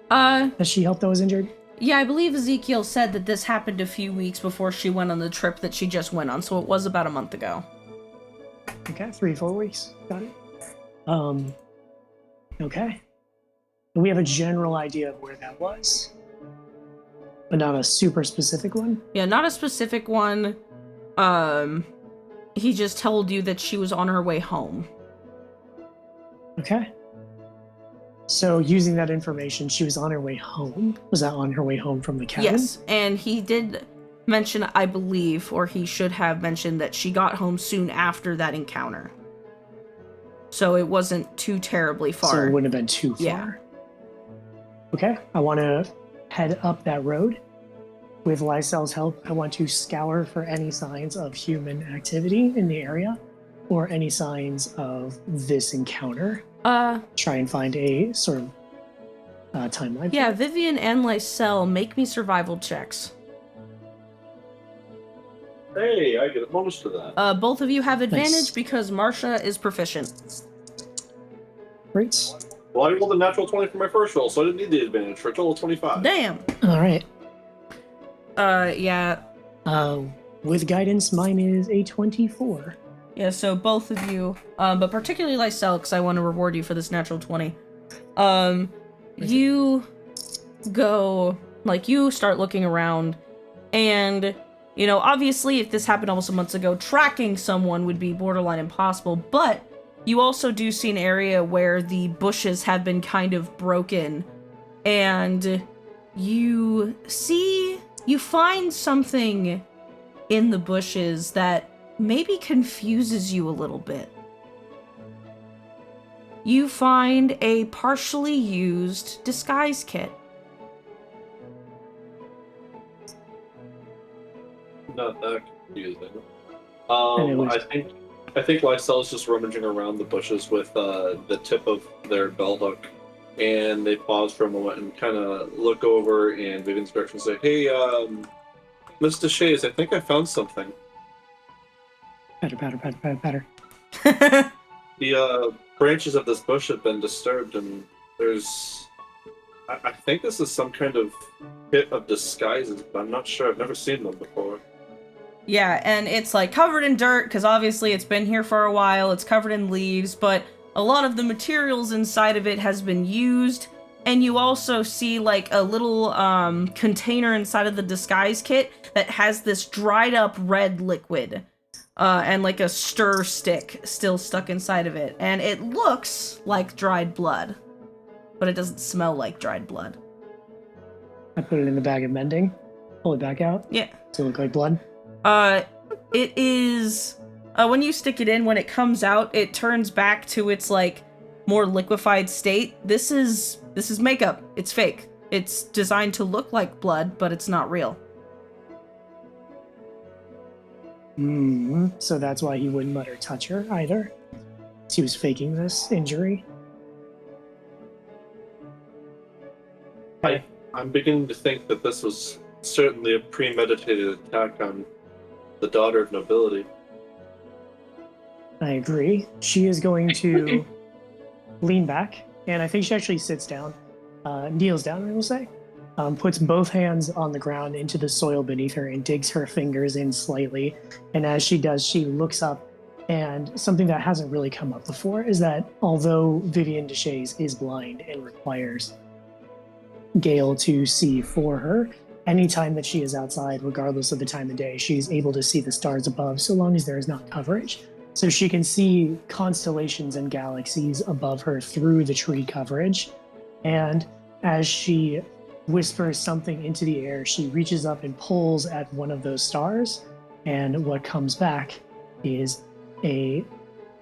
Speaker 4: That she helped that was injured?
Speaker 1: Yeah, I believe Ezekiel said that this happened a few weeks before she went on the trip that she just went on, so it was about a month ago.
Speaker 4: Okay, 3-4 weeks. Got it. Okay. We have a general idea of where that was, but not a super specific one?
Speaker 1: Yeah, not a specific one. He just told you that she was on her way home.
Speaker 4: Okay. So, using that information, she was on her way home. Was that on her way home from the cabin?
Speaker 1: Yes, and he did mention, I believe, or he should have mentioned, that she got home soon after that encounter. So it wasn't too terribly far.
Speaker 4: So it wouldn't have been too far.
Speaker 1: Yeah.
Speaker 4: Okay, I want to head up that road. With Lysel's help, I want to scour for any signs of human activity in the area, or any signs of this encounter. Try and find a sort of timeline.
Speaker 1: Yeah, Vivian and Lysel, make me survival checks.
Speaker 6: Hey, I get a bonus to that.
Speaker 1: Both of you have advantage
Speaker 4: Nice.
Speaker 1: because Marcia is proficient.
Speaker 4: Great.
Speaker 6: Well, I rolled a natural 20 for my first roll, so I didn't need the advantage for a total of 25.
Speaker 1: Damn!
Speaker 4: All right.
Speaker 1: Yeah.
Speaker 4: With guidance, mine is a 24.
Speaker 1: Yeah, so both of you, but particularly Lysel, because I want to reward you for this natural 20. You go, like, you start looking around, and, you know, obviously if this happened almost a month ago, tracking someone would be borderline impossible, but you also do see an area where the bushes have been kind of broken, and you find something in the bushes that maybe confuses you a little bit. You find a partially used disguise kit.
Speaker 6: Not that confusing. I think Lysel's just rummaging around the bushes with the tip of their bell hook, and they pause for a moment and kind of look over and Vivian's direction and say, "Hey, Mr. Shays, I think I found something."
Speaker 4: Patter.
Speaker 6: The branches of this bush have been disturbed, and there's... I think this is some kind of kit of disguises, but I'm not sure. I've never seen them before.
Speaker 1: Yeah, and it's like covered in dirt because obviously it's been here for a while. It's covered in leaves, but a lot of the materials inside of it has been used. And you also see like a little container inside of the disguise kit that has this dried up red liquid and like a stir stick still stuck inside of it. And it looks like dried blood, but it doesn't smell like dried blood.
Speaker 4: I put it in the bag of mending, pull it back out.
Speaker 1: Yeah.
Speaker 4: Does it look like blood?
Speaker 1: It is, when you stick it in, when it comes out, it turns back to its like more liquefied state. This is makeup. It's fake. It's designed to look like blood, but it's not real.
Speaker 4: So that's why he wouldn't let her touch her either. He was faking this injury.
Speaker 6: I'm beginning to think that this was certainly a premeditated attack on the daughter of nobility.
Speaker 4: I agree. She is going to lean back, and I think she actually sits down, kneels down, I will say, puts both hands on the ground into the soil beneath her and digs her fingers in slightly. And as she does, she looks up, and something that hasn't really come up before is that although Vivian Deshays is blind and requires Gale to see for her, anytime that she is outside, regardless of the time of day, she's able to see the stars above so long as there is not coverage. So she can see constellations and galaxies above her through the tree coverage. And as she whispers something into the air, she reaches up and pulls at one of those stars. And what comes back is a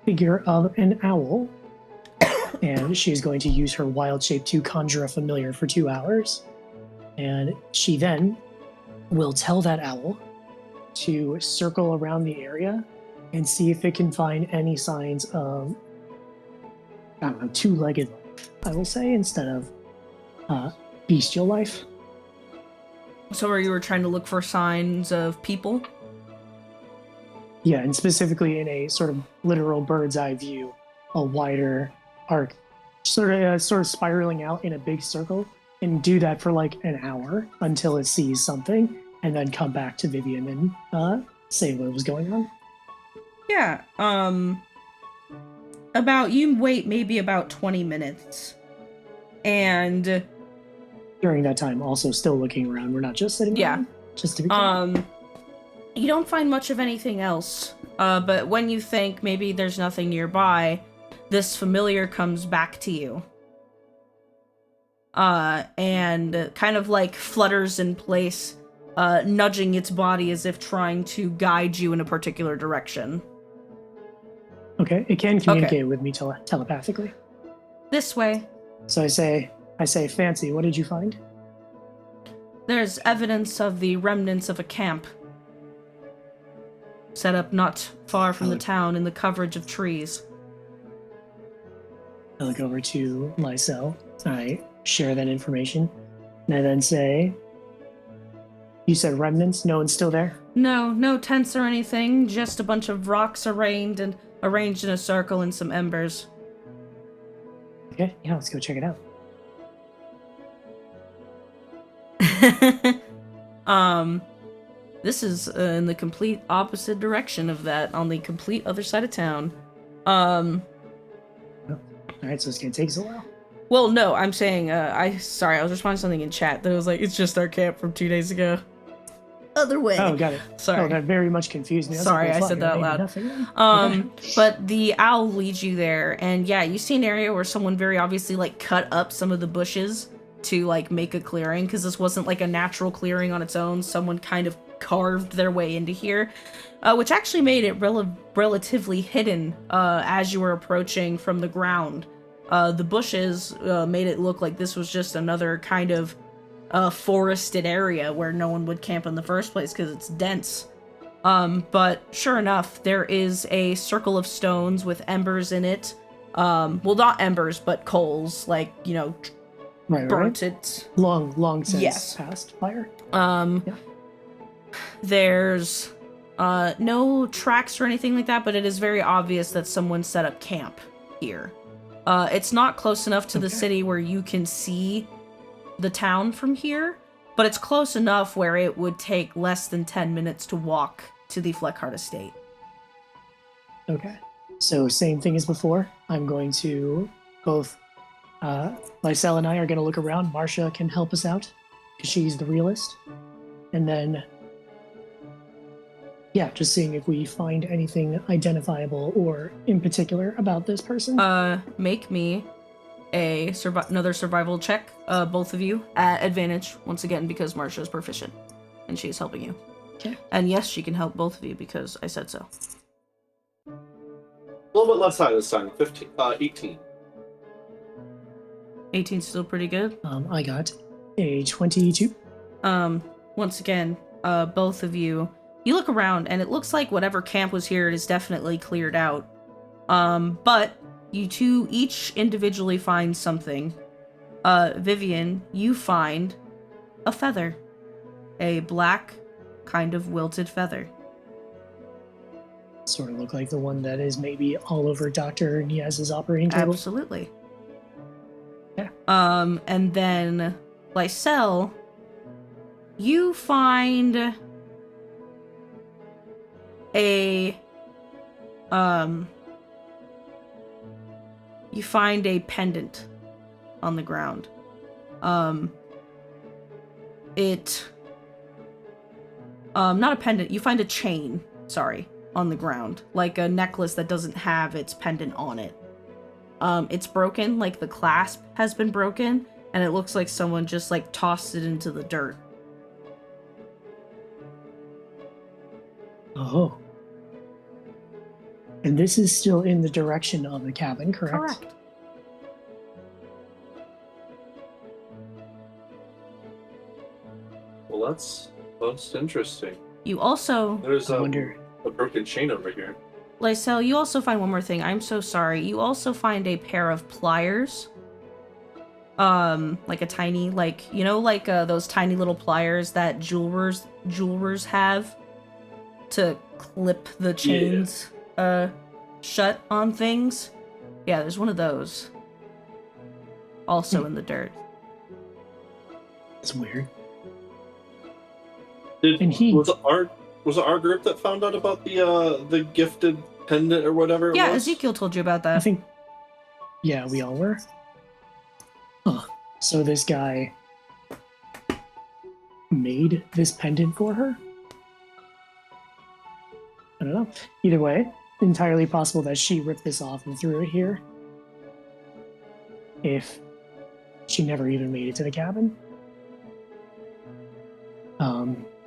Speaker 4: figure of an owl. And she's going to use her wild shape to conjure a familiar for 2 hours. And she then will tell that owl to circle around the area and see if it can find any signs of, I don't know, two-legged life, I will say, instead of bestial life.
Speaker 1: So you were trying to look for signs of people?
Speaker 4: Yeah, and specifically in a sort of literal bird's eye view, a wider arc, sort of spiraling out in a big circle, and do that for like an hour until it sees something, and then come back to Vivian and say what was going on.
Speaker 1: Yeah, you wait maybe about 20 minutes. And
Speaker 4: during that time, also still looking around. We're not just sitting around. Just to be clear.
Speaker 1: You don't find much of anything else. But when you think maybe there's nothing nearby, this familiar comes back to you. And kind of like flutters in place, nudging its body as if trying to guide you in a particular direction.
Speaker 4: Okay, it can communicate with me telepathically.
Speaker 1: This way.
Speaker 4: So I say, Fancy, what did you find?
Speaker 1: There's evidence of the remnants of a camp set up not far from the town in the coverage of trees.
Speaker 4: I look over to Lysel. I share that information. And I then say, you said remnants? No one's still there?
Speaker 1: No tents or anything. Just a bunch of rocks arranged in a circle and some embers.
Speaker 4: Okay, yeah, let's go check it out.
Speaker 1: This is in the complete opposite direction of that, on the complete other side of town.
Speaker 4: Alright, so it's gonna take us a while.
Speaker 1: Well, no, I'm saying, I was responding to something in chat that was like, it's just our camp from 2 days ago. Other way.
Speaker 4: Oh, got it.
Speaker 1: Sorry.
Speaker 4: Oh, that very much confused me.
Speaker 1: Sorry, I said that out loud. But the owl leads you there, and yeah, you see an area where someone very obviously, like, cut up some of the bushes to, like, make a clearing, because this wasn't, like, a natural clearing on its own. Someone kind of carved their way into here, which actually made it relatively hidden as you were approaching from the ground. The bushes made it look like this was just another kind of forested area where no one would camp in the first place because it's dense. But sure enough, there is a circle of stones with embers in it. Well, not embers, but coals, like, you know, burnt it.
Speaker 4: Long since past fire.
Speaker 1: There's no tracks or anything like that, but it is very obvious that someone set up camp here. It's not close enough to the city where you can see the town from here, but it's close enough where it would take less than 10 minutes to walk to the Fleckhart estate.
Speaker 4: Okay. So same thing as before. I'm going to both Lysel and I are going to look around. Marcia can help us out because she's the realist. And then, yeah, just seeing if we find anything identifiable or in particular about this person.
Speaker 1: Make me another survival check, both of you, at advantage, once again, because Marcia is proficient, and she is helping you.
Speaker 4: Okay.
Speaker 1: And yes, she can help both of you, because I said so.
Speaker 6: A little bit less high this time. 18.
Speaker 1: 18's still pretty good.
Speaker 4: I got a 22.
Speaker 1: Once again, both of you look around, and it looks like whatever camp was here is definitely cleared out. But you two each individually find something. Vivian, you find a feather. A black, kind of wilted feather.
Speaker 4: Sort of look like the one that is maybe all over Dr. Niaz's operating table.
Speaker 1: Absolutely.
Speaker 4: Yeah.
Speaker 1: And then, Lysel, you find a pendant on the ground. Not a pendant, you find a chain, on the ground. Like a necklace that doesn't have its pendant on it. It's broken, like the clasp has been broken, and it looks like someone just like tossed it into the dirt.
Speaker 4: Oh. And this is still in the direction of the cabin, correct?
Speaker 1: Correct.
Speaker 6: Well, that's interesting.
Speaker 1: You also,
Speaker 6: There's
Speaker 4: I wonder.
Speaker 6: a broken chain over here.
Speaker 1: Lysel, you also find one more thing. I'm so sorry. You also find a pair of pliers. Like a tiny, those tiny little pliers that jewelers have to clip the chains, shut on things. Yeah, there's one of those. Also in the dirt.
Speaker 4: It's weird.
Speaker 6: Was it our group that found out about the gifted pendant or whatever it
Speaker 1: Yeah,
Speaker 6: was?
Speaker 1: Ezekiel told you about that.
Speaker 4: I think, yeah, we all were. Huh. So this guy made this pendant for her? I don't know. Either way, entirely possible that she ripped this off and threw it here. If she never even made it to the cabin.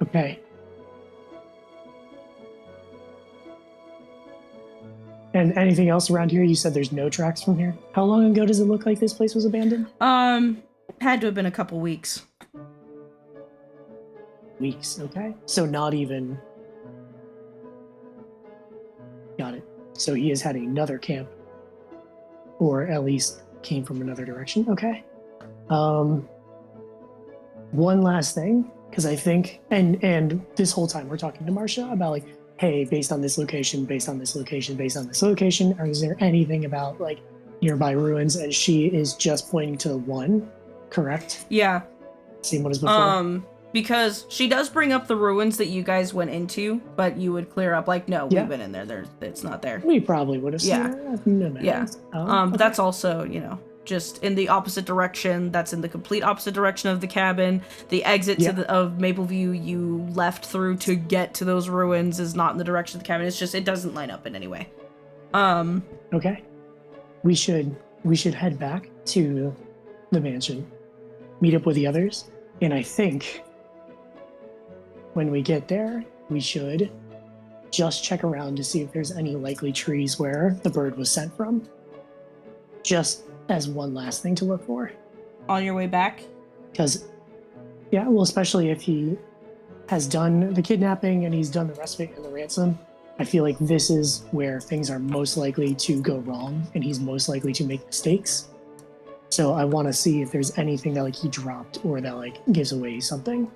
Speaker 4: Okay. And anything else around here? You said there's no tracks from here. How long ago does it look like this place was abandoned?
Speaker 1: Had to have been a couple weeks.
Speaker 4: Weeks, okay. So not even... Got it. So he has had another camp. Or at least came from another direction. Okay. One last thing, because I think, and this whole time we're talking to Marcia about like, hey, based on this location, based on this location, based on this location, or is there anything about like nearby ruins? And she is just pointing to one, correct?
Speaker 1: Yeah.
Speaker 4: Same one as before.
Speaker 1: Because she does bring up the ruins that you guys went into, but you would clear up like, no,
Speaker 4: Yeah.
Speaker 1: we've been in there. It's not there.
Speaker 4: We probably would have seen
Speaker 1: Yeah.
Speaker 4: it. No matter.
Speaker 1: Yeah.
Speaker 4: Okay.
Speaker 1: But that's also, just in the opposite direction. That's in the complete opposite direction of the cabin. The exit of Mapleview you left through to get to those ruins is not in the direction of the cabin. It's just, it doesn't line up in any way.
Speaker 4: Okay. We should head back to the mansion, meet up with the others, and I think when we get there, we should just check around to see if there's any likely trees where the bird was sent from. Just as one last thing to look for.
Speaker 1: On your way back?
Speaker 4: Because, yeah, well, especially if he has done the kidnapping and he's done the respite and the ransom, I feel like this is where things are most likely to go wrong and he's most likely to make mistakes. So I want to see if there's anything that like he dropped or that like gives away something.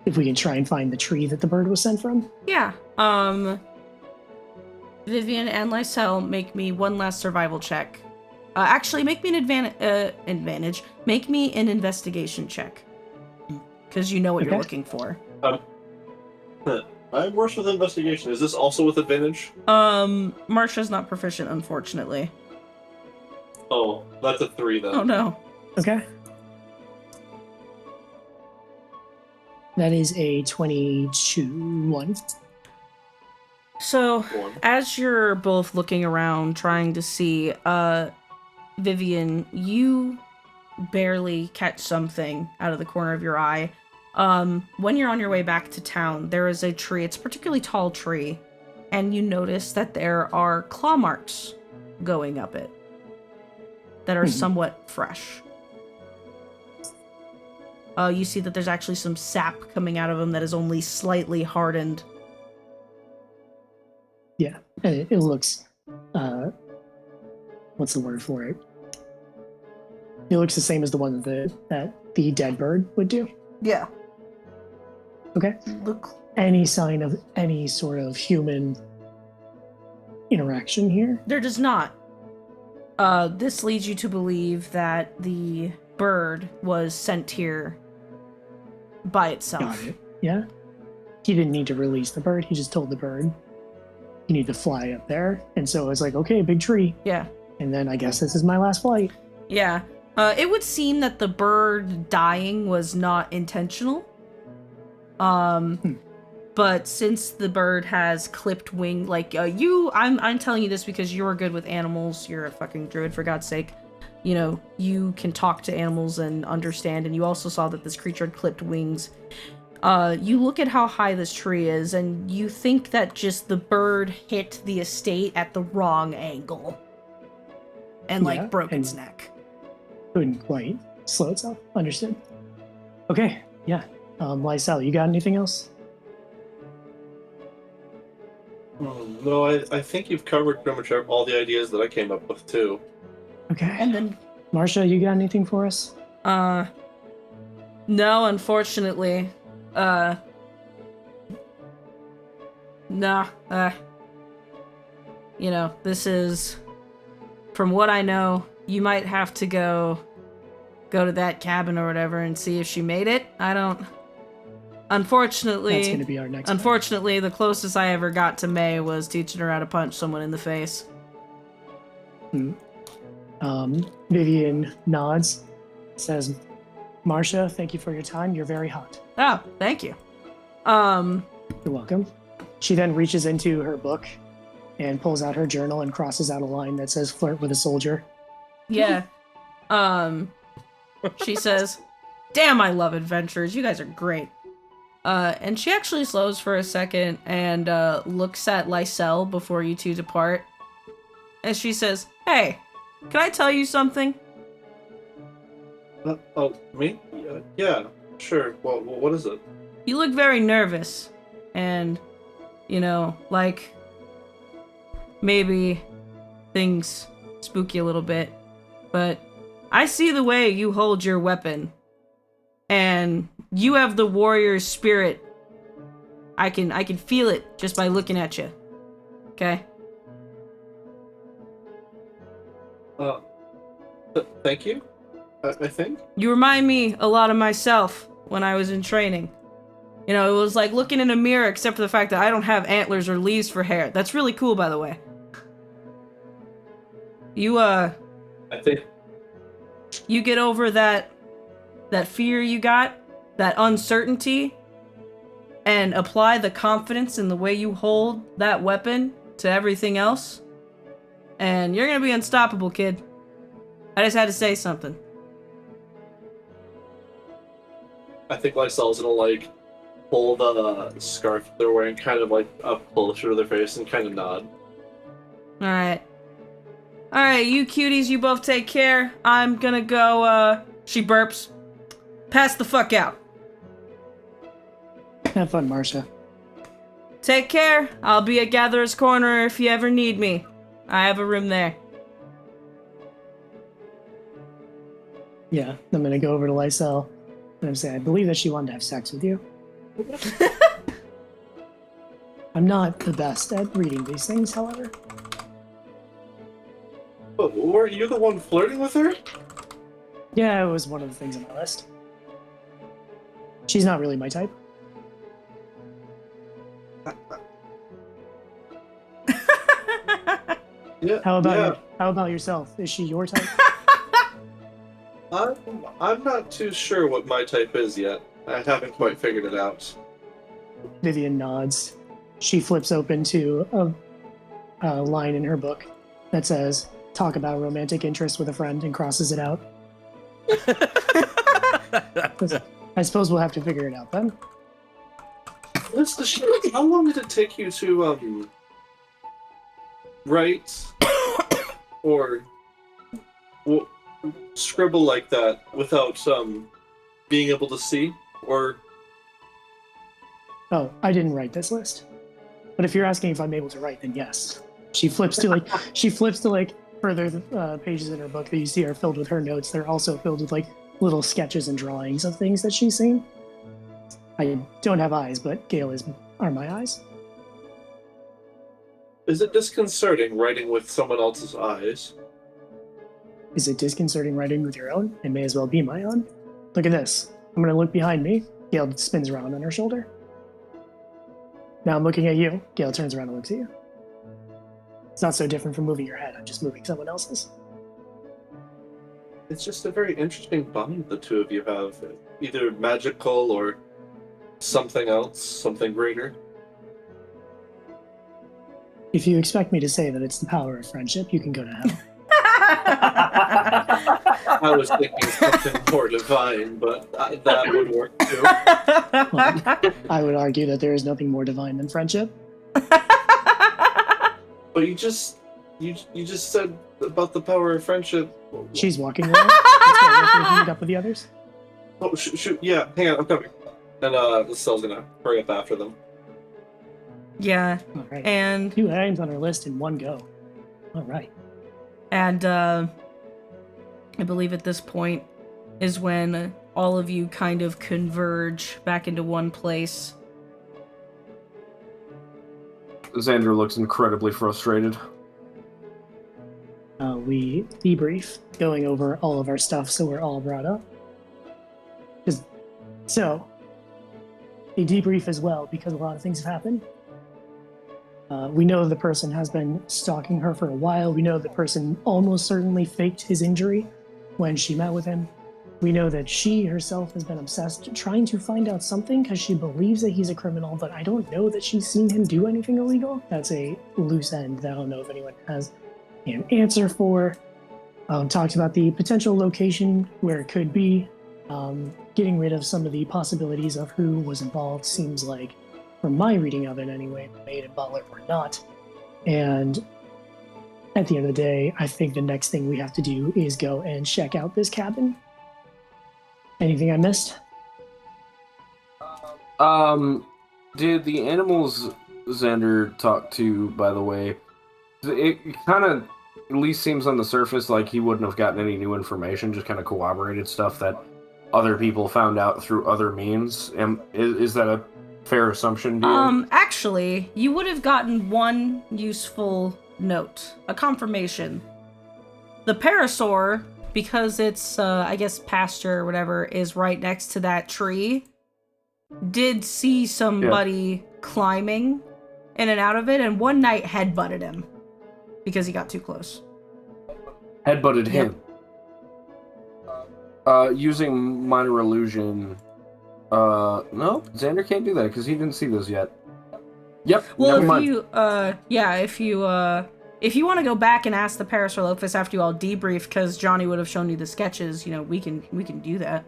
Speaker 4: If we can try and find the tree that the bird was sent from.
Speaker 1: Yeah. Vivian and Lysel, make me one last survival check. Actually, make me an advantage. Make me an investigation check. Because you know what you're
Speaker 4: Okay.
Speaker 1: looking for.
Speaker 6: I'm worse with investigation. Is this also with advantage?
Speaker 1: Marsha's not proficient, unfortunately.
Speaker 6: Oh, that's a 3 then.
Speaker 1: Oh no.
Speaker 4: Okay. That is a 21.
Speaker 1: So,
Speaker 6: One.
Speaker 1: as you're both looking around trying to see, Vivian, you barely catch something out of the corner of your eye. When you're on your way back to town, there is a tree. It's a particularly tall tree, and you notice that there are claw marks going up it that are somewhat fresh. You see that there's actually some sap coming out of them that is only slightly hardened.
Speaker 4: Yeah, and it looks, what's the word for it? It looks the same as the one that the dead bird would do.
Speaker 1: Yeah.
Speaker 4: Okay.
Speaker 1: Look.
Speaker 4: Any sign of any sort of human interaction here?
Speaker 1: There does not. This leads you to believe that the bird was sent here by itself.
Speaker 4: Got it. Yeah. He didn't need to release the bird. He just told the bird, you need to fly up there. And so it's like, okay, big tree.
Speaker 1: Yeah.
Speaker 4: And then I guess this is my last flight.
Speaker 1: Yeah. It would seem that the bird dying was not intentional. But since the bird has clipped wing, like, I'm telling you this because you're good with animals. You're a fucking druid, for God's sake. You know, you can talk to animals and understand, and you also saw that this creature had clipped wings. You look at how high this tree is, and you think that just the bird hit the estate at the wrong angle. And,
Speaker 4: Yeah,
Speaker 1: broke
Speaker 4: and-
Speaker 1: its neck.
Speaker 4: Couldn't quite slow itself. Understood. Okay. Yeah. Lysel, you got anything else?
Speaker 6: No, I think you've covered pretty much all the ideas that I came up with, too.
Speaker 4: Okay.
Speaker 1: And then
Speaker 4: Marsha, you got anything for us?
Speaker 1: no, unfortunately. Nah. You know, this is, from what I know, you might have to go to that cabin or whatever and see if she made it. I don't. Unfortunately,
Speaker 4: That's going to be our next one.
Speaker 1: unfortunately, the closest I ever got to May was teaching her how to punch someone in the face.
Speaker 4: Vivian nods, says, Marsha, thank you for your time. You're very hot.
Speaker 1: Oh, thank you.
Speaker 4: You're welcome. She then reaches into her book and pulls out her journal and crosses out a line that says flirt with a soldier.
Speaker 1: Yeah. She says, damn, I love adventures. You guys are great. And she actually slows for a second and looks at Lysel before you two depart. And she says, hey, can I tell you something?
Speaker 6: Me? Yeah, sure. Well, what is it?
Speaker 1: You look very nervous. And, you know, like, maybe things spook you a little bit. But I see the way you hold your weapon. And you have the warrior spirit. I can feel it just by looking at you. Okay?
Speaker 6: Thank you, I think.
Speaker 1: You remind me a lot of myself when I was in training. You know, it was like looking in a mirror, except for the fact that I don't have antlers or leaves for hair. That's really cool, by the way. You,
Speaker 6: I think.
Speaker 1: you get over that fear you got, that uncertainty, and apply the confidence in the way you hold that weapon to everything else, and you're gonna be unstoppable, kid. I just had to say something.
Speaker 6: I think Lysel's gonna pull the scarf they're wearing kind of up closer to their face and kind of nod.
Speaker 1: Alright, you cuties, you both take care. I'm gonna go, she burps. Pass the fuck out.
Speaker 4: Have fun, Marsha.
Speaker 1: Take care. I'll be at Gatherer's Corner if you ever need me. I have a room there.
Speaker 4: Yeah, I'm going to go over to Lysel and I'm saying, I believe that she wanted to have sex with you. I'm not the best at reading these things, however.
Speaker 6: But were you the one flirting with her?
Speaker 4: Yeah, it was one of the things on my list. She's not really my type.
Speaker 6: Yeah.
Speaker 4: How about yourself? Is she your type?
Speaker 6: I'm not too sure what my type is yet. I haven't quite figured it out.
Speaker 4: Vivian nods. She flips open to a line in her book that says, "Talk about romantic interest with a friend," and crosses it out. I suppose we'll have to figure it out then.
Speaker 6: How long did it take you to write or scribble like that without being able to see? Or
Speaker 4: Oh, I didn't write this list. But if you're asking if I'm able to write, then yes. She flips to further pages in her book that you see are filled with her notes. They're also filled with like little sketches and drawings of things that she's seen. I don't have eyes, but Gale are my eyes.
Speaker 6: is it disconcerting writing with someone else's eyes?
Speaker 4: Is it disconcerting writing with your own? It may as well be my own. Look at this. I'm going to look behind me. Gale spins around on her shoulder. Now I'm looking at you. Gale turns around and looks at you. It's not so different from moving your head. I'm just moving someone else's.
Speaker 6: It's just a very interesting bond the two of you have. Either magical or something else, something greater.
Speaker 4: If you expect me to say that it's the power of friendship, you can go to hell.
Speaker 6: I was thinking something more divine, but that would work too.
Speaker 4: Well, I would argue that there is nothing more divine than friendship.
Speaker 6: But you just said about the power of friendship.
Speaker 4: She's walking away. Let's go meet up with the others.
Speaker 6: Oh, shoot, yeah, hang on, I'm coming. And the cell's gonna hurry up after them.
Speaker 1: Yeah,
Speaker 4: All right.
Speaker 1: and
Speaker 4: 2 items on our list in one go. All right.
Speaker 1: I believe at this point is when all of you kind of converge back into one place.
Speaker 8: Xander looks incredibly frustrated.
Speaker 4: We debrief, going over all of our stuff so we're all brought up. So, a debrief as well because a lot of things have happened. We know the person has been stalking her for a while. We know the person almost certainly faked his injury when she met with him. We know that she herself has been obsessed trying to find out something because she believes that he's a criminal, but I don't know that she's seen him do anything illegal. That's a loose end that I don't know if anyone has an answer for. Talked about the potential location where it could be. Getting rid of some of the possibilities of who was involved seems like, from my reading of it anyway, Maid and Butler were not. And at the end of the day, I think the next thing we have to do is go and check out this cabin. Anything I missed?
Speaker 8: Did the animals Xander talked to, by the way, it kind of at least seems on the surface like he wouldn't have gotten any new information, just kind of corroborated stuff that other people found out through other means. Is that a fair assumption, do you?
Speaker 1: Actually, you would have gotten one useful note, a confirmation. The parasaur, because it's, I guess, pasture or whatever, is right next to that tree, did see somebody climbing in and out of it, and one night headbutted him because he got too close.
Speaker 8: Headbutted him. Using minor illusion. No, Xander can't do that because he didn't see those yet. Yep.
Speaker 1: Well,
Speaker 8: never mind.
Speaker 1: if you want to go back and ask the Parasaurolophus after you all debrief, because Johnny would have shown you the sketches, we can do that.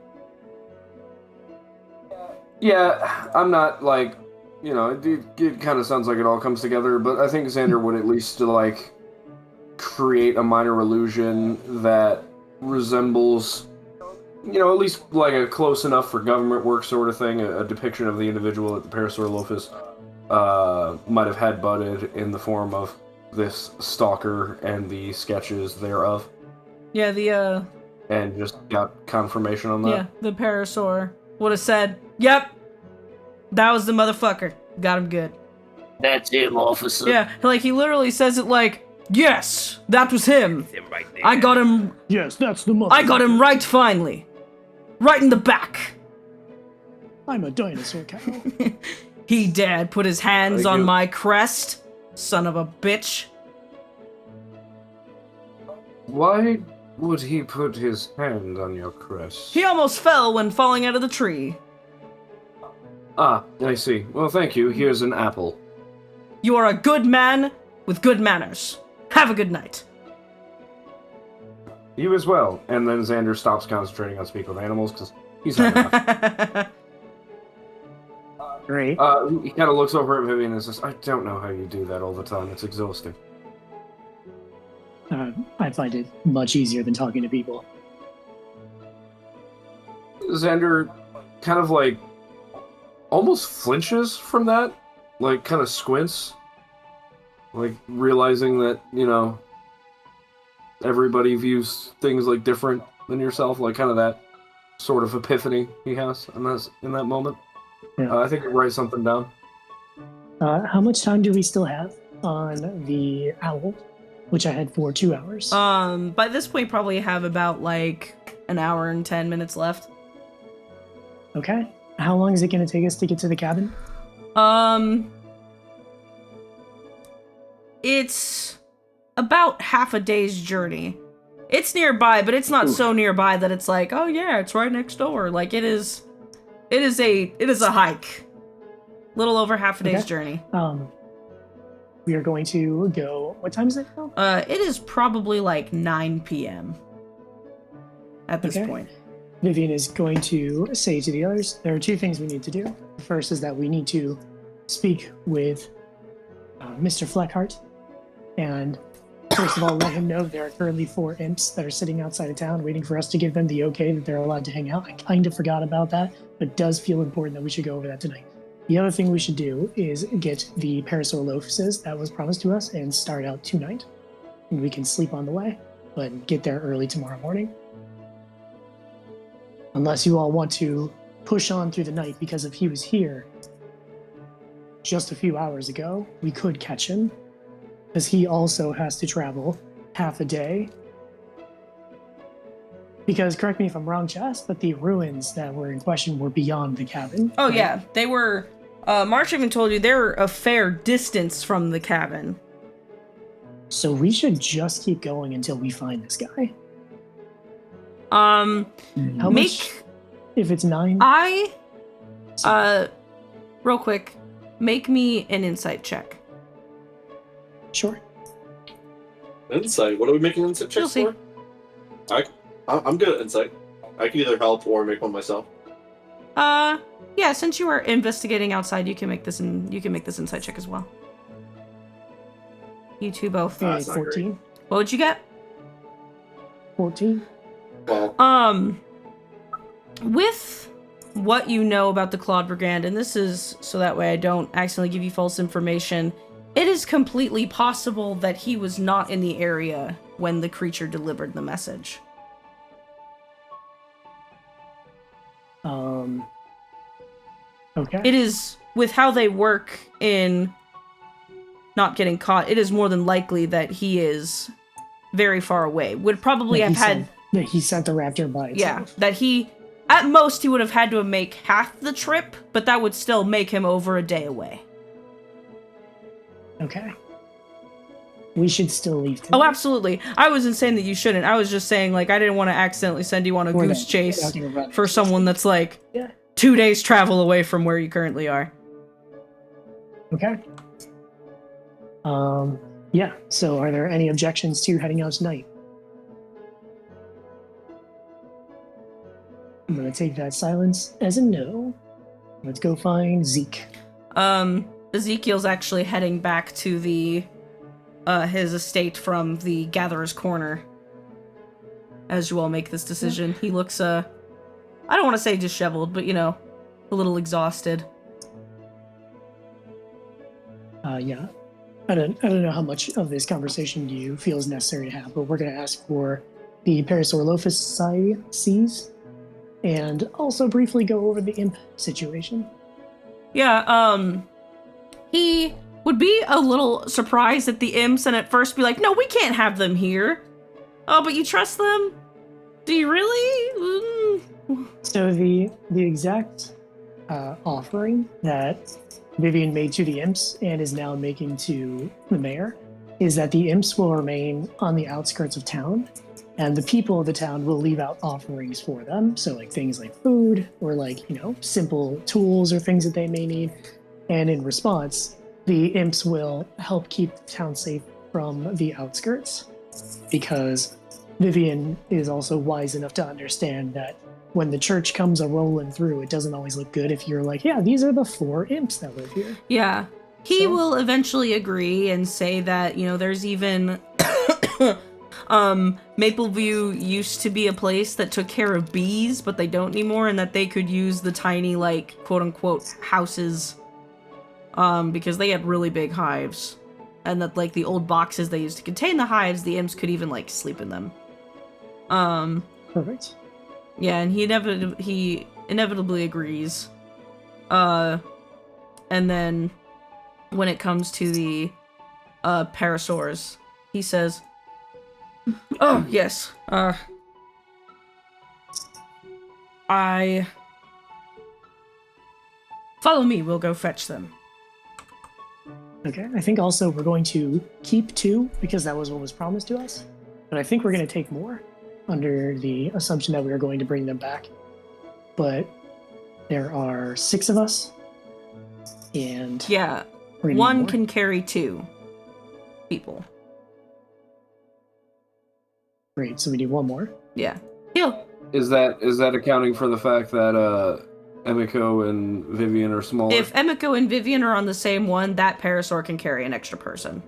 Speaker 8: Yeah, I'm not like, it kind of sounds like it all comes together, but I think Xander would at least like create a minor illusion that resembles, at least like a close enough for government work sort of thing, a depiction of the individual that the Parasaurolophus might have had butted in the form of this stalker and the sketches thereof.
Speaker 1: Yeah,
Speaker 8: and just got confirmation on that.
Speaker 1: Yeah, the Parasaur would have said, "Yep, that was the motherfucker. Got him good."
Speaker 10: That's him, officer.
Speaker 1: Yeah, like he literally says it like, "Yes, that was him.
Speaker 10: Him right there.
Speaker 1: I got him.
Speaker 4: Yes, that's the mother.
Speaker 1: I got him right finally, right in the back."
Speaker 4: I'm a dinosaur cow.
Speaker 1: He dared put his hands
Speaker 8: Thank
Speaker 1: on
Speaker 8: you.
Speaker 1: my crest, son of a bitch.
Speaker 8: Why would he put his hand on your crest?
Speaker 1: He almost fell when falling out of the tree.
Speaker 8: Ah, I see. Well, thank you. Here's an apple.
Speaker 1: You are a good man with good manners. Have a good night.
Speaker 8: You as well. And then Xander stops concentrating on speak with animals because he's had enough.
Speaker 4: Great.
Speaker 8: He kind of looks over at Vivian and says, I don't know how you do that all the time. It's exhausting.
Speaker 4: I find it much easier than talking to people.
Speaker 8: Xander kind of like almost flinches from that, like kind of squints, like realizing that, you know, everybody views things like different than yourself, like kind of that sort of epiphany he has in that moment.
Speaker 4: Yeah.
Speaker 8: I think you write something down.
Speaker 4: How much time do we still have on the owl, which I had for 2 hours?
Speaker 1: By this point, probably have about like an hour and 10 minutes left.
Speaker 4: Okay. How long is it going to take us to get to the cabin?
Speaker 1: It's about half a day's journey. It's nearby, but it's not so nearby that it's like, oh yeah, it's right next door. Like it is a hike. Little over half a day's journey.
Speaker 4: We are going to go. What time is it now?
Speaker 1: It is probably like 9 p.m. at this point.
Speaker 4: Vivian is going to say to the others, there are two things we need to do. The first is that we need to speak with Mr. Fleckhart, and first of all, let him know there are currently 4 imps that are sitting outside of town waiting for us to give them the okay that they're allowed to hang out. I kind of forgot about that, but it does feel important that we should go over that tonight. The other thing we should do is get the Parasaurolophuses that was promised to us and start out tonight. And we can sleep on the way, but get there early tomorrow morning. Unless you all want to push on through the night, because if he was here just a few hours ago, we could catch him, because he also has to travel half a day. Because, correct me if I'm wrong, Chess, but the ruins that were in question were beyond the cabin.
Speaker 1: Oh
Speaker 4: right?
Speaker 1: yeah, they were. March even told you they're a fair distance from the cabin.
Speaker 4: So we should just keep going until we find this guy. How much? If it's 9?
Speaker 1: Real quick, make me an insight check.
Speaker 4: Sure.
Speaker 6: Insight? What are we making insight checks
Speaker 1: You'll
Speaker 6: for? I'm good at insight. I can either help or make one myself.
Speaker 1: Yeah, since you are investigating outside, you can make this insight check as well. You two both.
Speaker 4: Okay, 14.
Speaker 1: What would you get?
Speaker 4: 14.
Speaker 6: Well,
Speaker 1: with what you know about the Claude Brigand, and this is so that way I don't accidentally give you false information, it is completely possible that he was not in the area when the creature delivered the message.
Speaker 4: Okay.
Speaker 1: It is, with how they work in not getting caught, it is more than likely that he is very far away. Would probably have had...
Speaker 4: he sent the raptor by itself.
Speaker 1: Yeah, that he... At most, he would have had to make half the trip, but that would still make him over a day away.
Speaker 4: Okay. We should still leave today.
Speaker 1: Oh, absolutely. I wasn't saying that you shouldn't. I was just saying, like, I didn't want to accidentally send you on a goose chase for someone that's, like, 2 days travel away from where you currently are.
Speaker 4: Okay. Yeah, so are there any objections to heading out tonight? I'm gonna take that silence as a no. Let's go find Zeke.
Speaker 1: Ezekiel's actually heading back to the his estate from the Gatherer's Corner as you all make this decision. He looks I don't want to say disheveled, but you know, a little exhausted.
Speaker 4: Yeah. I don't know how much of this conversation you feel is necessary to have, but we're gonna ask for the Parasaurolophus Societies and also briefly go over the imp situation.
Speaker 1: Yeah, he would be a little surprised at the imps and at first be like, no, we can't have them here. Oh, but you trust them? Do you really?
Speaker 4: So the exact offering that Vivian made to the imps and is now making to the mayor is that the imps will remain on the outskirts of town, and the people of the town will leave out offerings for them. So, like things like food or like, simple tools or things that they may need. And in response, the imps will help keep the town safe from the outskirts, because Vivian is also wise enough to understand that when the church comes a rolling through, it doesn't always look good if you're like, yeah, these are the 4 imps that live here.
Speaker 1: Yeah. He will eventually agree and say that, there's even Mapleview used to be a place that took care of bees, but they don't anymore, and that they could use the tiny, like, quote-unquote houses, because they had really big hives. And that, like, the old boxes they used to contain the hives, the imps could even, like, sleep in them.
Speaker 4: Perfect.
Speaker 1: Yeah, and he inevitably agrees. And then when it comes to the parasaurs, he says, "Oh, yes. Follow me, we'll go fetch them."
Speaker 4: Okay, I think also we're going to keep 2 because that was what was promised to us. But I think we're going to take more under the assumption that we are going to bring them back. But there are 6 of us, and
Speaker 1: yeah,
Speaker 4: we're gonna need
Speaker 1: 1
Speaker 4: more.
Speaker 1: can carry 2 people.
Speaker 4: Great, so we need 1 more.
Speaker 1: Yeah. Heal.
Speaker 8: Is that accounting for the fact that Emiko and Vivian are smaller?
Speaker 1: If Emiko and Vivian are on the same one, that parasaur can carry an extra person.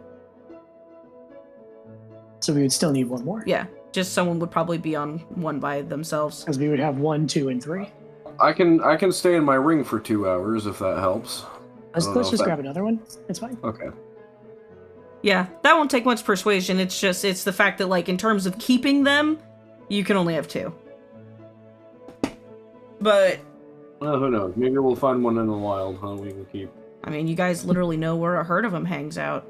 Speaker 4: So we would still need 1 more.
Speaker 1: Yeah, just someone would probably be on one by themselves.
Speaker 4: Because we would have 1, 2, and 3.
Speaker 8: I can stay in my ring for 2 hours if that helps.
Speaker 4: Let's
Speaker 8: don't know
Speaker 4: just
Speaker 8: if that-
Speaker 4: grab another one. It's fine.
Speaker 8: Okay.
Speaker 1: Yeah, that won't take much persuasion. It's the fact that, like, in terms of keeping them, you can only have 2. But
Speaker 8: Well, who knows? Maybe we'll find one in the wild, huh? We can keep.
Speaker 1: I mean, you guys literally know where a herd of them hangs out.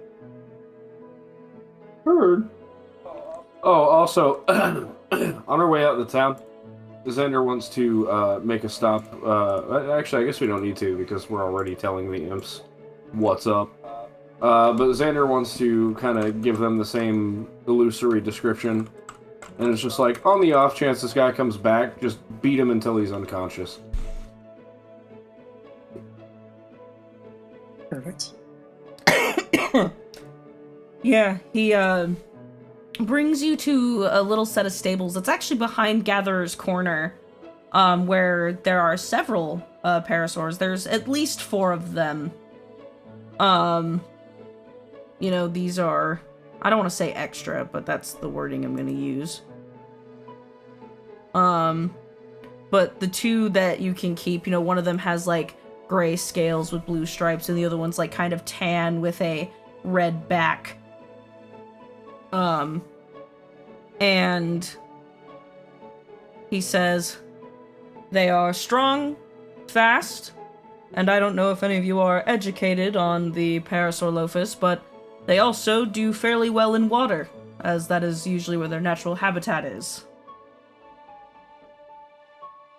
Speaker 8: Herd? Oh, also, on our way out of the town, Xander wants to make a stop. Actually, I guess we don't need to because we're already telling the imps what's up. But Xander wants to kind of give them the same illusory description. And it's just like, on the off chance this guy comes back, just beat him until he's unconscious.
Speaker 4: Perfect.
Speaker 1: Yeah, he brings you to a little set of stables. It's actually behind Gatherer's Corner, where there are several parasaurs. There's at least 4 of them. These are, I don't want to say extra, but that's the wording I'm going to use. But the 2 that you can keep, one of them has, like, gray scales with blue stripes, and the other one's, like, kind of tan with a red back. And he says, they are strong, fast, and I don't know if any of you are educated on the Parasaurolophus, but they also do fairly well in water, as that is usually where their natural habitat is.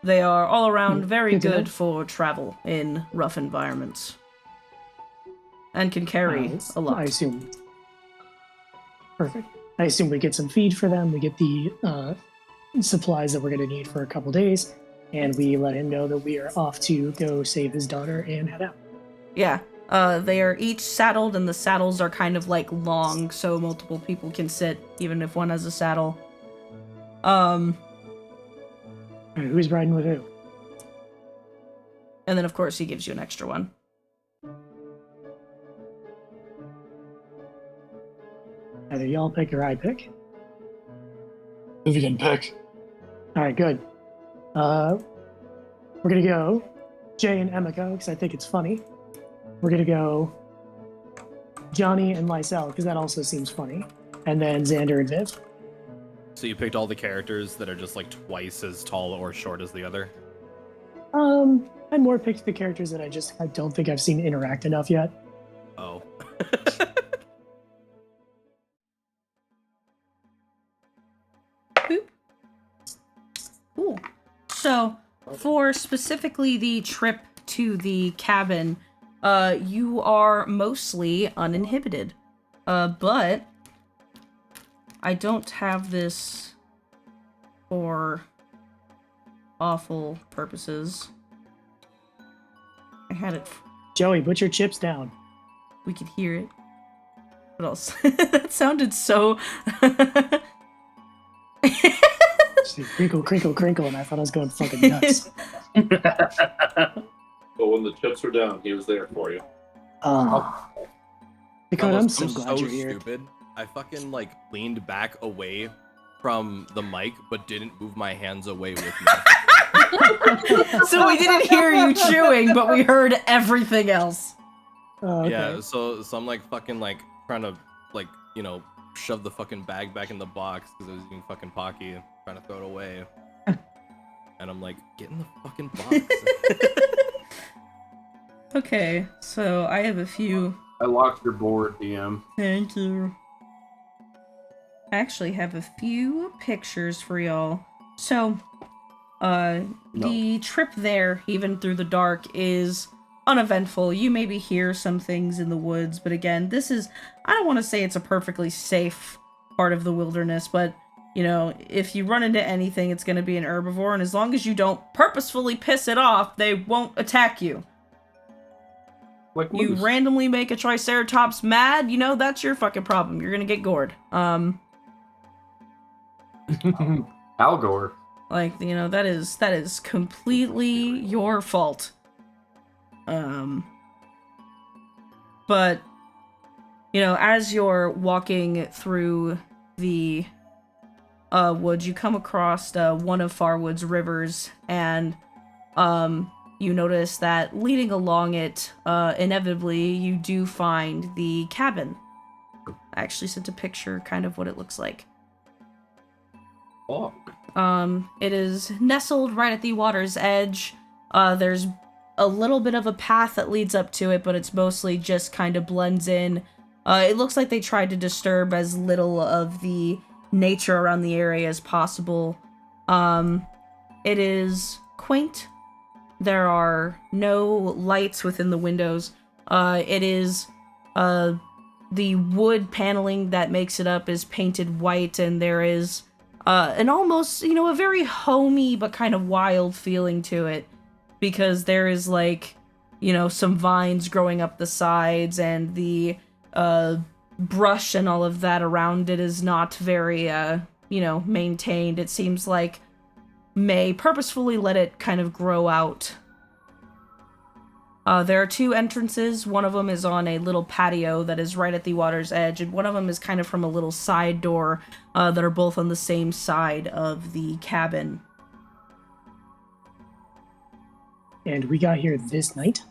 Speaker 1: They are all around very
Speaker 4: Good to know.
Speaker 1: good for travel in rough environments. And can carry a lot.
Speaker 4: I assume. Perfect. I assume we get some feed for them. We get the supplies that we're going to need for a couple days, and we let him know that we are off to go save his daughter and head out.
Speaker 1: Yeah. They are each saddled, and the saddles are kind of, like, long, so multiple people can sit, even if one has a saddle.
Speaker 4: All right, who's riding with who?
Speaker 1: And then, of course, he gives you an extra one.
Speaker 4: Either y'all pick or I pick.
Speaker 2: Vivian pick.
Speaker 4: All right, good. We're gonna go Jay and Emiko because I think it's funny. We're gonna go Johnny and Lysel because that also seems funny, and then Xander and Viv.
Speaker 5: So you picked all the characters that are just like twice as tall or short as the other?
Speaker 4: I more picked the characters that I don't think I've seen interact enough yet.
Speaker 5: Oh.
Speaker 1: Cool. So, for specifically the trip to the cabin, you are mostly uninhibited. But I don't have this for awful purposes. I had it.
Speaker 4: Joey, put your chips down.
Speaker 1: We could hear it. What else? That sounded so.
Speaker 4: See, crinkle, crinkle, crinkle, and I thought I was going fucking nuts.
Speaker 6: But when the chips were down, he was there for you.
Speaker 4: Because I'm so
Speaker 5: I'm
Speaker 4: glad
Speaker 5: so
Speaker 4: you're here.
Speaker 5: stupid. I fucking like leaned back away from the mic, but didn't move my hands away with me.
Speaker 1: So we didn't hear you chewing, but we heard everything else.
Speaker 4: Oh, okay.
Speaker 5: Yeah, so I'm like fucking like trying to like, you know, shove the fucking bag back in the box because I was eating fucking Pocky, trying to throw it away. And I'm like, get in the fucking box.
Speaker 1: Okay, so I have a few.
Speaker 8: I locked your board, DM.
Speaker 1: Thank you. I actually have a few pictures for y'all. So, the trip there, even through the dark, is uneventful. You maybe hear some things in the woods, but again, this is, I don't want to say it's a perfectly safe part of the wilderness, but, you know, if you run into anything, it's going to be an herbivore, and as long as you don't purposefully piss it off, they won't attack you.
Speaker 8: Like
Speaker 1: You
Speaker 8: moose.
Speaker 1: randomly make a Triceratops mad, you know, that's your fucking problem. You're gonna get gored.
Speaker 8: Al Gore.
Speaker 1: Like, you know, that is completely your fault. But, you know, as you're walking through the woods, you come across one of Farwood's rivers, and you notice that leading along it, inevitably, you do find the cabin. I actually sent a picture, kind of what it looks like.
Speaker 8: Oh.
Speaker 1: It is nestled right at the water's edge. There's a little bit of a path that leads up to it, but it's mostly just kind of blends in. It looks like they tried to disturb as little of the nature around the area as possible. It is quaint. There are no lights within the windows. It is, the wood paneling that makes it up is painted white, and there is, an almost, you know, a very homey but kind of wild feeling to it. Because there is, like, you know, some vines growing up the sides, and the, brush and all of that around it is not very, you know, maintained. It seems like May purposefully let it kind of grow out. There are two entrances. One of them is on a little patio that is right at the water's edge, and one of them is kind of from a little side door that are both on the same side of the cabin.
Speaker 4: And we got here this night?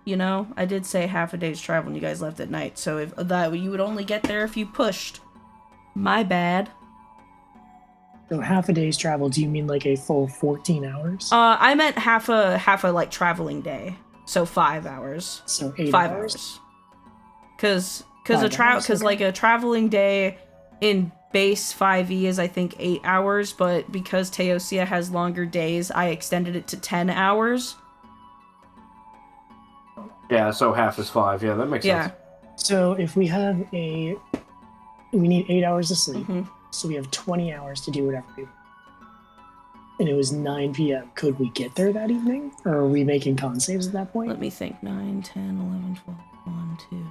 Speaker 1: You know, I did say half a day's travel and you guys left at night, so if that you would only get there if you pushed. My bad.
Speaker 4: So half a day's travel, do you mean like a full 14 hours?
Speaker 1: I meant half a like traveling day. So 5 hours.
Speaker 4: So 8
Speaker 1: 5
Speaker 4: hours?
Speaker 1: hours. Cause
Speaker 4: Okay.
Speaker 1: like a traveling day in base 5e is I think 8 hours, but because Teosia has longer days, I extended it to 10 hours.
Speaker 8: Yeah, so half is 5. Yeah, that makes sense.
Speaker 4: So if we have we need 8 hours of sleep,
Speaker 1: Mhm.
Speaker 4: so we have 20 hours to do whatever we want. And it was 9 p.m. Could we get there that evening? Or are we making con saves at that point?
Speaker 1: Let me think. 9, 10, 11, 12, 1, 2.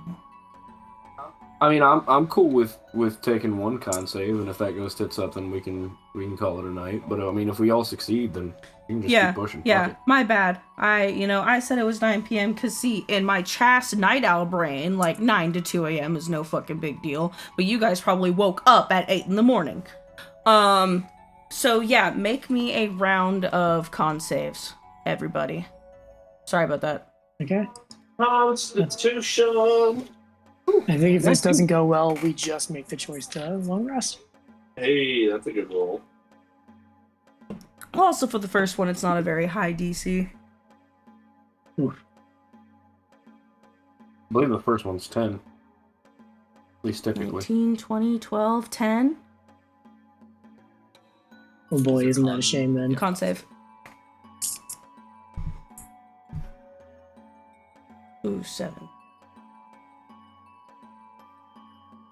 Speaker 8: I mean, I'm cool with taking one con save, and if that goes tits up, then we can call it a night. But I mean, if we all succeed, then you can just keep pushing. Fuck
Speaker 1: Yeah,
Speaker 8: it.
Speaker 1: my bad. I said it was 9 p.m. because, see, in my Chast night owl brain, like, 9 to 2 a.m. is no fucking big deal. But you guys probably woke up at 8 in the morning. So, yeah, make me a round of con saves, everybody. Sorry about that.
Speaker 4: Okay.
Speaker 6: Constitution.
Speaker 4: I think if this doesn't go well, we just make the choice to long rest.
Speaker 6: Hey, that's a good roll.
Speaker 1: Also, for the first one, it's not a very high DC.
Speaker 8: I believe the first one's 10. At least typically.
Speaker 1: 19, 20, 12, 10.
Speaker 4: Oh boy, isn't that a shame then?
Speaker 1: Con save. Ooh, 7.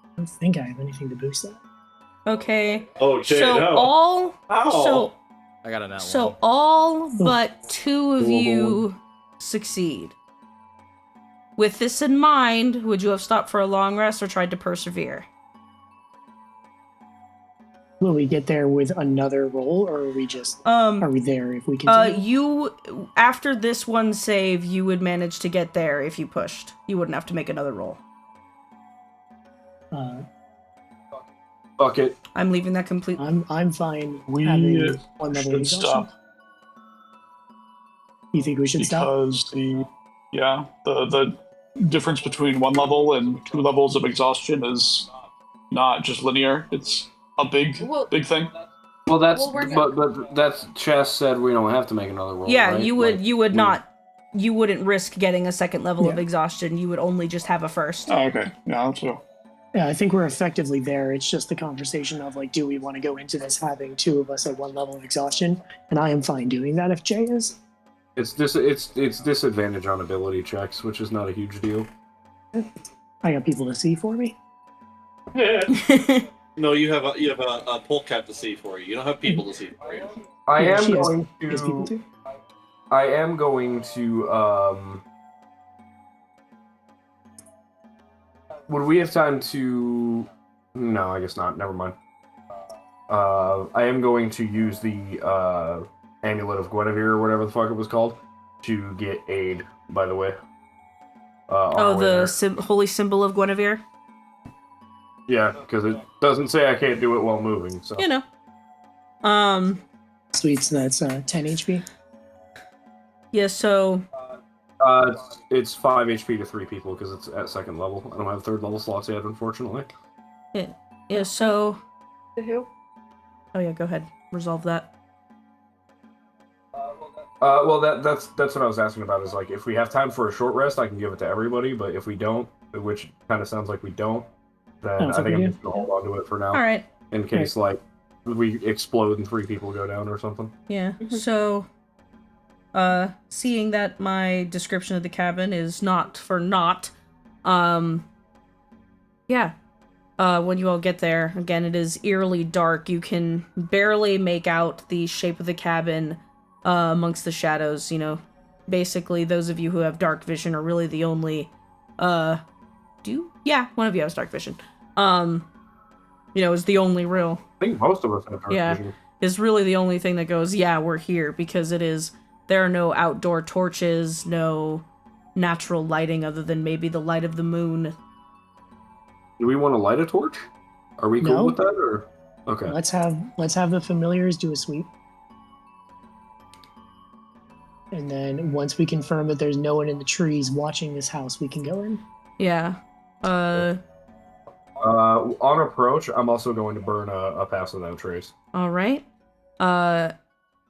Speaker 4: I don't think I have anything to boost that.
Speaker 1: Okay.
Speaker 6: Oh, Jay,
Speaker 1: So
Speaker 6: no.
Speaker 1: all
Speaker 6: Ow.
Speaker 1: so
Speaker 5: I got a nat
Speaker 1: so
Speaker 5: one.
Speaker 1: all but 2 of
Speaker 8: Cool.
Speaker 1: you succeed. With this in mind, would you have stopped for a long rest or tried to persevere?
Speaker 4: Will we get there with another roll, or are we just are we there if we continue?
Speaker 1: You after this one save, you would manage to get there if you pushed. You wouldn't have to make another roll.
Speaker 8: Fuck it.
Speaker 1: I'm leaving that complete.
Speaker 4: I'm fine
Speaker 2: We
Speaker 4: having one level of
Speaker 2: should
Speaker 4: exhaustion.
Speaker 2: stop
Speaker 4: You think we should stop?
Speaker 2: because the difference between 1 level and 2 levels of exhaustion is not just linear. It's a big thing.
Speaker 8: Well, that's
Speaker 7: Well, we're
Speaker 8: but that's Chess said we don't have to make another roll.
Speaker 1: Yeah,
Speaker 8: right?
Speaker 1: you would.
Speaker 8: Like,
Speaker 1: You would
Speaker 8: we-
Speaker 1: not. You wouldn't risk getting a second level of
Speaker 4: Yeah.
Speaker 1: exhaustion. You would only just have a first.
Speaker 2: Oh, okay. Yeah, that's true.
Speaker 4: Yeah, I think we're effectively there. It's just the conversation of like, do we want to go into this having 2 of us at 1 level of exhaustion? And I am fine doing that if Jay is.
Speaker 8: It's disadvantage on ability checks, which is not a huge deal.
Speaker 4: I got people to see for me.
Speaker 6: No, you have a polecat to see for you. You don't have people to see for you.
Speaker 8: I
Speaker 4: Yeah,
Speaker 8: am
Speaker 4: she has-
Speaker 8: going
Speaker 4: He has people
Speaker 8: to.
Speaker 4: too.
Speaker 8: I am going to. Would we have time to? No, I guess not. Never mind. I am going to use the Amulet of Guinevere or whatever the fuck it was called to get aid. By the way. On our way there.
Speaker 1: Holy symbol of Guinevere.
Speaker 8: Yeah, because it doesn't say I can't do it while moving. So.
Speaker 1: You know.
Speaker 4: Sweet, so that's 10 HP.
Speaker 1: Yeah. So.
Speaker 8: It's 5 HP to 3 people because it's at 2nd level. I don't have 3rd level slots yet, unfortunately.
Speaker 1: Yeah. So.
Speaker 7: Who?
Speaker 1: Oh yeah. Go ahead. Resolve that.
Speaker 8: Well, that's what I was asking about. Is like if we have time for a short rest, I can give it to everybody. But if we don't, which kind of sounds like we don't, then I think I'm just gonna hold on to it for now,
Speaker 1: All right.
Speaker 8: in case like we explode and 3 people go down or something.
Speaker 1: Yeah. So. Seeing that my description of the cabin is not for naught, yeah. When you all get there, again, it is eerily dark. You can barely make out the shape of the cabin, amongst the shadows, you know. Basically, those of you who have dark vision are really the only, yeah, one of you has dark vision. Is the only real,
Speaker 8: I think most of us have dark vision.
Speaker 1: is really the only thing that goes, yeah, we're here, because there are no outdoor torches, no natural lighting other than maybe the light of the moon.
Speaker 8: Do we want to light a torch? Are we cool
Speaker 4: No.
Speaker 8: with that, or okay?
Speaker 4: Let's have the familiars do a sweep. And then once we confirm that there's no one in the trees watching this house, we can go in.
Speaker 1: Yeah.
Speaker 8: On approach, I'm also going to burn a pass without trace.
Speaker 1: All right.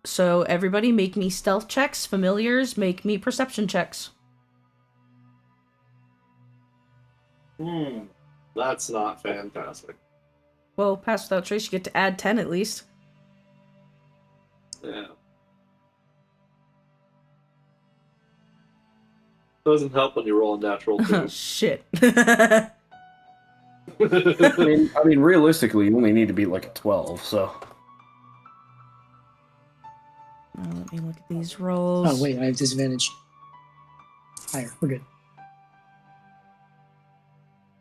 Speaker 1: So everybody make me stealth checks. Familiars, make me perception checks.
Speaker 6: That's not fantastic.
Speaker 1: Well, pass without trace, you get to add 10 at least.
Speaker 6: Yeah. Doesn't help when you roll a natural 2.
Speaker 1: Shit.
Speaker 8: I mean, realistically, you only need to be like a 12, so.
Speaker 1: Let me look at these rolls.
Speaker 4: Oh wait, I have disadvantage. Higher, we're good.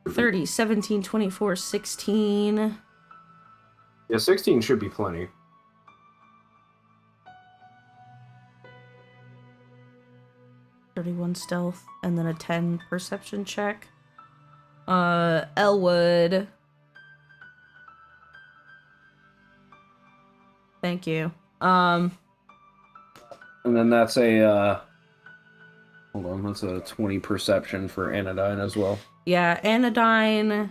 Speaker 1: 30, 17, 24, 16.
Speaker 8: Yeah, 16 should be plenty.
Speaker 1: $31 stealth, and then a 10 perception check. Elwood. Thank you.
Speaker 8: And then that's a, hold on, that's a 20 perception for Anodyne as well.
Speaker 1: Yeah, Anodyne.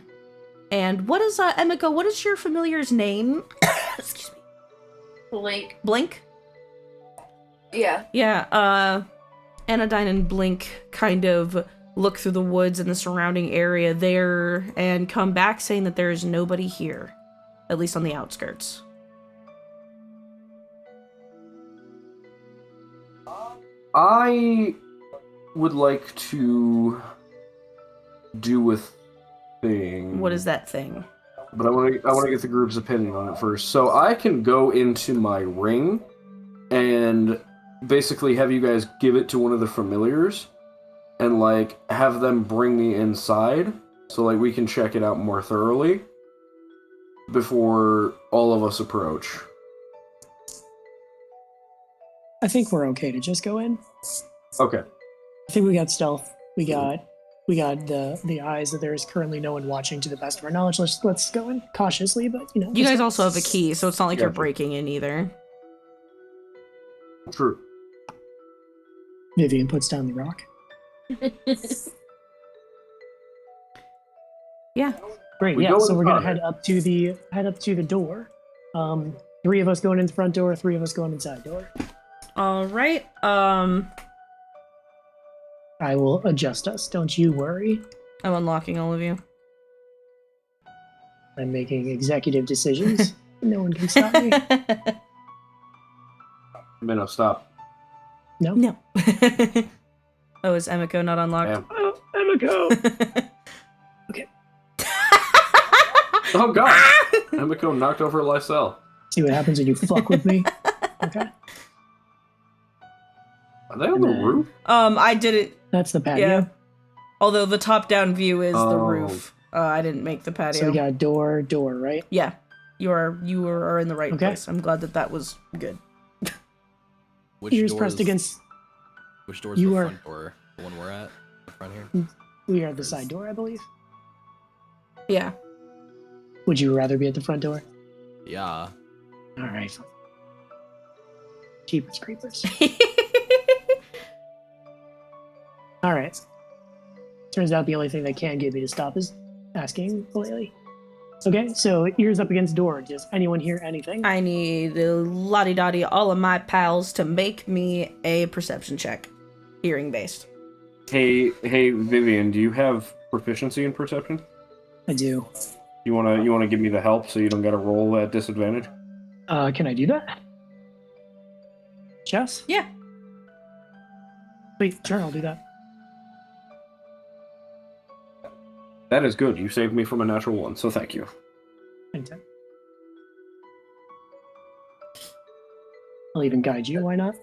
Speaker 1: And what is, Emiko, what is your familiar's name? Excuse me.
Speaker 7: Blink.
Speaker 1: Blink?
Speaker 7: Yeah.
Speaker 1: Yeah, Anodyne and Blink kind of look through the woods and the surrounding area there and come back saying that there is nobody here. At least on the outskirts.
Speaker 8: I would like to do a thing.
Speaker 1: What is that thing?
Speaker 8: But I want to get the group's opinion on it first. So I can go into my ring and basically have you guys give it to one of the familiars and like have them bring me inside so like we can check it out more thoroughly before all of us approach.
Speaker 4: I think we're okay to just go in.
Speaker 8: Okay.
Speaker 4: I think we got stealth. We got the eyes that there is currently no one watching to the best of our knowledge. Let's go in cautiously, but you know.
Speaker 1: You guys also have a key, so it's not like you're
Speaker 8: Gotcha.
Speaker 1: breaking in either.
Speaker 8: True.
Speaker 4: Vivian puts down the rock.
Speaker 1: Yeah.
Speaker 4: Great.
Speaker 8: We
Speaker 4: Yeah.
Speaker 8: go
Speaker 4: So we're gonna
Speaker 8: inside.
Speaker 4: head up to the door. 3 of us going in the front door, 3 of us going inside door.
Speaker 1: All right.
Speaker 4: I will adjust us. Don't you worry.
Speaker 1: I'm unlocking all of you.
Speaker 4: I'm making executive decisions. No one can stop me.
Speaker 8: Minnow, stop.
Speaker 4: No.
Speaker 1: No. Oh, is Emiko not unlocked?
Speaker 8: Damn.
Speaker 4: Oh, Emiko.
Speaker 8: Oh god! Emiko knocked over Lysel.
Speaker 4: See what happens when you fuck with me. Okay.
Speaker 8: Are they on the roof?
Speaker 1: I did it.
Speaker 4: That's the patio.
Speaker 1: Yeah. Although the top-down view is the
Speaker 8: Oh.
Speaker 1: roof. I didn't make the patio.
Speaker 4: So we got door, are,
Speaker 1: Yeah. You are in the right
Speaker 4: Okay.
Speaker 1: place. I'm glad that was good.
Speaker 5: Which
Speaker 4: ears
Speaker 5: door
Speaker 4: pressed
Speaker 5: is-
Speaker 4: against.
Speaker 5: Which door is
Speaker 4: You
Speaker 5: the
Speaker 4: are-
Speaker 5: front door? The one we're at? The front here?
Speaker 4: We are at the side door, I believe.
Speaker 1: Yeah.
Speaker 4: Would you rather be at the front door?
Speaker 5: Yeah.
Speaker 4: All right. Jeepers creepers. All right. Turns out the only thing that can get me to stop is asking politely. Okay, so ears up against door. Does anyone hear anything?
Speaker 1: I need lottie-dottie all of my pals to make me a perception check. Hearing based.
Speaker 8: Hey, Vivian, do you have proficiency in perception?
Speaker 4: I do.
Speaker 8: You wanna give me the help so you don't gotta roll at disadvantage?
Speaker 4: Can I do that? Chess?
Speaker 1: Yeah.
Speaker 4: Wait, sure, I'll do that.
Speaker 8: That is good. You saved me from a natural one, so thank you.
Speaker 4: Anytime. I'll even guide you, why not?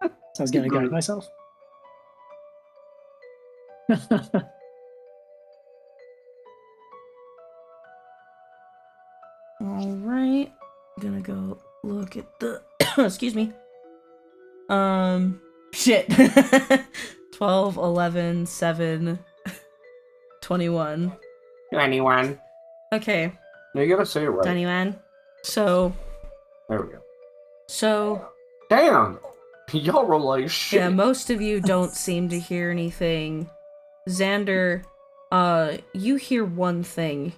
Speaker 4: So I was gonna guide myself.
Speaker 1: All right. Gonna go look at the. Excuse me. Shit. 12, 11, 7, 21.
Speaker 8: 21.
Speaker 1: Okay.
Speaker 8: No, you gotta say it right.
Speaker 1: 21. So.
Speaker 8: There we go.
Speaker 1: So.
Speaker 8: Damn! Y'all roll like shit.
Speaker 1: Yeah, most of you don't seem to hear anything. Xander, you hear one thing.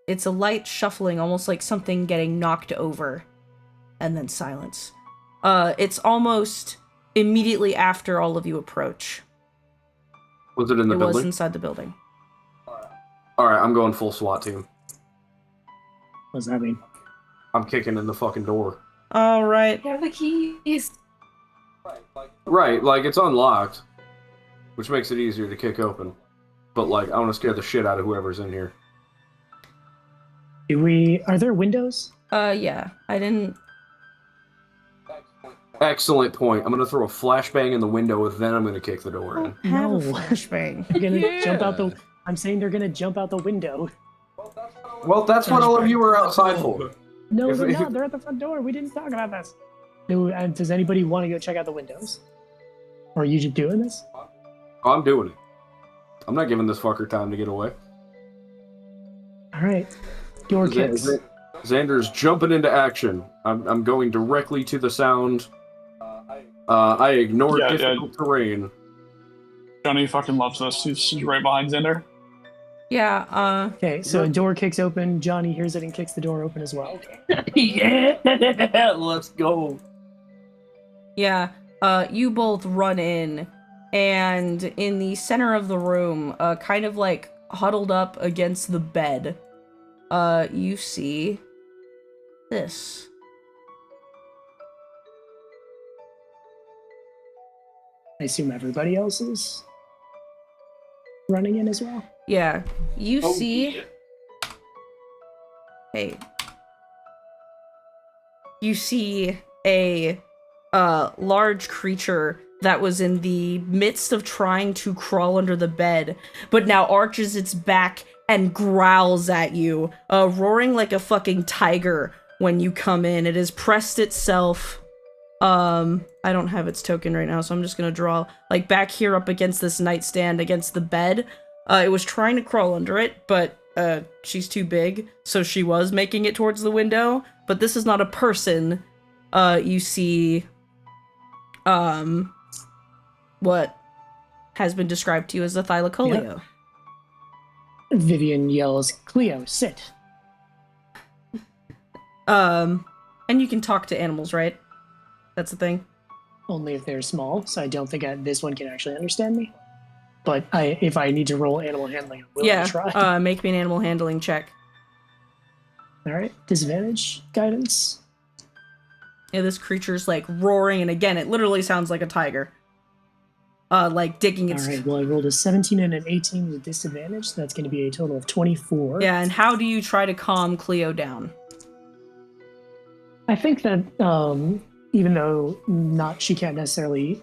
Speaker 1: It's a light shuffling, almost like something getting knocked over. And then silence. It's almost immediately after all of you approach.
Speaker 8: Was it in the
Speaker 1: It
Speaker 8: building?
Speaker 1: was inside the building.
Speaker 8: Alright, I'm going full SWAT team.
Speaker 4: What does that mean?
Speaker 8: I'm kicking in the fucking door.
Speaker 1: Alright.
Speaker 7: You have the keys.
Speaker 8: Right, like it's unlocked, which makes it easier to kick open. But like, I want to scare the shit out of whoever's in here.
Speaker 4: Are there windows?
Speaker 1: Yeah. I didn't.
Speaker 8: Excellent point. I'm gonna throw a flashbang in the window, and then I'm gonna kick the door in.
Speaker 1: Have a
Speaker 4: No.
Speaker 1: flashbang.
Speaker 4: They're gonna jump out the. I'm saying they're gonna jump out the window.
Speaker 8: Well, that's what all of you were outside for.
Speaker 4: No,
Speaker 8: If-
Speaker 4: they're
Speaker 8: if-
Speaker 4: not. They're at the front door. We didn't talk about this. Does anybody want to go check out the windows? Or are you just doing this?
Speaker 8: I'm doing it. I'm not giving this fucker time to get away.
Speaker 4: All right. Door kicks.
Speaker 8: Xander's jumping into action. I'm going directly to the sound. I ignored
Speaker 2: Yeah,
Speaker 8: difficult terrain.
Speaker 2: Johnny fucking loves this. He's right behind Xander.
Speaker 1: Yeah,
Speaker 4: Okay, so a door kicks open. Johnny hears it and kicks the door open as well.
Speaker 8: Yeah, let's go.
Speaker 1: Yeah, you both run in, and in the center of the room, kind of like huddled up against the bed, you see this.
Speaker 4: I assume everybody else is running in as well.
Speaker 1: Yeah. You
Speaker 6: Oh,
Speaker 1: see...
Speaker 6: yeah.
Speaker 1: Hey. You see a large creature that was in the midst of trying to crawl under the bed, but now arches its back and growls at you, roaring like a fucking tiger when you come in. It has pressed itself. I don't have its token right now, so I'm just gonna draw, like, back here up against this nightstand against the bed. It was trying to crawl under it, but she's too big, so she was making it towards the window. But this is not a person. You see, what has been described to you as a thylacoleo.
Speaker 4: Vivian yells, "Cleo, sit!"
Speaker 1: And you can talk to animals, right? That's the thing.
Speaker 4: Only if they're small, so I don't think this one can actually understand me. But if I need to roll animal handling, I'm willing to try.
Speaker 1: Make me an animal handling check.
Speaker 4: All right, disadvantage, guidance.
Speaker 1: Yeah, this creature's like roaring, and again, it literally sounds like a tiger. Like digging its...
Speaker 4: All right, well, I rolled a 17 and an 18 with disadvantage, so that's going to be a total of 24.
Speaker 1: Yeah, and how do you try to calm Cleo down?
Speaker 4: I think that even though she can't necessarily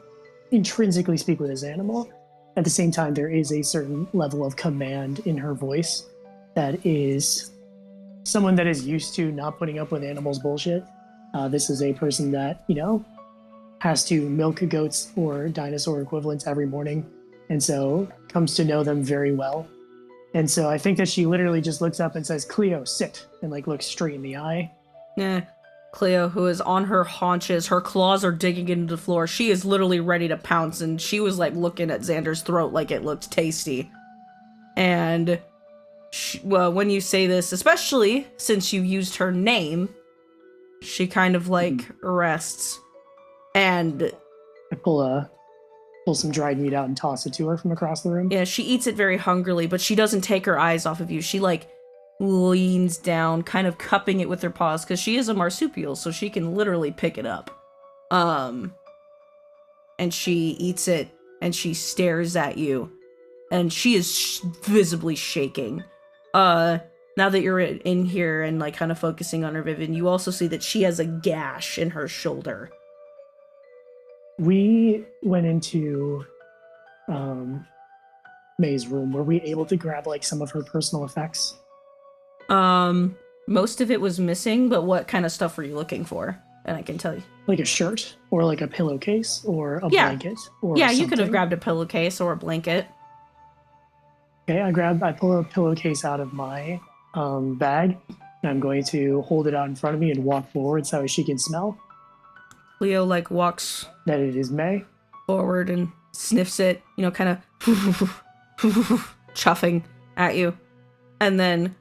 Speaker 4: intrinsically speak with this animal, at the same time, there is a certain level of command in her voice that is someone that is used to not putting up with animals' bullshit. This is a person that, has to milk goats or dinosaur equivalents every morning, and so comes to know them very well. And so I think that she literally just looks up and says, "Cleo, sit," and like looks straight in the eye.
Speaker 1: Yeah. Cleo, who is on her haunches, her claws are digging into the floor. She is literally ready to pounce, and she was like looking at Xander's throat like it looked tasty. And well, when you say this, especially since you used her name, she kind of like rests. And
Speaker 4: I pull some dried meat out and toss it to her from across the room.
Speaker 1: yeah, she eats it very hungrily, but she doesn't take her eyes off of you. She like leans down, kind of cupping it with her paws, because she is a marsupial, so she can literally pick it up. And she eats it, and she stares at you, and she is visibly shaking. Now that you're in here and like kind of focusing on her, Vivian, you also see that she has a gash in her shoulder.
Speaker 4: We went into May's room. Were we able to grab like some of her personal effects?
Speaker 1: Most of it was missing, but what kind of stuff were you looking for? And I can tell you.
Speaker 4: Like a shirt, or like a pillowcase, or a blanket, or
Speaker 1: yeah,
Speaker 4: something.
Speaker 1: You could have grabbed a pillowcase or a blanket.
Speaker 4: Okay, I pull a pillowcase out of my bag, and I'm going to hold it out in front of me and walk forward so she can smell.
Speaker 1: Leo like walks
Speaker 4: that it is May
Speaker 1: forward and sniffs it, kind of chuffing at you. And then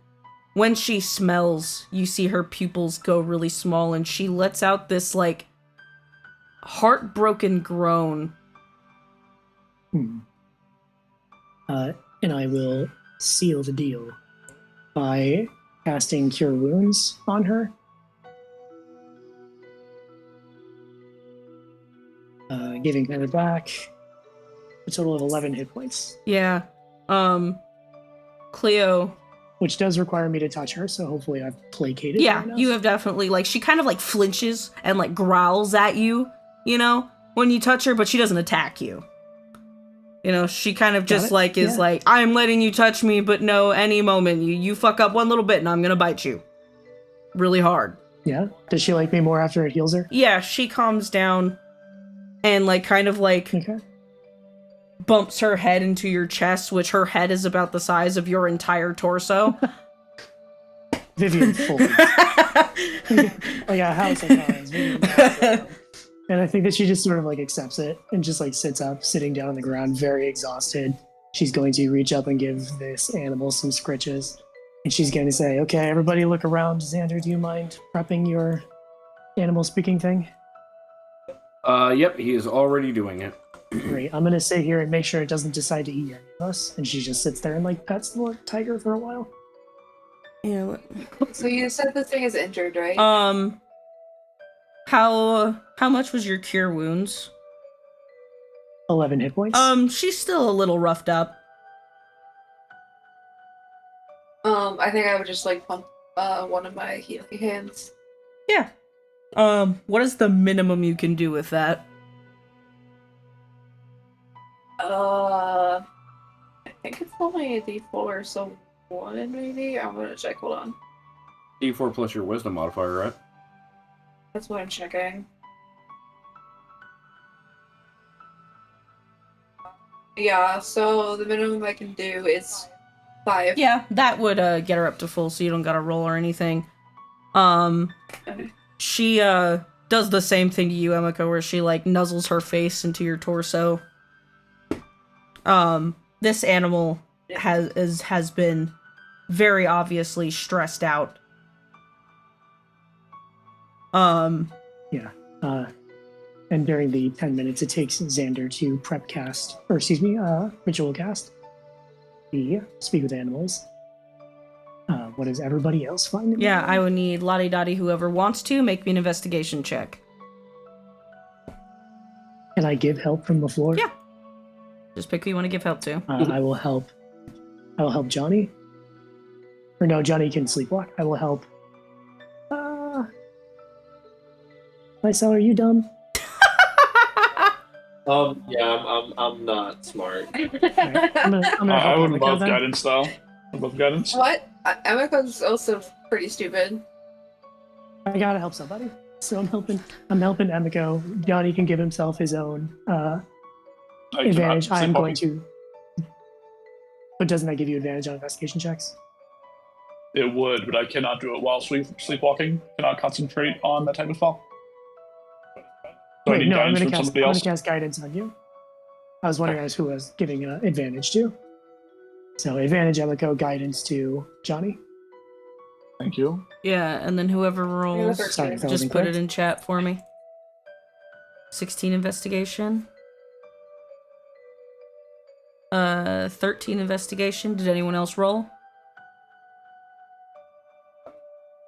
Speaker 1: when she smells, you see her pupils go really small, and she lets out this like heartbroken groan.
Speaker 4: And I will seal the deal by casting Cure Wounds on her. Giving her back a total of 11 hit points.
Speaker 1: Yeah. Cleo.
Speaker 4: Which does require me to touch her, so hopefully I've placated her.
Speaker 1: Yeah, you have definitely, like, she kind of, like, flinches and, like, growls at you, when you touch her, but she doesn't attack you. She kind of just, like, is like, I'm letting you touch me, but no, any moment, you fuck up one little bit and I'm gonna bite you. Really hard.
Speaker 4: Yeah? Does she like me more after it heals her?
Speaker 1: Yeah, she calms down and, like, kind of, like, bumps her head into your chest, which her head is about the size of your entire torso.
Speaker 4: Vivian folds. Like a house of cards. And I think that she just sort of like accepts it and just like sits up, sitting down on the ground, very exhausted. She's going to reach up and give this animal some scritches. And she's going to say, "Okay, everybody look around. Xander, do you mind prepping your animal speaking thing?"
Speaker 8: Yep, he is already doing it.
Speaker 4: Great. I'm going to sit here and make sure it doesn't decide to eat any of us. And she just sits there and like pets the tiger for a while.
Speaker 1: Yeah.
Speaker 7: So you said the thing is injured, right?
Speaker 1: How much was your cure wounds?
Speaker 4: 11 hit points.
Speaker 1: She's still a little roughed up.
Speaker 7: I think I would just like pump one of my healing hands.
Speaker 1: Yeah. What is the minimum you can do with that?
Speaker 7: I think it's only a D4, so 1 maybe? I'm gonna check, hold on.
Speaker 8: D4 plus your wisdom modifier, right?
Speaker 7: That's what I'm checking. Yeah, so the minimum I can do is 5.
Speaker 1: Yeah, that would get her up to full, so you don't gotta roll or anything.
Speaker 7: Okay.
Speaker 1: She does the same thing to you, Emiko, where she like nuzzles her face into your torso. This animal has been very obviously stressed out.
Speaker 4: Yeah. And during the 10 minutes it takes Xander to prep cast, or excuse me, ritual cast the Speak with Animals. What does everybody else find?
Speaker 1: Yeah, I would need Lottie Dottie, whoever wants to, make me an investigation check.
Speaker 4: Can I give help from the floor?
Speaker 1: Yeah. Just pick who you want to give help to.
Speaker 4: I will help Johnny. Or no, Johnny can sleepwalk. I will help. Lysel, are you dumb?
Speaker 6: Yeah, I'm not smart.
Speaker 4: Right, I'm gonna
Speaker 2: I
Speaker 4: help
Speaker 2: would
Speaker 4: Emiko
Speaker 2: love
Speaker 4: then.
Speaker 2: guidance, though. I love guidance.
Speaker 7: What? Emiko's also pretty stupid.
Speaker 4: I gotta help somebody. So I'm helping Emiko. Johnny can give himself his own advantage. I'm going to. But doesn't that give you advantage on investigation checks?
Speaker 2: It would, but I cannot do it while sleepwalking. Cannot concentrate on that type of spell. So I
Speaker 4: Wait,
Speaker 2: need
Speaker 4: no, I'm
Speaker 2: guidance
Speaker 4: gonna
Speaker 2: from
Speaker 4: cast.
Speaker 2: somebody
Speaker 4: I'm
Speaker 2: else.
Speaker 4: gonna cast guidance on you. I was wondering as who was giving advantage to. So advantage Emiko, guidance to Johnny.
Speaker 2: Thank you.
Speaker 1: Yeah, and then whoever rolls,
Speaker 4: Sorry if that was
Speaker 1: just put it
Speaker 4: incorrect.
Speaker 1: in chat for me. 16 investigation. 13 investigation. Did anyone else roll?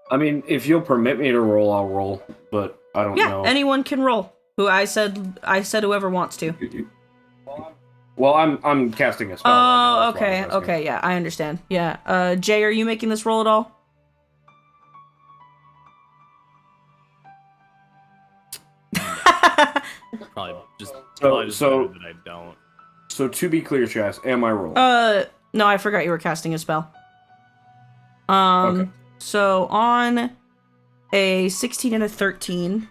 Speaker 8: I mean, if you'll permit me to roll, I'll roll, but I don't
Speaker 1: Yeah,
Speaker 8: know.
Speaker 1: anyone can roll. Who I said whoever wants to.
Speaker 8: Well, I'm casting a spell.
Speaker 1: Oh,
Speaker 8: right now, that's why I
Speaker 1: okay,
Speaker 8: was asking.
Speaker 1: okay, yeah, I understand. Yeah, Jay, are you making this roll at all?
Speaker 5: Probably just
Speaker 8: So-
Speaker 5: better that I don't.
Speaker 8: So to be clear, Chas, am I rolling?
Speaker 1: No, I forgot you were casting a spell.
Speaker 8: Okay.
Speaker 1: So on a 16 and a 13,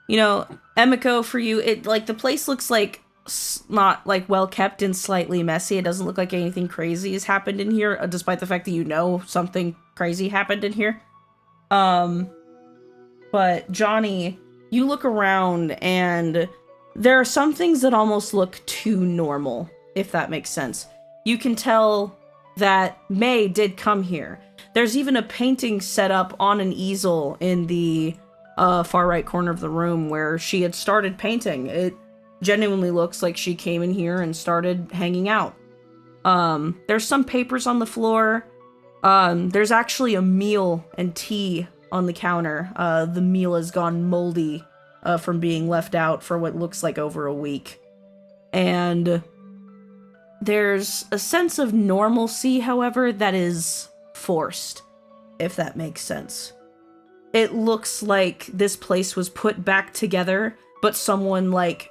Speaker 1: you know, Emiko, for you, it like the place looks like not like well kept and slightly messy. It doesn't look like anything crazy has happened in here, despite the fact that you know something crazy happened in here. But Johnny, you look around and there are some things that almost look too normal, if that makes sense. You can tell that May did come here. There's even a painting set up on an easel in the far right corner of the room where she had started painting. It genuinely looks like she came in here and started hanging out. There's some papers on the floor. There's actually a meal and tea on the counter. The meal has gone moldy from being left out for what looks like over a week. And there's a sense of normalcy, however, that is forced, if that makes sense. It looks like this place was put back together, but someone, like,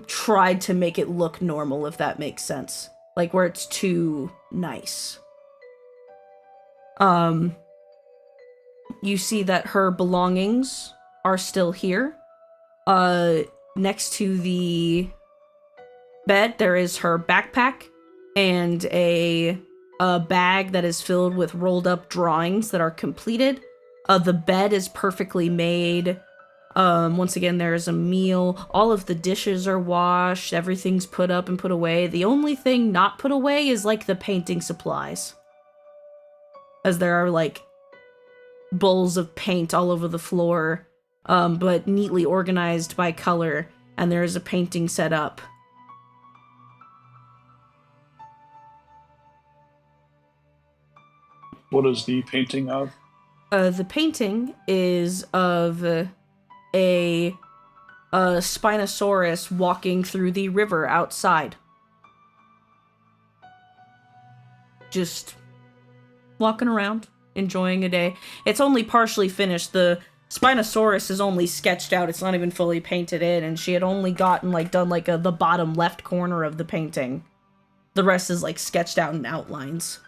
Speaker 1: tried to make it look normal, if that makes sense. Like, where it's too nice. You see that her belongings are still here. Next to the bed, there is her backpack and a bag that is filled with rolled up drawings that are completed. The bed is perfectly made. Once again, there is a meal. All of the dishes are washed. Everything's put up and put away. The only thing not put away is, like, the painting supplies. As there are, like, bowls of paint all over the floor, but neatly organized by color, and there is a painting set up.
Speaker 2: What is the painting of?
Speaker 1: The painting is of a Spinosaurus walking through the river outside. Just walking around, enjoying a day. It's only partially finished. The Spinosaurus is only sketched out. It's not even fully painted in, and she had only gotten done the bottom left corner of the painting. The rest is sketched out in outlines.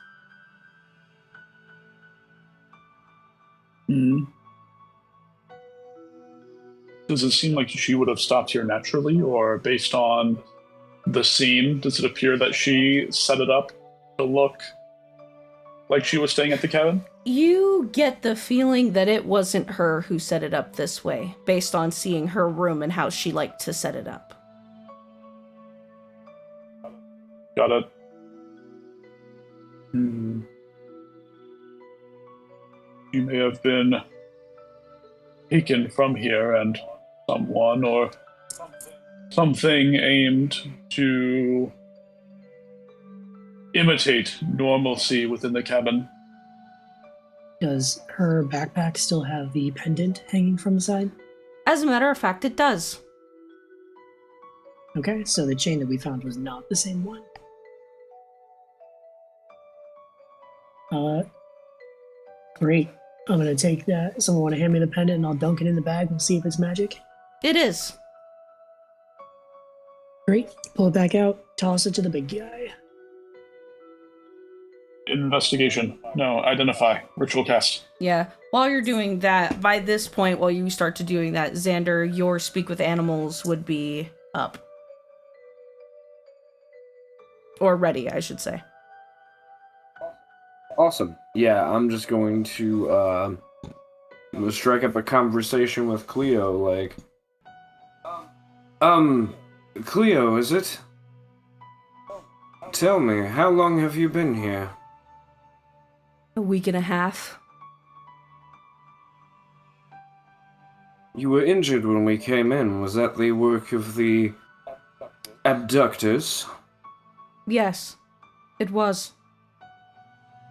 Speaker 2: Does it seem like she would have stopped here naturally, or based on the scene, does it appear that she set it up to look like she was staying at the cabin?
Speaker 1: You get the feeling that it wasn't her who set it up this way, based on seeing her room and how she liked to set it up.
Speaker 2: Got it. She may have been taken from here, and someone or something aimed to imitate normalcy within the cabin.
Speaker 4: Does her backpack still have the pendant hanging from the side?
Speaker 1: As a matter of fact, it does.
Speaker 4: Okay, so the chain that we found was not the same one. Great. I'm gonna take that. Someone wanna hand me the pendant and I'll dunk it in the bag and see if it's magic?
Speaker 1: It is.
Speaker 4: Great. Pull it back out, toss it to the big guy.
Speaker 2: Investigation. No, identify. Ritual cast.
Speaker 1: Yeah. While you're doing that, by this point, while you start to doing that, Xander, your speak with animals would be up. Or ready, I should say.
Speaker 8: Awesome. Yeah, I'm just going to strike up a conversation with Cleo, Cleo, is it? Tell me, how long have you been here?
Speaker 1: A week and a half.
Speaker 8: You were injured when we came in. Was that the work of the abductors?
Speaker 1: Yes, it was.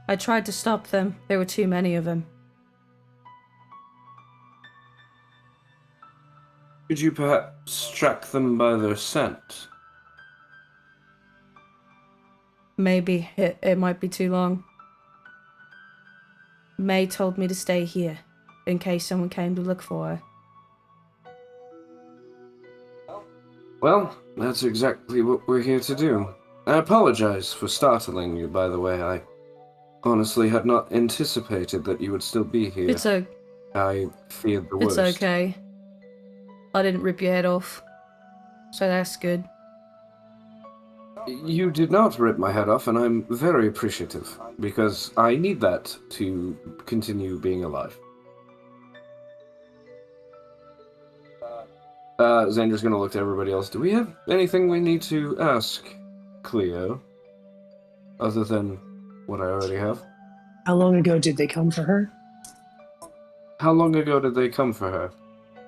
Speaker 1: I tried to stop them. There were too many of them.
Speaker 8: Could you perhaps track them by their scent?
Speaker 1: Maybe. It might be too long. May told me to stay here, in case someone came to look for her.
Speaker 8: Well, that's exactly what we're here to do. I apologize for startling you, by the way. I honestly had not anticipated that you would still be here. I feared the worst.
Speaker 1: It's okay. I didn't rip your head off, so that's good.
Speaker 8: You did not rip my head off, and I'm very appreciative, because I need that to continue being alive. Xander's gonna look to everybody else. Do we have anything we need to ask Cleo? Other than what I already have?
Speaker 4: How long ago did they come for her?
Speaker 8: How long ago did they come for her?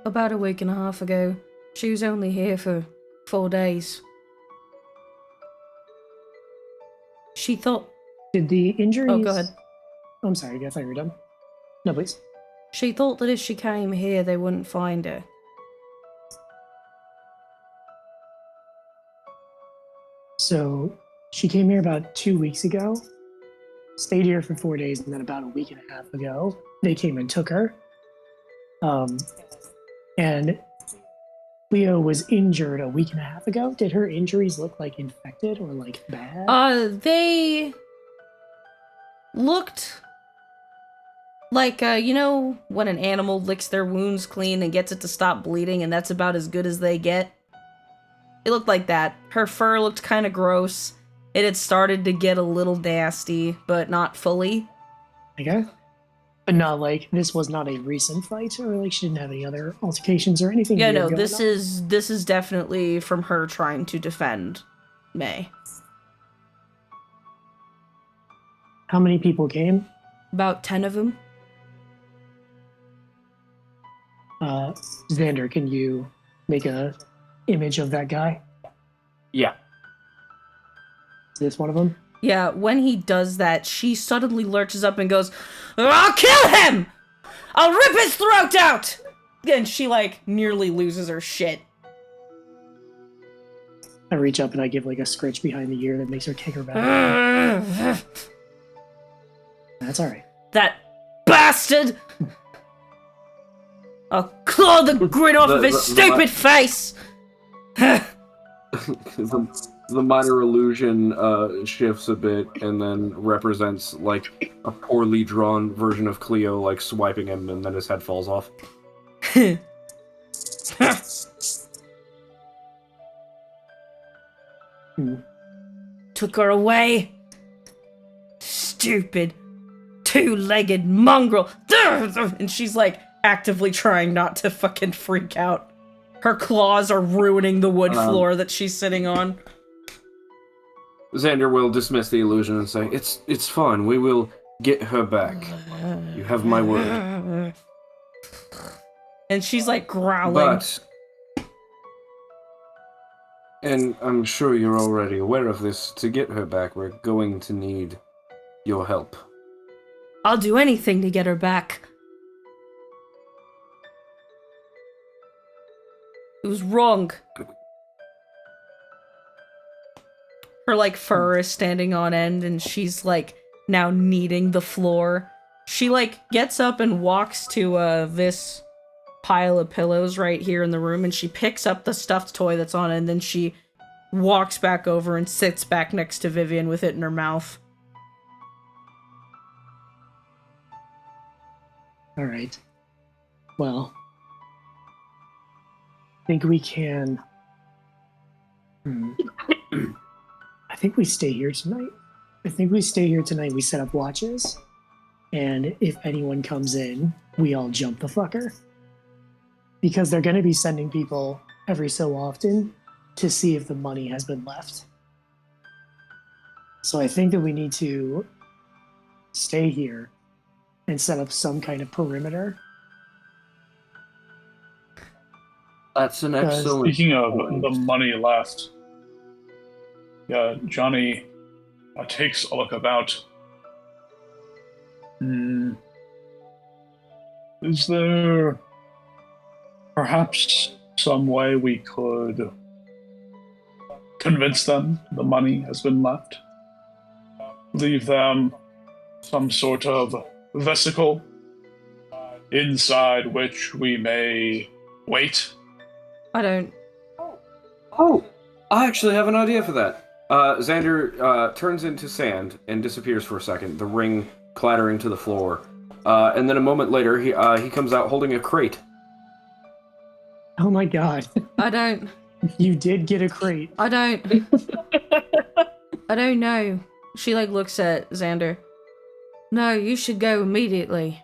Speaker 1: About a week and a half ago. She was only here for 4 days. She thought...
Speaker 4: Did the injuries...
Speaker 1: Oh, go ahead.
Speaker 4: I'm sorry, I thought you were done. No, please.
Speaker 1: She thought that if she came here, they wouldn't find her.
Speaker 4: So, she came here about 2 weeks ago, stayed here for 4 days, and then about a week and a half ago, they came and took her. And Cleo was injured a week and a half ago. Did her injuries look infected or bad?
Speaker 1: They looked like, when an animal licks their wounds clean and gets it to stop bleeding, and that's about as good as they get? It looked like that. Her fur looked kind of gross. It had started to get a little nasty, but not fully.
Speaker 4: Okay. But not this was not a recent fight, or she didn't have any other altercations or anything.
Speaker 1: Yeah, no, this is definitely from her trying to defend May.
Speaker 4: How many people came?
Speaker 1: About 10 of them.
Speaker 4: Xander, can you make a image of that guy?
Speaker 8: Yeah.
Speaker 4: Is this one of them?
Speaker 1: Yeah, when he does that, she suddenly lurches up and goes, "I'll kill him! I'll rip his throat out! And she, like, nearly loses her shit.
Speaker 4: I reach up and I give like a scritch behind the ear that makes her kick her back. That's alright.
Speaker 1: That bastard! I'll claw the grin off of his stupid face!
Speaker 8: The minor illusion shifts a bit and then represents like a poorly drawn version of Cleo like swiping him, and then his head falls off.
Speaker 1: Took her away. Stupid two-legged mongrel. And she's like actively trying not to fucking freak out. Her claws are ruining the wood floor that she's sitting on.
Speaker 8: Xander will dismiss the illusion and say, It's fine, we will get her back. You have my word.
Speaker 1: And she's like growling.
Speaker 8: But, and I'm sure you're already aware of this, to get her back, we're going to need your help.
Speaker 1: I'll do anything to get her back. It was wrong. Her, like, fur is standing on end, and she's, like, now kneading the floor. She, like, gets up and walks to, this pile of pillows right here in the room, and she picks up the stuffed toy that's on it, and then she walks back over and sits back next to Vivian with it in her mouth.
Speaker 4: Alright. Well, I think we can... I think we stay here tonight. We set up watches, and if anyone comes in, we all jump the fucker. Because they're going to be sending people every so often to see if the money has been left. So I think that we need to stay here and set up some kind of perimeter.
Speaker 8: That's an excellent...
Speaker 2: Speaking of the money left, yeah, Johnny takes a look about. Is there perhaps some way we could convince them the money has been left? Leave them some sort of vesicle inside which we may wait?
Speaker 1: I don't...
Speaker 8: Oh, I actually have an idea for that. Xander turns into sand and disappears for a second, the ring clattering to the floor. And then a moment later, he comes out holding a crate.
Speaker 4: Oh my god.
Speaker 1: I don't...
Speaker 4: You did get a crate.
Speaker 1: I don't know. She, like, looks at Xander. No, you should go immediately.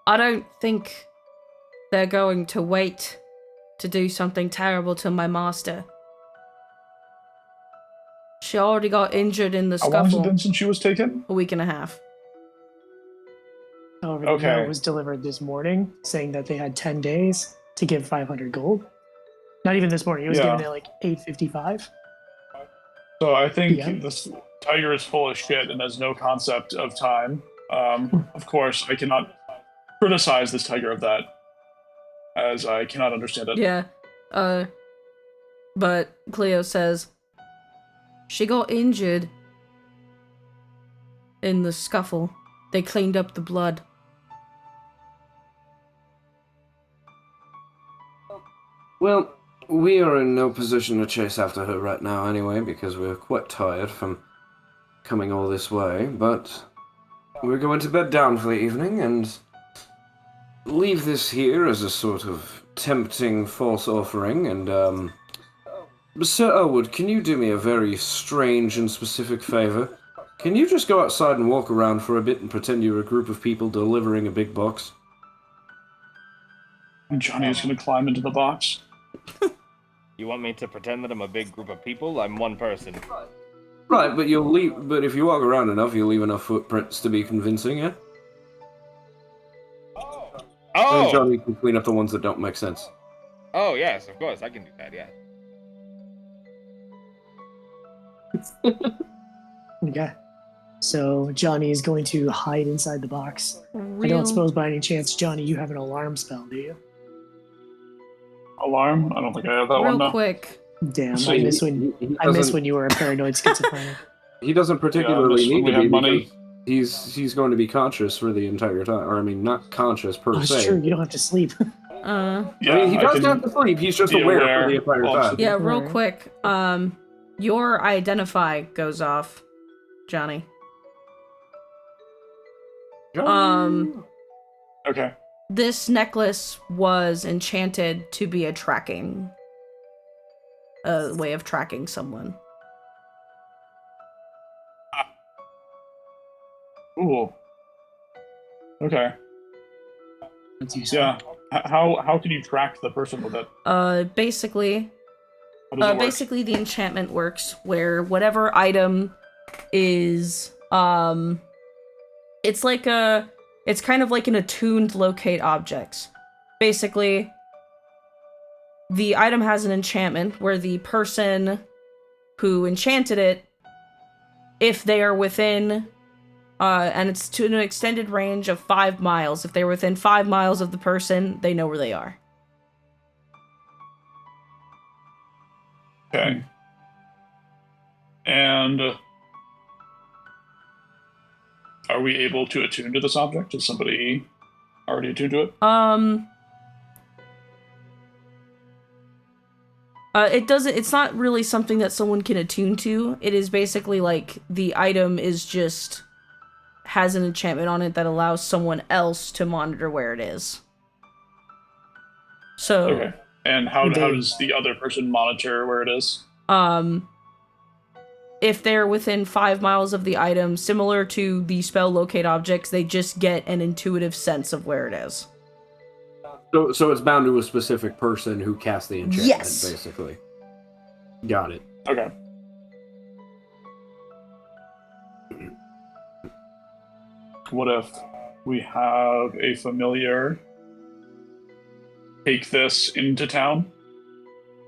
Speaker 1: I don't think they're going to wait to do something terrible to my master. She already got injured in the
Speaker 2: How long has
Speaker 1: scuffle.
Speaker 2: it been since she was taken?
Speaker 1: A week and a half.
Speaker 4: However, the note was delivered this morning, saying that they had 10 days to give 500 gold. Not even this morning. It was given at like 8:55.
Speaker 2: So I think this tiger is full of shit and has no concept of time. Of course, I cannot criticize this tiger of that, as I cannot understand it.
Speaker 1: Yeah. But Cleo says, she got injured in the scuffle. They cleaned up the blood.
Speaker 8: Well, we are in no position to chase after her right now anyway, because we're quite tired from coming all this way, but we're going to bed down for the evening and leave this here as a sort of tempting false offering, and, Sir Elwood, can you do me a very strange and specific favor? Can you just go outside and walk around for a bit and pretend you're a group of people delivering a big box?
Speaker 2: And Johnny is going to climb into the box.
Speaker 5: You want me to pretend that I'm a big group of people? I'm one person.
Speaker 8: Right, but you'll leave. But if you walk around enough, you'll leave enough footprints to be convincing, yeah?
Speaker 5: Oh!
Speaker 8: And Johnny can clean up the ones that don't make sense.
Speaker 5: Oh, yes, of course, I can do that, yeah.
Speaker 4: Okay. So Johnny is going to hide inside the box. I don't suppose by any chance, Johnny, you have an alarm spell, do you?
Speaker 2: Alarm? I don't think I have that one.
Speaker 1: Real
Speaker 2: No.
Speaker 1: quick.
Speaker 4: Damn,
Speaker 2: So
Speaker 4: I miss when you were a paranoid schizophrenic.
Speaker 8: He doesn't particularly
Speaker 2: Yeah,
Speaker 8: need
Speaker 2: when
Speaker 8: to
Speaker 2: we
Speaker 8: be
Speaker 2: have money.
Speaker 8: because he's going to be conscious for the entire time. Or I mean, not conscious per
Speaker 4: Oh, it's
Speaker 8: se.
Speaker 4: true. You don't have to sleep.
Speaker 2: Yeah,
Speaker 8: I mean, he
Speaker 2: I
Speaker 8: does
Speaker 2: can
Speaker 8: have to sleep. He's just
Speaker 2: be
Speaker 8: aware
Speaker 2: aware
Speaker 8: for the entire
Speaker 2: while
Speaker 8: time.
Speaker 2: sleeping.
Speaker 1: Yeah, real
Speaker 4: Right.
Speaker 1: quick. Your identify goes off, Johnny.
Speaker 2: Okay.
Speaker 1: This necklace was enchanted to be a way of tracking someone.
Speaker 2: Ooh. Okay.
Speaker 4: That's useful.
Speaker 2: Yeah. How can you track the person with it?
Speaker 1: Basically,
Speaker 2: How does it work?
Speaker 1: basically the enchantment works where whatever item is, it's kind of like an attuned locate objects. Basically, the item has an enchantment where the person who enchanted it, if they are within, and it's to an extended range of 5 miles. If they're within 5 miles of the person, they know where they are.
Speaker 2: Okay. And are we able to attune to this object? Is somebody already attuned to it?
Speaker 1: It's not really something that someone can attune to. It is basically like the item has an enchantment on it that allows someone else to monitor where it is. So,
Speaker 2: Okay. And how does the other person monitor where it is?
Speaker 1: if they're within 5 miles of the item, similar to the spell locate objects, they just get an intuitive sense of where it is.
Speaker 8: So it's bound to a specific person who cast the enchantment,
Speaker 1: Yes.
Speaker 8: basically. Got it.
Speaker 2: Okay. What if we have a familiar take this into town?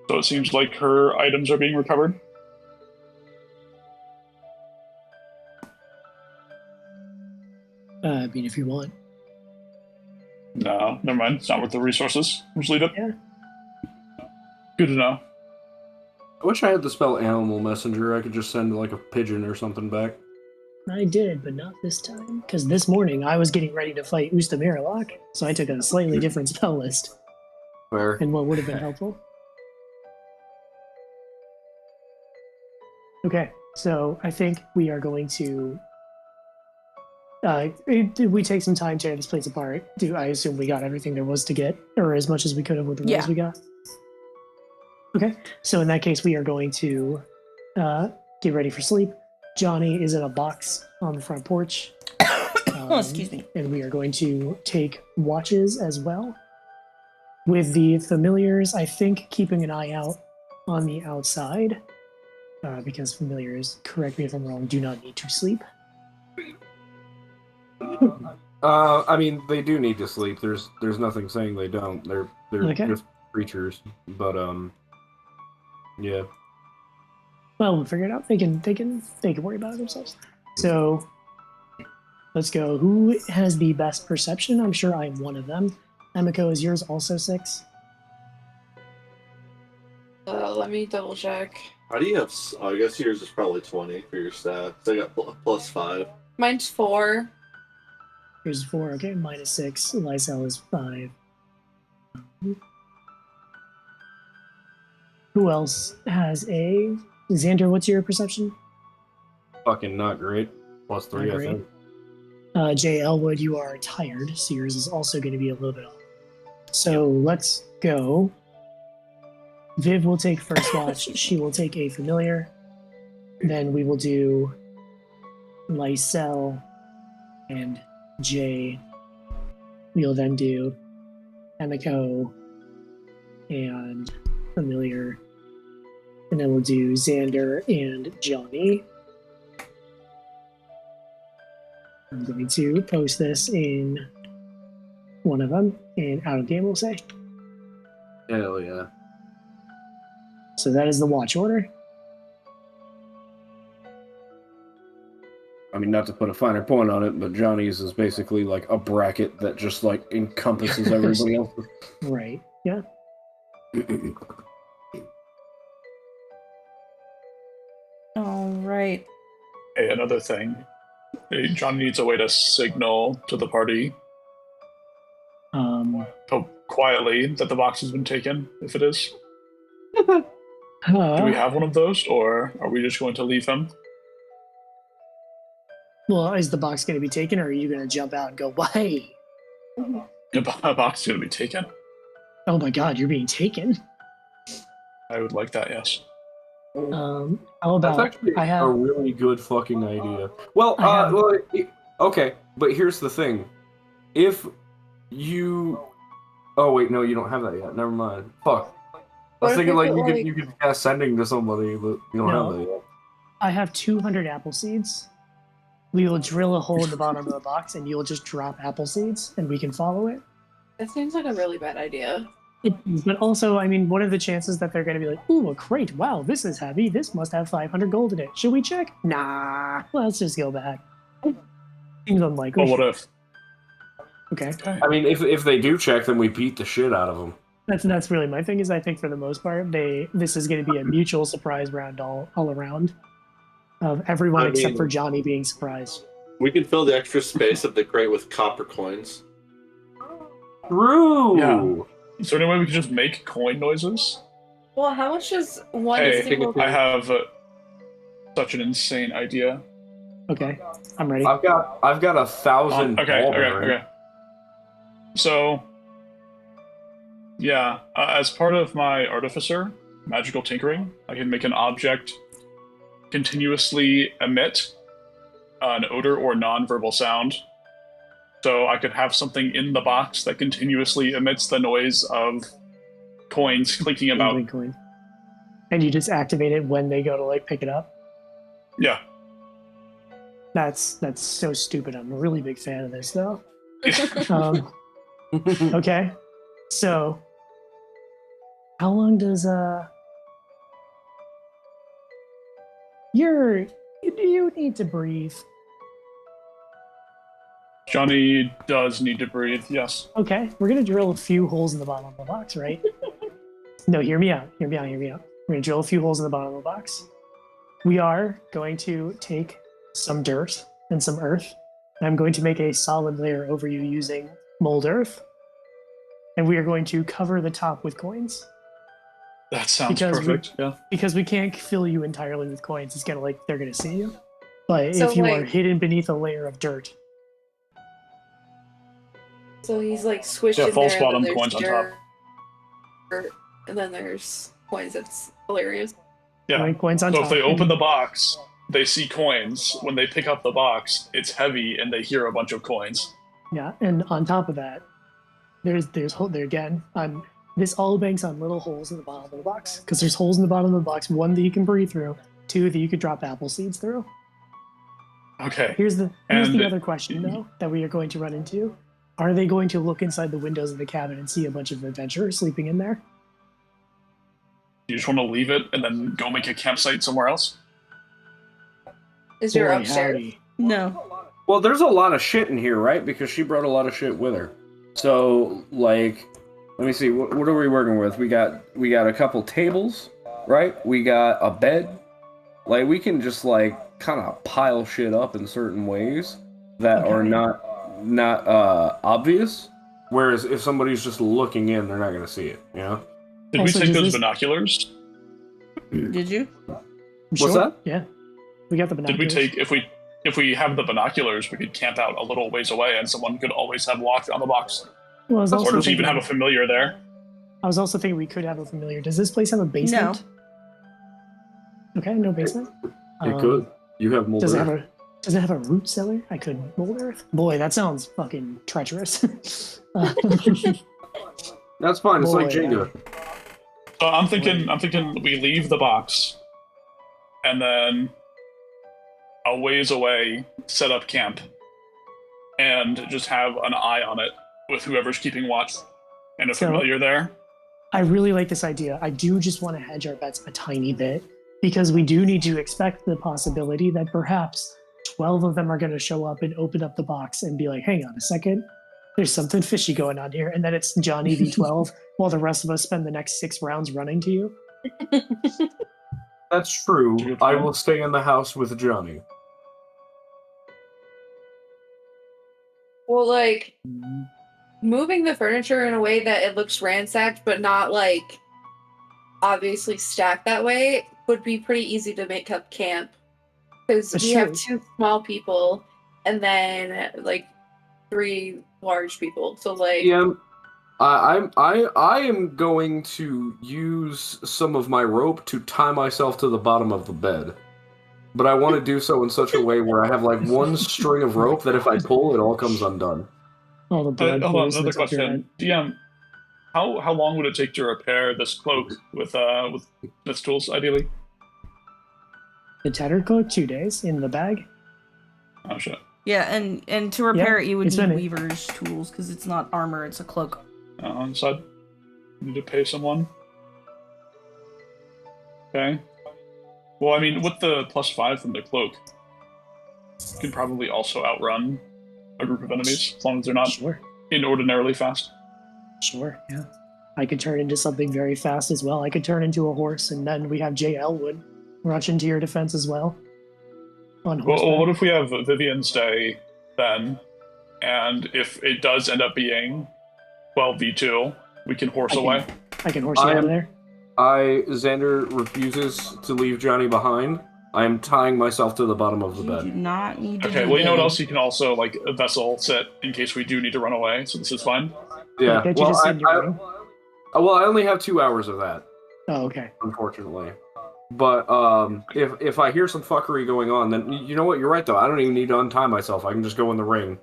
Speaker 2: So it seems like her items are being recovered.
Speaker 4: I mean, if you want.
Speaker 2: No, never mind. It's not worth the resources. Just leave it.
Speaker 4: Yeah.
Speaker 2: Good to know.
Speaker 8: I wish I had the spell Animal Messenger. I could just send like a pigeon or something back.
Speaker 4: I did, but not this time. Because this morning I was getting ready to fight Ustamiralok, so I took a slightly different spell list.
Speaker 8: Where?
Speaker 4: And what would have been helpful. Okay, so I think we are going to. Did we take some time tearing this place apart? I assume we got everything there was to get, or as much as we could have with the rolls we got? Okay, so in that case, we are going to get ready for sleep. Johnny is in a box on the front porch.
Speaker 1: Excuse me.
Speaker 4: And we are going to take watches as well. With the familiars, I think keeping an eye out on the outside, because familiars, correct me if I'm wrong, do not need to sleep.
Speaker 8: I mean, they do need to sleep. There's nothing saying they don't. They're
Speaker 4: Okay.
Speaker 8: just creatures. But yeah.
Speaker 4: Well, we'll figure it out. They can worry about it themselves. So let's go. Who has the best perception? I'm sure I'm one of them. Emiko, is yours also 6?
Speaker 7: Let me double check.
Speaker 6: How do you have? I guess yours is probably 20 for your stats. I got +5.
Speaker 7: Mine's 4.
Speaker 4: Yours is 4. Okay, mine is 6. Lysel is 5. Who else has a... Xander, what's your perception?
Speaker 8: Fucking not great. +3,
Speaker 4: Not
Speaker 8: I
Speaker 4: great.
Speaker 8: think.
Speaker 4: J. Elwood, you are tired, so yours is also going to be a little bit off. So let's go. Viv will take first watch. She will take a familiar. Then we will do Lysel and Jay. We'll then do Emiko and familiar. And then we'll do Xander and Johnny. I'm going to post this in one of them, and out of game we'll say.
Speaker 8: Hell yeah.
Speaker 4: So that is the watch order.
Speaker 8: I mean, not to put a finer point on it, but Johnny's is basically like a bracket that just like encompasses everybody else.
Speaker 4: Right. Yeah.
Speaker 1: All right.
Speaker 2: Hey, another thing. Hey, John needs a way to signal to the party quietly that the box has been taken, if it is. Do we have one of those, or are we just going to leave him?
Speaker 4: Well, is the box going to be taken, or are you going to jump out and go, "Why?
Speaker 2: A box is going to be taken.
Speaker 4: Oh my God, you're being taken."
Speaker 2: I would like that, yes.
Speaker 4: How about
Speaker 8: That's actually
Speaker 4: I have
Speaker 8: a really good fucking idea. Well, okay, but here's the thing. If you... Oh, wait, no, you don't have that yet. Never mind. Fuck. I was thinking, like, you could cast sending to somebody, but you don't have that yet.
Speaker 4: I have 200 apple seeds. We will drill a hole in the bottom of the box, and you'll just drop apple seeds, and we can follow it.
Speaker 7: That seems like a really bad idea.
Speaker 4: But also, I mean, what are the chances that they're going to be like, "Ooh, a crate! Wow, this is heavy. This must have 500 gold in it. Should we check?" Nah, let's just go back. Seems unlikely.
Speaker 2: Well, what if?
Speaker 4: Okay.
Speaker 8: I mean, if they do check, then we beat the shit out of them.
Speaker 4: That's really my thing. Is I think for the most part, this is going to be a mutual surprise round all around, of everyone except for Johnny being surprised.
Speaker 6: We can fill the extra space of the crate with copper coins.
Speaker 8: True.
Speaker 2: Yeah. Is there any way we can just make coin noises?
Speaker 7: Well, how much is one
Speaker 2: Hey,
Speaker 7: single?
Speaker 2: I have such an insane idea.
Speaker 4: Okay, I'm ready.
Speaker 8: I've got 1,000.
Speaker 2: Okay. So, yeah, as part of my artificer magical tinkering, I can make an object continuously emit an odor or non-verbal sound. So I could have something in the box that continuously emits the noise of coins clinking about.
Speaker 4: Coin. And you just activate it when they go to like pick it up.
Speaker 2: Yeah.
Speaker 4: That's so stupid. I'm a really big fan of this though. Okay, so how long does you need to breathe?
Speaker 2: Johnny does need to breathe, yes.
Speaker 4: Okay, we're gonna drill a few holes in the bottom of the box, right? No, hear me out. We're gonna drill a few holes in the bottom of the box. We are going to take some dirt and some earth, and I'm going to make a solid layer over you using mold earth, and we are going to cover the top with coins.
Speaker 2: That sounds perfect. Yeah.
Speaker 4: Because we can't fill you entirely with coins. It's gonna they're gonna see you. But
Speaker 7: So,
Speaker 4: if you are
Speaker 7: like-
Speaker 4: hidden beneath a layer of dirt,
Speaker 7: So he's like squishing
Speaker 2: Yeah, false
Speaker 7: there, and
Speaker 2: bottom,
Speaker 7: then
Speaker 2: coins
Speaker 7: there's
Speaker 2: on top.
Speaker 7: dirt, and then there's coins. That's hilarious.
Speaker 2: Yeah.
Speaker 4: coins on
Speaker 2: So
Speaker 4: top.
Speaker 2: if they open the box, they see coins. When they pick up the box, it's heavy and they hear a bunch of coins.
Speaker 4: Yeah, and on top of that, there's there again. This all banks on little holes in the bottom of the box because there's holes in the bottom of the box. One that you can breathe through. Two that you could drop apple seeds through.
Speaker 2: Okay.
Speaker 4: Here's the
Speaker 2: And-
Speaker 4: other question though that we are going to run into. Are they going to look inside the windows of the cabin and see a bunch of adventurers sleeping in there?
Speaker 2: You just want to leave it and then go make a campsite somewhere else?
Speaker 7: Is your
Speaker 4: Boy,
Speaker 7: upstairs?
Speaker 4: howdy.
Speaker 1: No.
Speaker 8: Well, there's a lot of shit in here, right? Because she brought a lot of shit with her. So, like, let me see. What are we working with? We got a couple tables, right? We got a bed. Like, we can just like kind of pile shit up in certain ways that are not obvious. Whereas if somebody's just looking in, they're not gonna see it. You know?
Speaker 2: Did
Speaker 4: Also,
Speaker 2: we take
Speaker 4: does
Speaker 2: those
Speaker 4: this-
Speaker 2: binoculars?
Speaker 1: Did you?
Speaker 8: What's that?
Speaker 4: Yeah, we got the
Speaker 2: Did
Speaker 4: binoculars.
Speaker 2: we take if we have the binoculars, we could camp out a little ways away, and someone could always have watch on the box.
Speaker 4: Well, I was
Speaker 2: Or
Speaker 4: also
Speaker 2: does he even
Speaker 4: thinking-
Speaker 2: have a familiar there?
Speaker 4: I was also thinking we could have a familiar. Does this place have a basement? Okay, no basement.
Speaker 8: It could. You have mold
Speaker 4: Does it
Speaker 8: earth.
Speaker 4: have a Does it have a root cellar? I could mold earth. Boy, that sounds fucking treacherous.
Speaker 8: That's fine. It's like
Speaker 4: Boy,
Speaker 8: Jenga.
Speaker 2: So I'm thinking we leave the box, and then a ways away set up camp, and just have an eye on it with whoever's keeping watch, and a
Speaker 4: So-
Speaker 2: familiar there.
Speaker 4: I really like this idea. I do just want to hedge our bets a tiny bit because we do need to expect the possibility that perhaps 12 of them are going to show up and open up the box and be like, hang on a second, there's something fishy going on here. And then it's Johnny v12 while the rest of us spend the next 6 rounds running to you.
Speaker 8: That's true. I will stay in the house with Johnny.
Speaker 7: Well, like, moving the furniture in a way that it looks ransacked, but not, like, obviously stacked that way would be pretty easy to make up camp. Because we have 2 small people and then, like, 3 large people. So, like...
Speaker 8: Yeah, I am going to use some of my rope to tie myself to the bottom of the bed. But I want to do so in such a way where I have, like, one string of rope that if I pull, it all comes undone.
Speaker 4: All the blood
Speaker 2: Hold on,
Speaker 4: pools in
Speaker 2: another
Speaker 4: the top of your head.
Speaker 2: question. DM, how long would it take to repair this cloak with Smith's tools, ideally?
Speaker 4: The tattered cloak, 2 days in the bag.
Speaker 2: Oh, shit.
Speaker 1: Yeah, and to repair it, you would
Speaker 4: it's
Speaker 1: need
Speaker 4: been-
Speaker 1: weaver's tools, because it's not armor, it's a cloak.
Speaker 2: So I need to pay someone. Okay. Well, I mean, with the +5 from the cloak, you can probably also outrun a group of enemies, as long as they're not inordinarily fast.
Speaker 4: Sure, yeah. I could turn into something very fast as well. I could turn into a horse, and then we have Jay Elwood rush into your defense as well. On horseback.
Speaker 2: Well, what if we have Vivian stay then, and if it does end up being 12v2, we can horse away?
Speaker 4: I can horse you out of there.
Speaker 8: Xander refuses to leave Johnny behind. I am tying myself to the bottom of the
Speaker 1: You
Speaker 8: bed.
Speaker 1: do not need to
Speaker 2: Okay,
Speaker 1: do
Speaker 2: well, you know what
Speaker 1: that.
Speaker 2: else? You can also, like, a vessel sit in case we do need to run away, so this is fine.
Speaker 8: Yeah,
Speaker 4: Can't you
Speaker 8: well,
Speaker 4: just sit in your ring?
Speaker 8: I only have 2 hours of that,
Speaker 4: Oh, okay.
Speaker 8: unfortunately. But if I hear some fuckery going on, then you know what? You're right, though. I don't even need to untie myself. I can just go in the ring.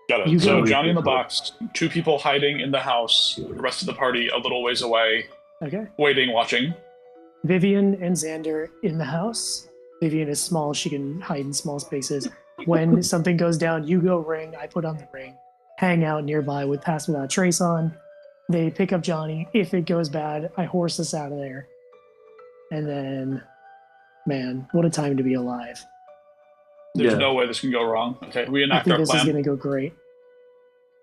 Speaker 2: Got
Speaker 4: You
Speaker 2: it. So
Speaker 4: go-
Speaker 2: Johnny in the box, 2 people hiding in the house, the rest of the party a little ways away,
Speaker 4: Okay.
Speaker 2: waiting, watching.
Speaker 4: Vivian and Xander in the house. Vivian is small. She can hide in small spaces. When something goes down, you go ring. I put on the ring. Hang out nearby with Pass Without Trace on. They pick up Johnny. If it goes bad, I horse us out of there. And then, man, what a time to be alive.
Speaker 2: There's
Speaker 8: Yeah.
Speaker 2: no way this can go wrong. Okay, we
Speaker 4: I
Speaker 2: enact
Speaker 4: think
Speaker 2: our
Speaker 4: this is
Speaker 2: plan.
Speaker 4: going to go great.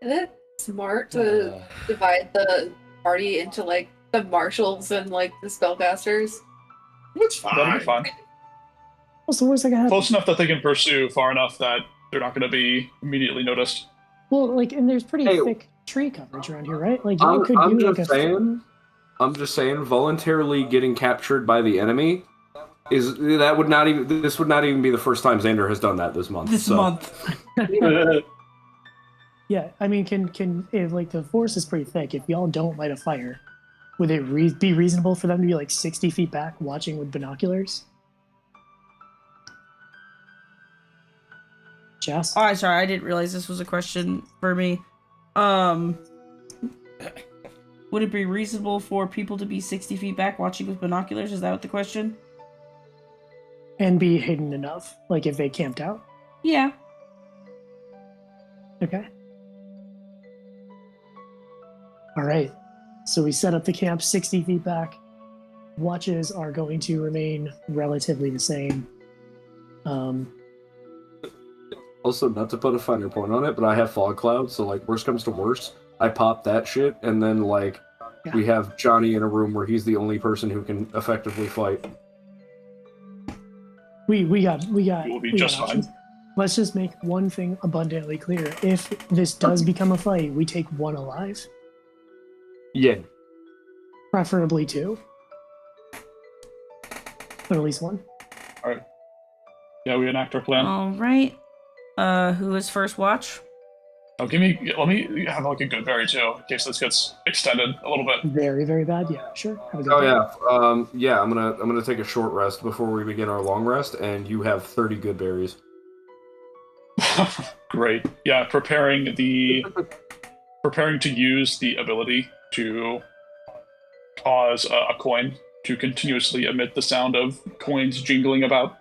Speaker 7: Isn't it smart to divide the party into, like, the marshals and, like, the spellcasters?
Speaker 6: It's
Speaker 2: That'll be fine.
Speaker 4: What's the worst that can happen?
Speaker 2: Close enough that they can pursue, far enough that they're not going to be immediately noticed.
Speaker 4: Well, like, and there's pretty
Speaker 8: Hey,
Speaker 4: thick tree coverage around here, right? Like, you could
Speaker 8: I'm
Speaker 4: do like
Speaker 8: just
Speaker 4: a
Speaker 8: saying. I'm just saying, voluntarily getting captured by the enemy this would not even be the first time Xander has done that this month.
Speaker 1: This month.
Speaker 4: Yeah, I mean, can if like the forest is pretty thick, if y'all don't light a fire, would it be reasonable for them to be like 60 feet back watching with binoculars? Jess?
Speaker 1: Oh, I'm sorry, I didn't realize this was a question for me. Would it be reasonable for people to be 60 feet back watching with binoculars? Is that what the question?
Speaker 4: And be hidden enough, like if they camped out?
Speaker 1: Yeah.
Speaker 4: Okay. All right. So we set up the camp 60 feet back. Watches are going to remain relatively the same.
Speaker 8: Also, not to put a finer point on it, but I have fog cloud, so like worst comes to worst, I pop that shit, and then like we have Johnny in a room where he's the only person who can effectively fight.
Speaker 4: We got
Speaker 2: We'll be
Speaker 4: we
Speaker 2: just
Speaker 4: got
Speaker 2: fine.
Speaker 4: options. Let's just make one thing abundantly clear. If this does become a fight, we take one alive,
Speaker 8: Yeah.
Speaker 4: preferably 2. But at least 1.
Speaker 2: Alright. Yeah, we enact our plan.
Speaker 1: All right. Who is first watch?
Speaker 2: Oh, let me have like a good berry too, in case this gets extended a little bit.
Speaker 4: Very, very bad. Yeah, sure. Have a good
Speaker 8: Oh
Speaker 4: day.
Speaker 8: yeah. I'm gonna take a short rest before we begin our long rest, and you have 30 good berries.
Speaker 2: Great. Yeah, preparing to use the ability to cause a coin to continuously emit the sound of coins jingling about.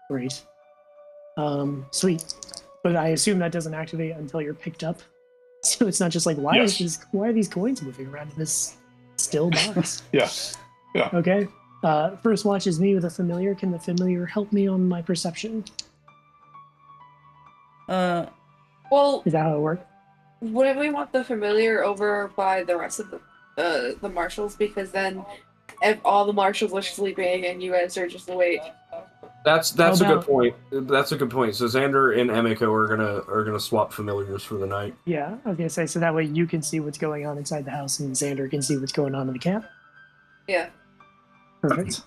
Speaker 4: Great. Sweet. But I assume that doesn't activate until you're picked up. So it's not just like, why are these coins moving around in this still box?
Speaker 2: Yeah.
Speaker 4: Okay. First watch is me with a familiar. Can the familiar help me on my perception?
Speaker 7: Well,
Speaker 4: Is that how it works?
Speaker 7: wouldn't we want the familiar over by the rest of the marshals? Because then, if all the marshals are sleeping and you guys are just awake.
Speaker 8: That's
Speaker 4: How
Speaker 8: a good
Speaker 4: about-
Speaker 8: point. That's a good point. So Xander and Emiko are gonna swap familiars for the night.
Speaker 4: Yeah, I was gonna say, so that way you can see what's going on inside the house and Xander can see what's going on in the camp.
Speaker 7: Yeah.
Speaker 4: Perfect.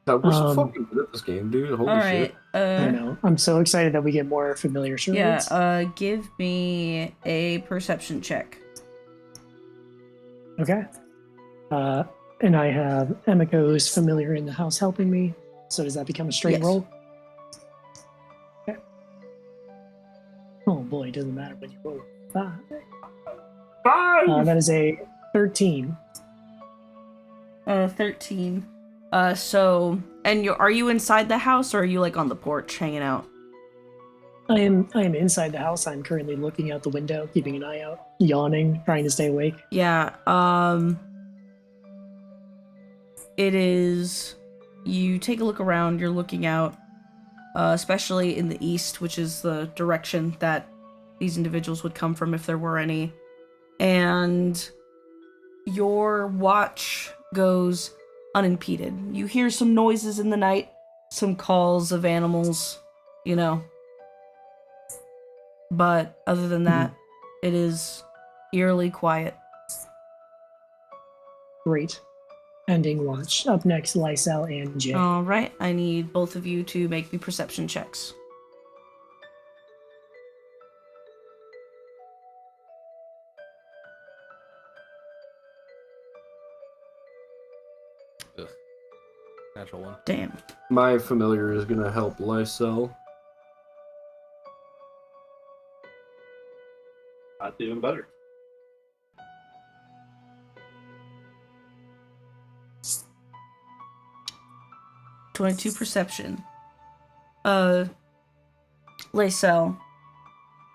Speaker 8: We're so fucking good at this game, dude. Holy
Speaker 1: All
Speaker 8: shit.
Speaker 1: right.
Speaker 4: I know. I'm so excited that we get more familiar charades.
Speaker 1: Yeah. Give me a perception check.
Speaker 4: Okay. And I have Emiko's familiar in the house helping me. So does that become a straight
Speaker 1: Yes.
Speaker 4: roll? Okay. Oh boy, it doesn't matter when you roll. 5. That is a 13.
Speaker 1: 13. Are you inside the house or are you like on the porch hanging out?
Speaker 4: I am inside the house. I'm currently looking out the window, keeping an eye out, yawning, trying to stay awake.
Speaker 1: Yeah, it is, you take a look around, you're looking out, especially in the east, which is the direction that these individuals would come from if there were any, and your watch goes unimpeded. You hear some noises in the night, some calls of animals, but other than that, it is eerily quiet.
Speaker 4: Great. Ending watch. Up next, Lysel and Jay.
Speaker 1: All right, I need both of you to make me perception checks.
Speaker 5: Ugh. Natural one.
Speaker 1: Damn.
Speaker 8: My familiar is gonna help Lysel.
Speaker 6: That's even better.
Speaker 1: .22 perception. Lysel,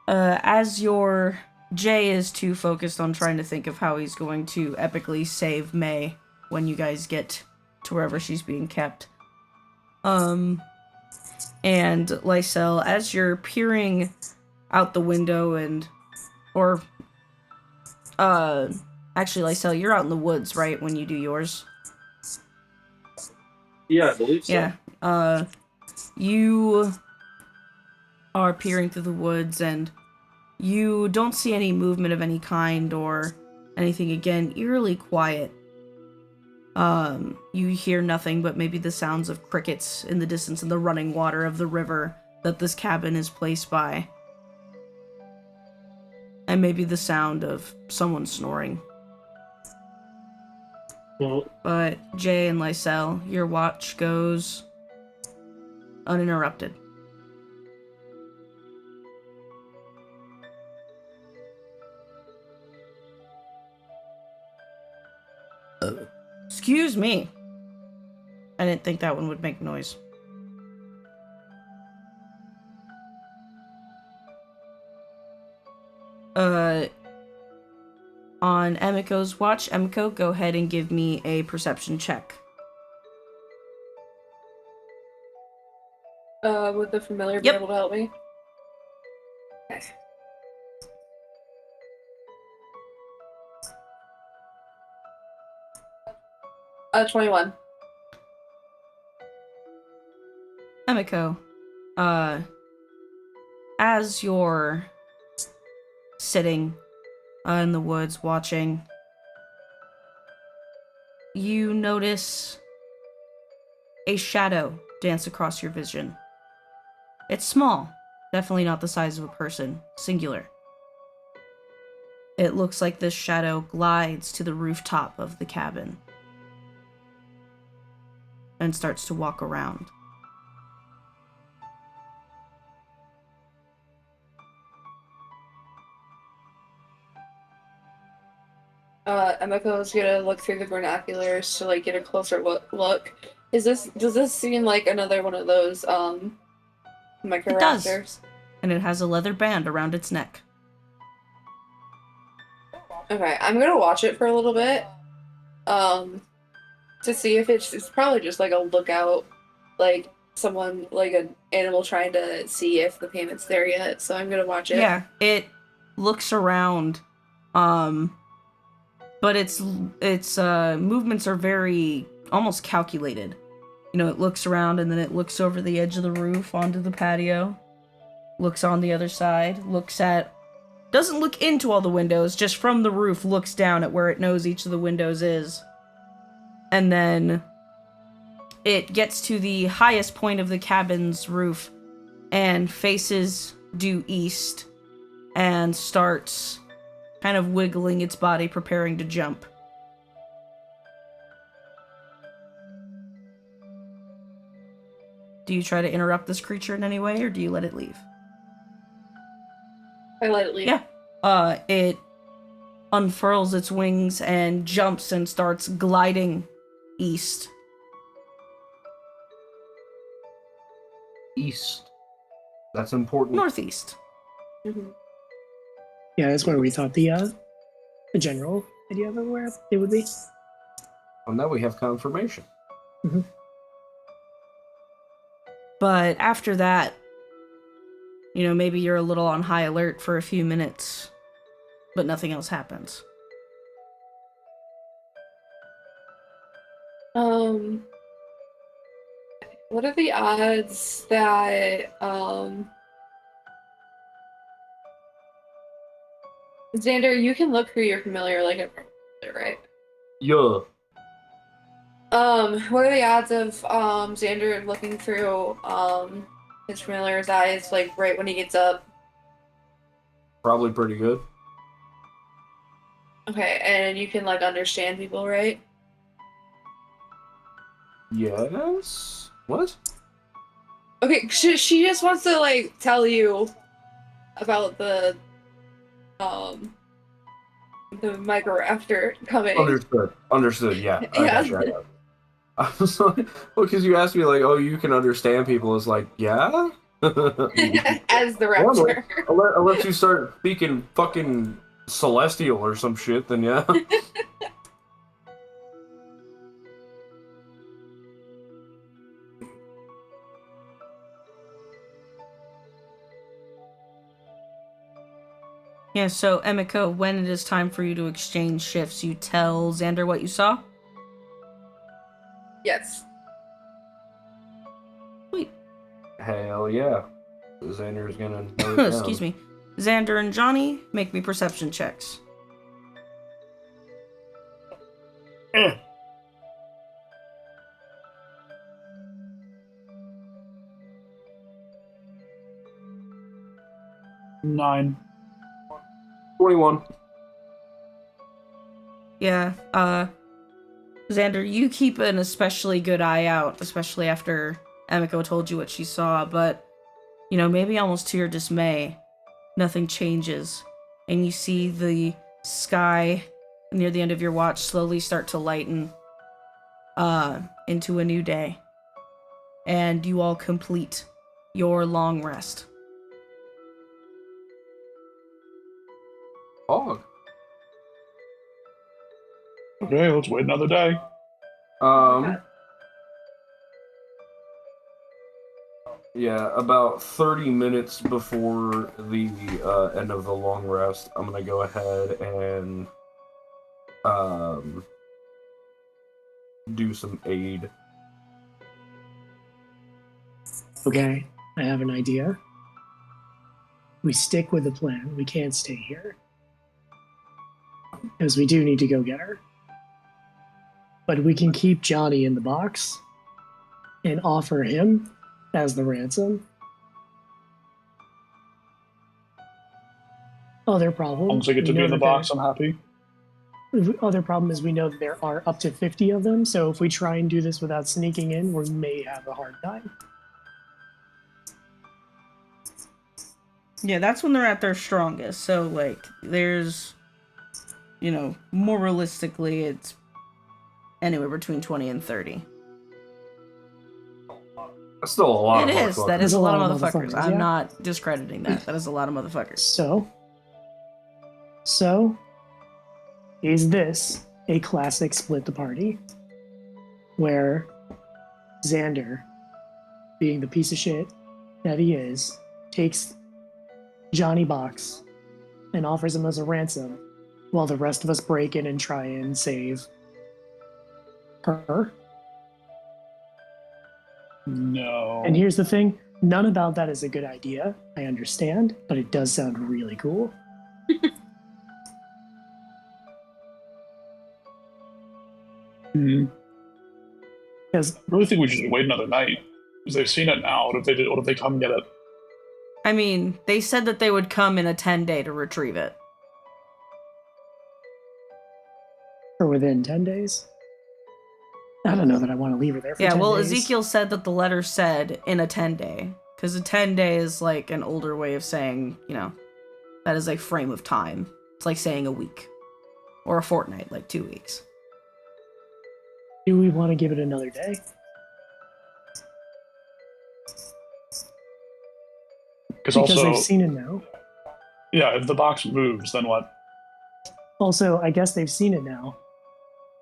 Speaker 1: as your Jay is too focused on trying to think of how he's going to epically save May when you guys get to wherever she's being kept. And Lysel, as you're peering out the window actually, Lysel, you're out in the woods, right, when you do yours?
Speaker 6: Yeah, I believe so.
Speaker 1: Yeah. You are peering through the woods and you don't see any movement of any kind or anything. Again, eerily quiet. You hear nothing but maybe the sounds of crickets in the distance and the running water of the river that this cabin is placed by. And maybe the sound of someone snoring.
Speaker 6: Well,
Speaker 1: But Jay and Lysel, your watch goes uninterrupted. Excuse me. I didn't think that one would make noise. On Emiko's watch, Emiko, go ahead and give me a perception check.
Speaker 7: Would the familiar be
Speaker 1: Yep.
Speaker 7: able to help me? Okay. Uh, 21.
Speaker 1: Emiko, as you're sitting in the woods watching, you notice a shadow dance across your vision. It's small, definitely not the size of a person, singular. It looks like this shadow glides to the rooftop of the cabin and starts to walk around.
Speaker 7: Emiko's gonna look through the binoculars to like get a closer look. Does this seem like another one of those Microraptors?
Speaker 1: And it has a leather band around its neck.
Speaker 7: Okay, I'm gonna watch it for a little bit. to see if it's probably just like a lookout, like someone like an animal trying to see if the payment's there yet. So I'm gonna watch it.
Speaker 1: Yeah, it looks around, but its movements are very almost calculated. You know, it looks around and then it looks over the edge of the roof onto the patio, looks on the other side, doesn't look into all the windows, just from the roof looks down at where it knows each of the windows is. And then it gets to the highest point of the cabin's roof and faces due east and starts kind of wiggling its body, preparing to jump. Do you try to interrupt this creature in any way, or do you let it leave?
Speaker 7: I let it leave.
Speaker 1: Yeah. It unfurls its wings and jumps and starts gliding east.
Speaker 8: East. That's important.
Speaker 1: Northeast.
Speaker 7: Mm-hmm.
Speaker 4: Yeah, that's where we thought the general idea of where it would be.
Speaker 8: Well, now we have confirmation.
Speaker 4: Mm-hmm.
Speaker 1: But after that, you know, maybe you're a little on high alert for a few minutes, but nothing else happens.
Speaker 7: What are the odds that Xander, you can look through your familiar like a familiar, right?
Speaker 8: Yeah.
Speaker 7: What are the odds of Xander looking through his familiar's eyes like right when he gets up?
Speaker 8: Probably pretty good.
Speaker 7: Okay, and you can like understand people, right?
Speaker 8: Yes? What?
Speaker 7: Okay, she just wants to like tell you about the microraptor coming.
Speaker 8: Understood, yeah. I
Speaker 7: Yeah.
Speaker 8: got you. I was like, well, because you asked me, like, oh, you can understand people. It's like, yeah?
Speaker 7: As the raptor.
Speaker 8: Unless you start speaking fucking celestial or some shit, then yeah.
Speaker 1: Yeah, so Emiko, when it is time for you to exchange shifts, you tell Xander what you saw?
Speaker 7: Yes.
Speaker 1: Sweet.
Speaker 8: Hell yeah. Xander's gonna note it down.
Speaker 1: Excuse me. Xander and Johnny, make me perception checks.
Speaker 2: Nine.
Speaker 8: 21.
Speaker 1: Yeah, Xander, you keep an especially good eye out, especially after Emiko told you what she saw, but, you know, maybe almost to your dismay, nothing changes, and you see the sky near the end of your watch slowly start to lighten, into a new day, and you all complete your long rest.
Speaker 8: Fog.
Speaker 2: Okay, let's wait another day.
Speaker 8: Yeah, about 30 minutes before the end of the long rest, I'm gonna go ahead and do some aid.
Speaker 4: Okay, I have an idea. We stick with the plan. We can't stay here. Because we do need to go get her. But we can keep Johnny in the box and offer him as the ransom. Other problem.
Speaker 2: As long as I get to be in the box, I'm happy.
Speaker 4: Other problem is we know that there are up to 50 of them, so if we try and do this without sneaking in, we may have a hard time.
Speaker 1: Yeah, that's when they're at their strongest, so, like, there's, you know, more realistically, it's anywhere between 20 and 30.
Speaker 8: That's still a lot
Speaker 1: It
Speaker 8: of
Speaker 1: is.
Speaker 8: motherfuckers.
Speaker 1: That is a lot of
Speaker 4: motherfuckers,
Speaker 1: motherfuckers. I'm
Speaker 4: yeah.
Speaker 1: not discrediting that. That is a lot of motherfuckers.
Speaker 4: So, is this a classic split the party? where Xander, being the piece of shit that he is, takes Johnny Box and offers him as a ransom while the rest of us break in and try and save her.
Speaker 2: No.
Speaker 4: And here's the thing, none about that is a good idea. I understand, but it does sound really cool. Because
Speaker 2: I really think we should wait another night. Because they've seen it now. What if they come get it?
Speaker 1: I mean, they said that they would come in a 10-day to retrieve it.
Speaker 4: or within 10 days. I don't know that I want to leave her there for 10
Speaker 1: well,
Speaker 4: days.
Speaker 1: Ezekiel said that the letter said in a 10-day. Because a 10-day is like an older way of saying, that is a frame of time. It's like saying a week. Or a fortnight, like 2 weeks.
Speaker 4: Do we want to give it another day?
Speaker 2: Because
Speaker 4: Because they've
Speaker 2: also,
Speaker 4: seen it now.
Speaker 2: yeah, if the box moves, then what?
Speaker 4: Also, I guess they've seen it now.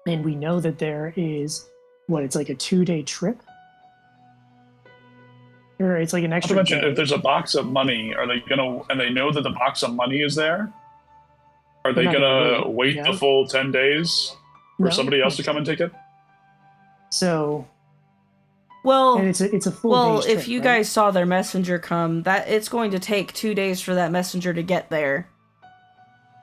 Speaker 4: And we know that there is, it's like a 2-day trip? Or it's like an
Speaker 2: Not to
Speaker 4: extra
Speaker 2: mention,
Speaker 4: day.
Speaker 2: if there's a box of money, are they gonna, and they know that the box of money is there? Are they
Speaker 4: They're not
Speaker 2: gonna
Speaker 4: gonna
Speaker 2: wait
Speaker 4: yeah.
Speaker 2: the full 10 days for
Speaker 4: No.
Speaker 2: somebody else to come and take it?
Speaker 4: So,
Speaker 1: Well,
Speaker 4: and it's a full day's
Speaker 1: if
Speaker 4: trip,
Speaker 1: you
Speaker 4: right?
Speaker 1: guys saw their messenger come, that it's going to take 2 days for that messenger to get there.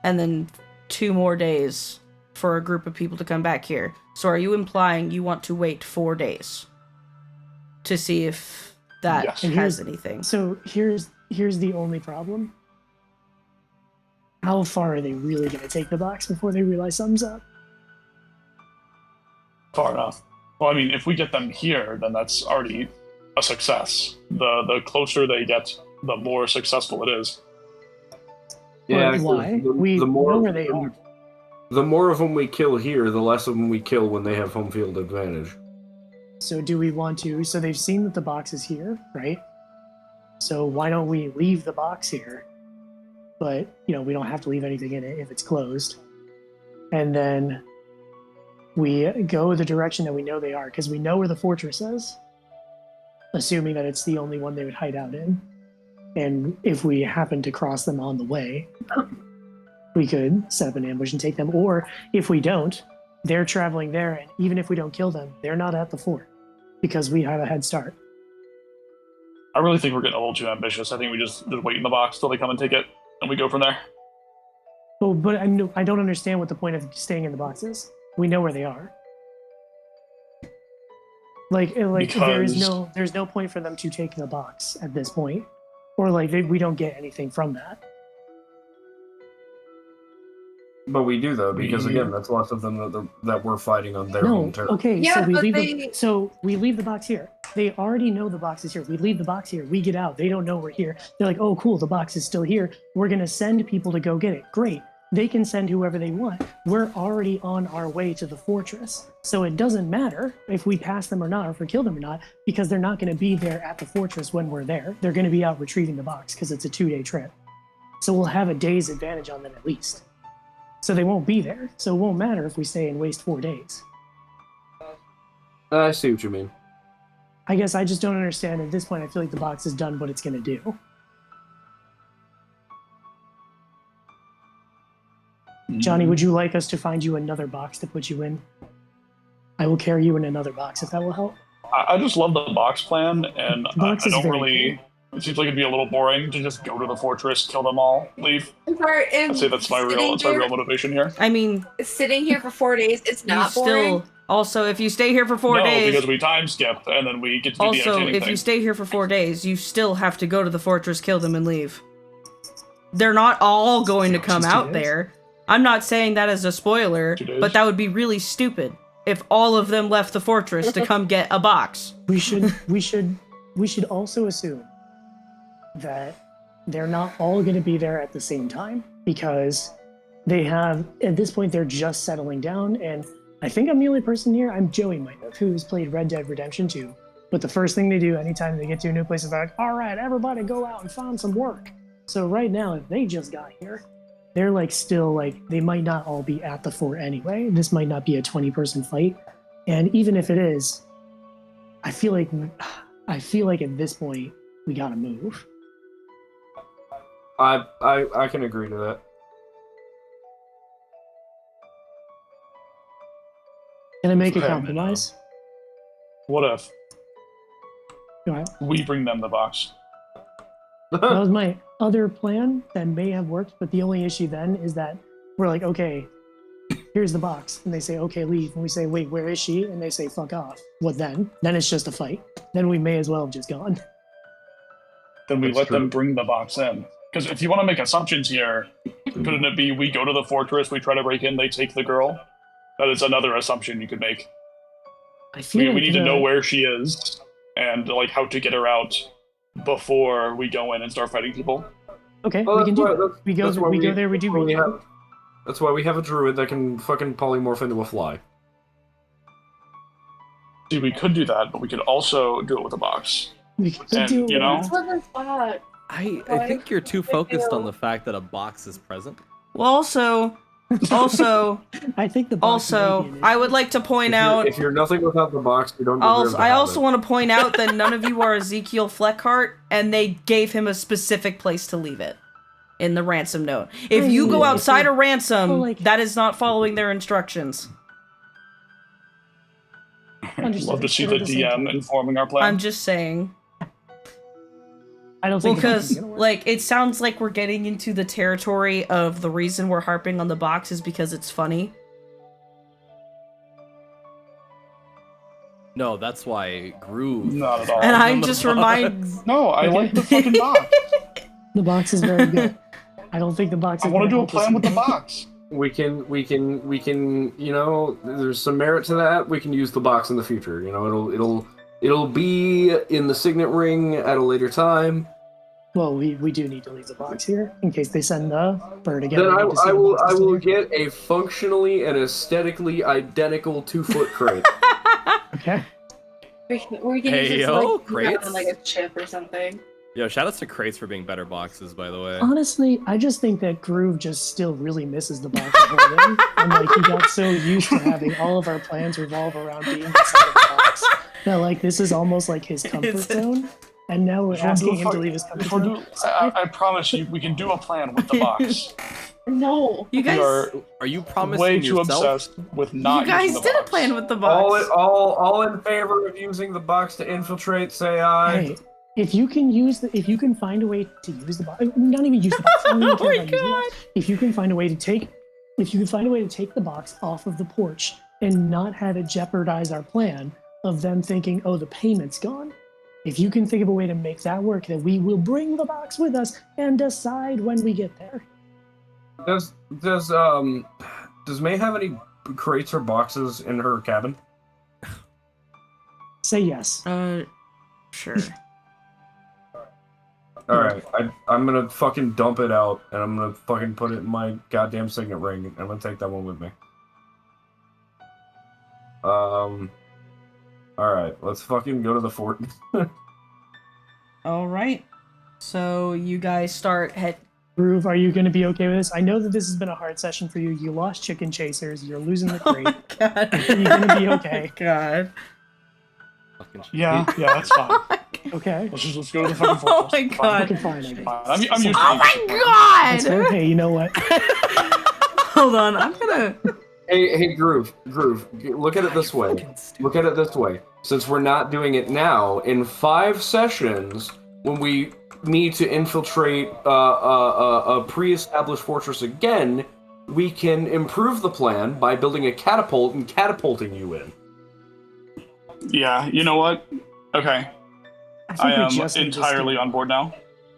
Speaker 1: And then 2 more days for a group of people to come back here. So are you implying you want to wait 4 days to see if that
Speaker 2: Yes.
Speaker 4: And
Speaker 1: has
Speaker 4: here's-
Speaker 1: anything?
Speaker 4: So here's the only problem. How far are they really going to take the box before they realize something's up?
Speaker 2: Far enough. Well, I mean, if we get them here, then that's already a success. The closer they get, the more successful it is.
Speaker 8: Yeah,
Speaker 4: But
Speaker 8: 'cause
Speaker 4: why?
Speaker 8: the
Speaker 4: We
Speaker 8: more
Speaker 4: know where they are.
Speaker 8: The more of them we kill here, the less of them we kill when they have home field advantage.
Speaker 4: So do we want to? So they've seen that the box is here, right? So why don't we leave the box here? But, we don't have to leave anything in it if it's closed. And then we go the direction that we know they are, because we know where the fortress is, assuming that it's the only one they would hide out in. And if we happen to cross them on the way, we could set up an ambush and take them. Or if we don't, they're traveling there, and even if we don't kill them, they're not at the fort because we have a head start.
Speaker 2: I really think we're getting a little too ambitious. I think we just wait in the box till they come and take it, and we go from there.
Speaker 4: Oh, but I don't understand what the point of staying in the box is. We know where they are. Like
Speaker 2: Because-
Speaker 4: there's no point for them to take the box at this point, or we don't get anything from that.
Speaker 8: But we do though, because again, that's lots of them that we're fighting on their
Speaker 4: No,
Speaker 8: home turf.
Speaker 4: okay,
Speaker 7: Yeah,
Speaker 4: so we
Speaker 7: but
Speaker 4: leave so we leave the box here. They already know the box is here. We leave the box here. We get out. They don't know we're here. They're like, oh, cool, the box is still here. We're gonna send people to go get it. Great. They can send whoever they want. We're already on our way to the fortress. So it doesn't matter if we pass them or not, or if we kill them or not, because they're not gonna be there at the fortress when we're there. They're gonna be out retrieving the box because it's a 2-day trip. So we'll have a day's advantage on them at least. So they won't be there. So it won't matter if we stay and waste 4 days.
Speaker 8: I see what you mean.
Speaker 4: I guess I just don't understand. At this point, I feel like the box has done what it's going to do. Johnny, would you like us to find you another box to put you in? I will carry you in another box if that will help.
Speaker 2: I just love the box plan, and
Speaker 4: Box
Speaker 2: I
Speaker 4: is
Speaker 2: don't
Speaker 4: very
Speaker 2: really. It seems like it'd be a little boring to just go to the fortress, kill them all, leave. I'd say that's my real motivation here.
Speaker 1: I mean,
Speaker 7: Sitting here for 4 days, it's not
Speaker 1: you
Speaker 7: boring.
Speaker 1: still... Also, if you stay here for 4
Speaker 2: No,
Speaker 1: days...
Speaker 2: because we time skip, and then we get to do the
Speaker 1: Also,
Speaker 2: entertaining
Speaker 1: if
Speaker 2: thing.
Speaker 1: you stay here for 4 days, you still have to go to the fortress, kill them, and leave. They're not all going to come
Speaker 4: Just 2
Speaker 1: out
Speaker 4: days?
Speaker 1: there. I'm not saying that as a spoiler,
Speaker 2: 2 days?
Speaker 1: but that would be really stupid if all of them left the fortress to come get a box.
Speaker 4: We should also assume that they're not all going to be there at the same time, because they have, at this point, they're just settling down. And I think I'm the only person here, I'm Joey might have, who's played Red Dead Redemption 2. But the first thing they do anytime they get to a new place is like, all right, everybody go out and find some work. So right now, if they just got here, they're still they might not all be at the fort anyway. This might not be a 20-person fight. And even if it is, I feel like at this point we gotta move.
Speaker 8: I can agree to that.
Speaker 4: Can I make a
Speaker 2: Okay.
Speaker 4: compromise?
Speaker 2: What if
Speaker 4: Go ahead.
Speaker 2: we bring them the box?
Speaker 4: That was my other plan that may have worked, but the only issue then is that we're like, okay, here's the box. And they say, okay, leave. And we say, wait, where is she? And they say, fuck off. What then? Then it's just a fight. Then we may as well have just gone.
Speaker 2: Then we
Speaker 8: That's
Speaker 2: let
Speaker 8: true.
Speaker 2: them bring the box in. Because if you want to make assumptions here, couldn't it be we go to the fortress, we try to break in, they take the girl? That is another assumption you could make.
Speaker 4: I feel
Speaker 2: We
Speaker 4: like
Speaker 2: need to know where she is and like how to get her out before we go in and start fighting people.
Speaker 4: Okay,
Speaker 8: Well,
Speaker 4: we can
Speaker 8: that's
Speaker 4: do
Speaker 8: why-
Speaker 4: that.
Speaker 8: that's-
Speaker 4: We go
Speaker 8: that's why
Speaker 4: there, we do
Speaker 8: that's why we
Speaker 4: recap.
Speaker 8: have- That's why we have a druid that can fucking polymorph into a fly.
Speaker 2: See, we could do that, but we could also do it with a box.
Speaker 4: We can
Speaker 2: And,
Speaker 4: do
Speaker 2: you know,
Speaker 7: That's what the spot.
Speaker 5: I think you're too focused on the fact that a box is present.
Speaker 1: Well, also,
Speaker 4: I think the box may be an
Speaker 1: I would like to point out.
Speaker 8: If you're nothing without the box, you don't deserve to
Speaker 1: I
Speaker 8: have
Speaker 1: also
Speaker 8: it.
Speaker 1: want to point out that none of you are Ezekiel Fleckhart, and they gave him a specific place to leave it in the ransom note. If you go outside a ransom, that is not following their instructions.
Speaker 4: Understood.
Speaker 2: Love to see
Speaker 4: But
Speaker 2: the
Speaker 4: at the same
Speaker 2: DM
Speaker 4: time-
Speaker 2: informing our plan.
Speaker 1: I'm just saying.
Speaker 4: I don't
Speaker 1: Well,
Speaker 4: think the box is
Speaker 1: because
Speaker 4: gonna work.
Speaker 1: like it sounds like we're getting into the territory of the reason we're harping on the box is because it's funny.
Speaker 5: No, that's why Groove.
Speaker 2: Not at all.
Speaker 1: And
Speaker 5: on
Speaker 1: I
Speaker 5: the
Speaker 1: just
Speaker 5: box.
Speaker 1: remind.
Speaker 2: No, I like the fucking box.
Speaker 4: The box is very good. I don't think the box
Speaker 2: I
Speaker 4: is
Speaker 2: want to
Speaker 4: gonna
Speaker 2: do a
Speaker 4: help us
Speaker 2: plan with the
Speaker 4: with
Speaker 2: box.
Speaker 8: We can, you know, there's some merit to that. We can use the box in the future. You know, it'll be in the signet ring at a later time.
Speaker 4: Well, we do need to leave the box here in case they send the bird again.
Speaker 8: Then
Speaker 4: We
Speaker 8: I
Speaker 4: need to see the
Speaker 8: will
Speaker 4: boxes in here.
Speaker 8: get a functionally and aesthetically identical 2-foot crate.
Speaker 4: Okay.
Speaker 7: We can
Speaker 5: Hey,
Speaker 7: use this,
Speaker 5: yo,
Speaker 7: like,
Speaker 5: crates?
Speaker 7: on, like a chip or something.
Speaker 5: Yo, shoutouts to crates for being better boxes, by the way.
Speaker 4: Honestly, I just think that Groove just still really misses the box at holding. And like he got so used to having all of our plans revolve around being inside of the box that like this is almost like his comfort
Speaker 1: It's-
Speaker 4: zone. And now we're
Speaker 2: If we'll do
Speaker 4: asking
Speaker 2: a
Speaker 4: him
Speaker 2: fuck-
Speaker 4: to leave his
Speaker 2: if
Speaker 4: comfort
Speaker 2: we'll
Speaker 4: zone.
Speaker 2: do- I promise you, we can do a plan with the box.
Speaker 7: No.
Speaker 1: You
Speaker 2: We
Speaker 1: guys,
Speaker 2: are
Speaker 5: Are you promising
Speaker 2: way too
Speaker 5: yourself?
Speaker 2: obsessed with not
Speaker 1: you guys
Speaker 2: using the
Speaker 1: did a
Speaker 2: box.
Speaker 1: plan with the box.
Speaker 8: all in favor of using the box to infiltrate, say aye.
Speaker 4: Hey, if you can find a way to use the box, not even use the box. I don't even
Speaker 1: Oh
Speaker 4: care
Speaker 1: my
Speaker 4: about using the box. If you can find a way to take the box off of the porch and not have it jeopardize our plan of them thinking, oh, the payment's gone. If you can think of a way to make that work, then we will bring the box with us and decide when we get there.
Speaker 8: Does May have any crates or boxes in her cabin?
Speaker 4: Say yes.
Speaker 1: Sure.
Speaker 8: All right, I'm gonna fucking dump it out, and I'm gonna fucking put it in my goddamn signet ring. And I'm gonna take that one with me. All right, let's fucking go to the fort.
Speaker 1: All right. So you guys start head.
Speaker 4: Groove, are you going to be okay with this? I know that this has been a hard session for you. You lost chicken chasers. You're losing the
Speaker 1: Oh
Speaker 4: crate.
Speaker 1: my god.
Speaker 4: Are you going to be okay?
Speaker 1: God.
Speaker 5: Fucking shit.
Speaker 2: Yeah, that's fine.
Speaker 4: Okay.
Speaker 2: Let's go to the fucking
Speaker 1: Oh
Speaker 2: fortress.
Speaker 1: my
Speaker 2: Fine.
Speaker 1: god.
Speaker 4: Okay, fine. I guess.
Speaker 2: Fine. I'm used to
Speaker 1: Oh
Speaker 2: being
Speaker 1: my
Speaker 4: That's
Speaker 1: god.
Speaker 4: fair. Hey, you know what?
Speaker 1: Hold on. I'm gonna.
Speaker 8: Hey, Groove, look at it this way.
Speaker 5: Fucking stupid.
Speaker 8: Look at it this way. Since we're not doing it now, in 5 sessions, when we need to infiltrate a pre-established fortress again, we can improve the plan by building a catapult and catapulting you in.
Speaker 2: Yeah, you know what? Okay, I
Speaker 4: think we
Speaker 2: am
Speaker 4: just need to
Speaker 2: entirely
Speaker 4: steal-
Speaker 2: on board now.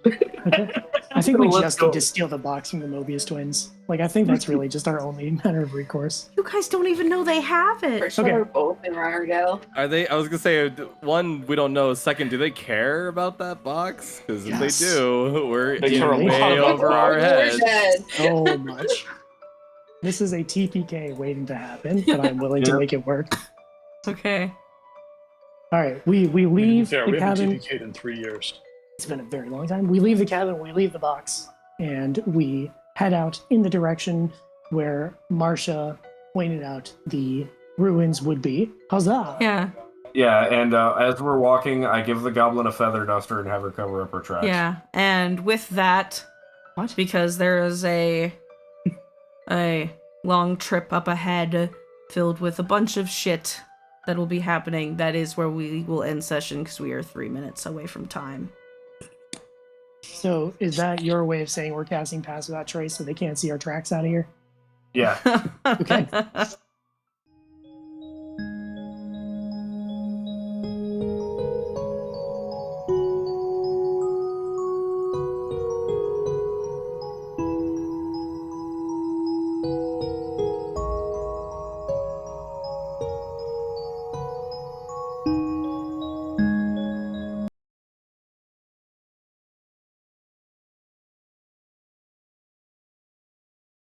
Speaker 4: Okay. I think we
Speaker 8: Let's
Speaker 4: just
Speaker 8: go.
Speaker 4: need to steal the box from the Mobius twins. Like, I think that's really just our only matter of recourse.
Speaker 1: You guys don't even know they have
Speaker 7: For
Speaker 1: it.
Speaker 7: sure,
Speaker 4: Okay.
Speaker 7: we're both in Riverdale.
Speaker 5: Are they? I was gonna say, one, we don't know. Second, do they care about that box? Because if
Speaker 4: Yes.
Speaker 5: they do, we're
Speaker 2: They care a
Speaker 5: in
Speaker 2: lot
Speaker 5: way
Speaker 2: about
Speaker 5: over
Speaker 2: that.
Speaker 5: our
Speaker 7: We're
Speaker 5: heads.
Speaker 7: dead.
Speaker 4: So much. This is a TPK waiting to happen, but I'm willing to
Speaker 8: Yeah.
Speaker 4: make it work.
Speaker 1: Okay.
Speaker 4: All right, we leave
Speaker 2: Yeah,
Speaker 4: the
Speaker 2: we haven't
Speaker 4: cabin.
Speaker 2: TPK'd in 3 years.
Speaker 4: It's been a very long time. We leave the cabin, we leave the box, and we head out in the direction where Marcia pointed out the ruins would be. Huzzah!
Speaker 1: Yeah.
Speaker 8: Yeah, and as we're walking, I give the goblin a feather duster and have her cover up her tracks.
Speaker 1: Yeah. And with that,
Speaker 4: What?
Speaker 1: because there is a long trip up ahead filled with a bunch of shit that will be happening, that is where we will end session because we are 3 minutes away from time.
Speaker 4: So is that your way of saying we're casting Pass Without Trace so they can't see our tracks out of here?
Speaker 8: Yeah.
Speaker 4: Okay.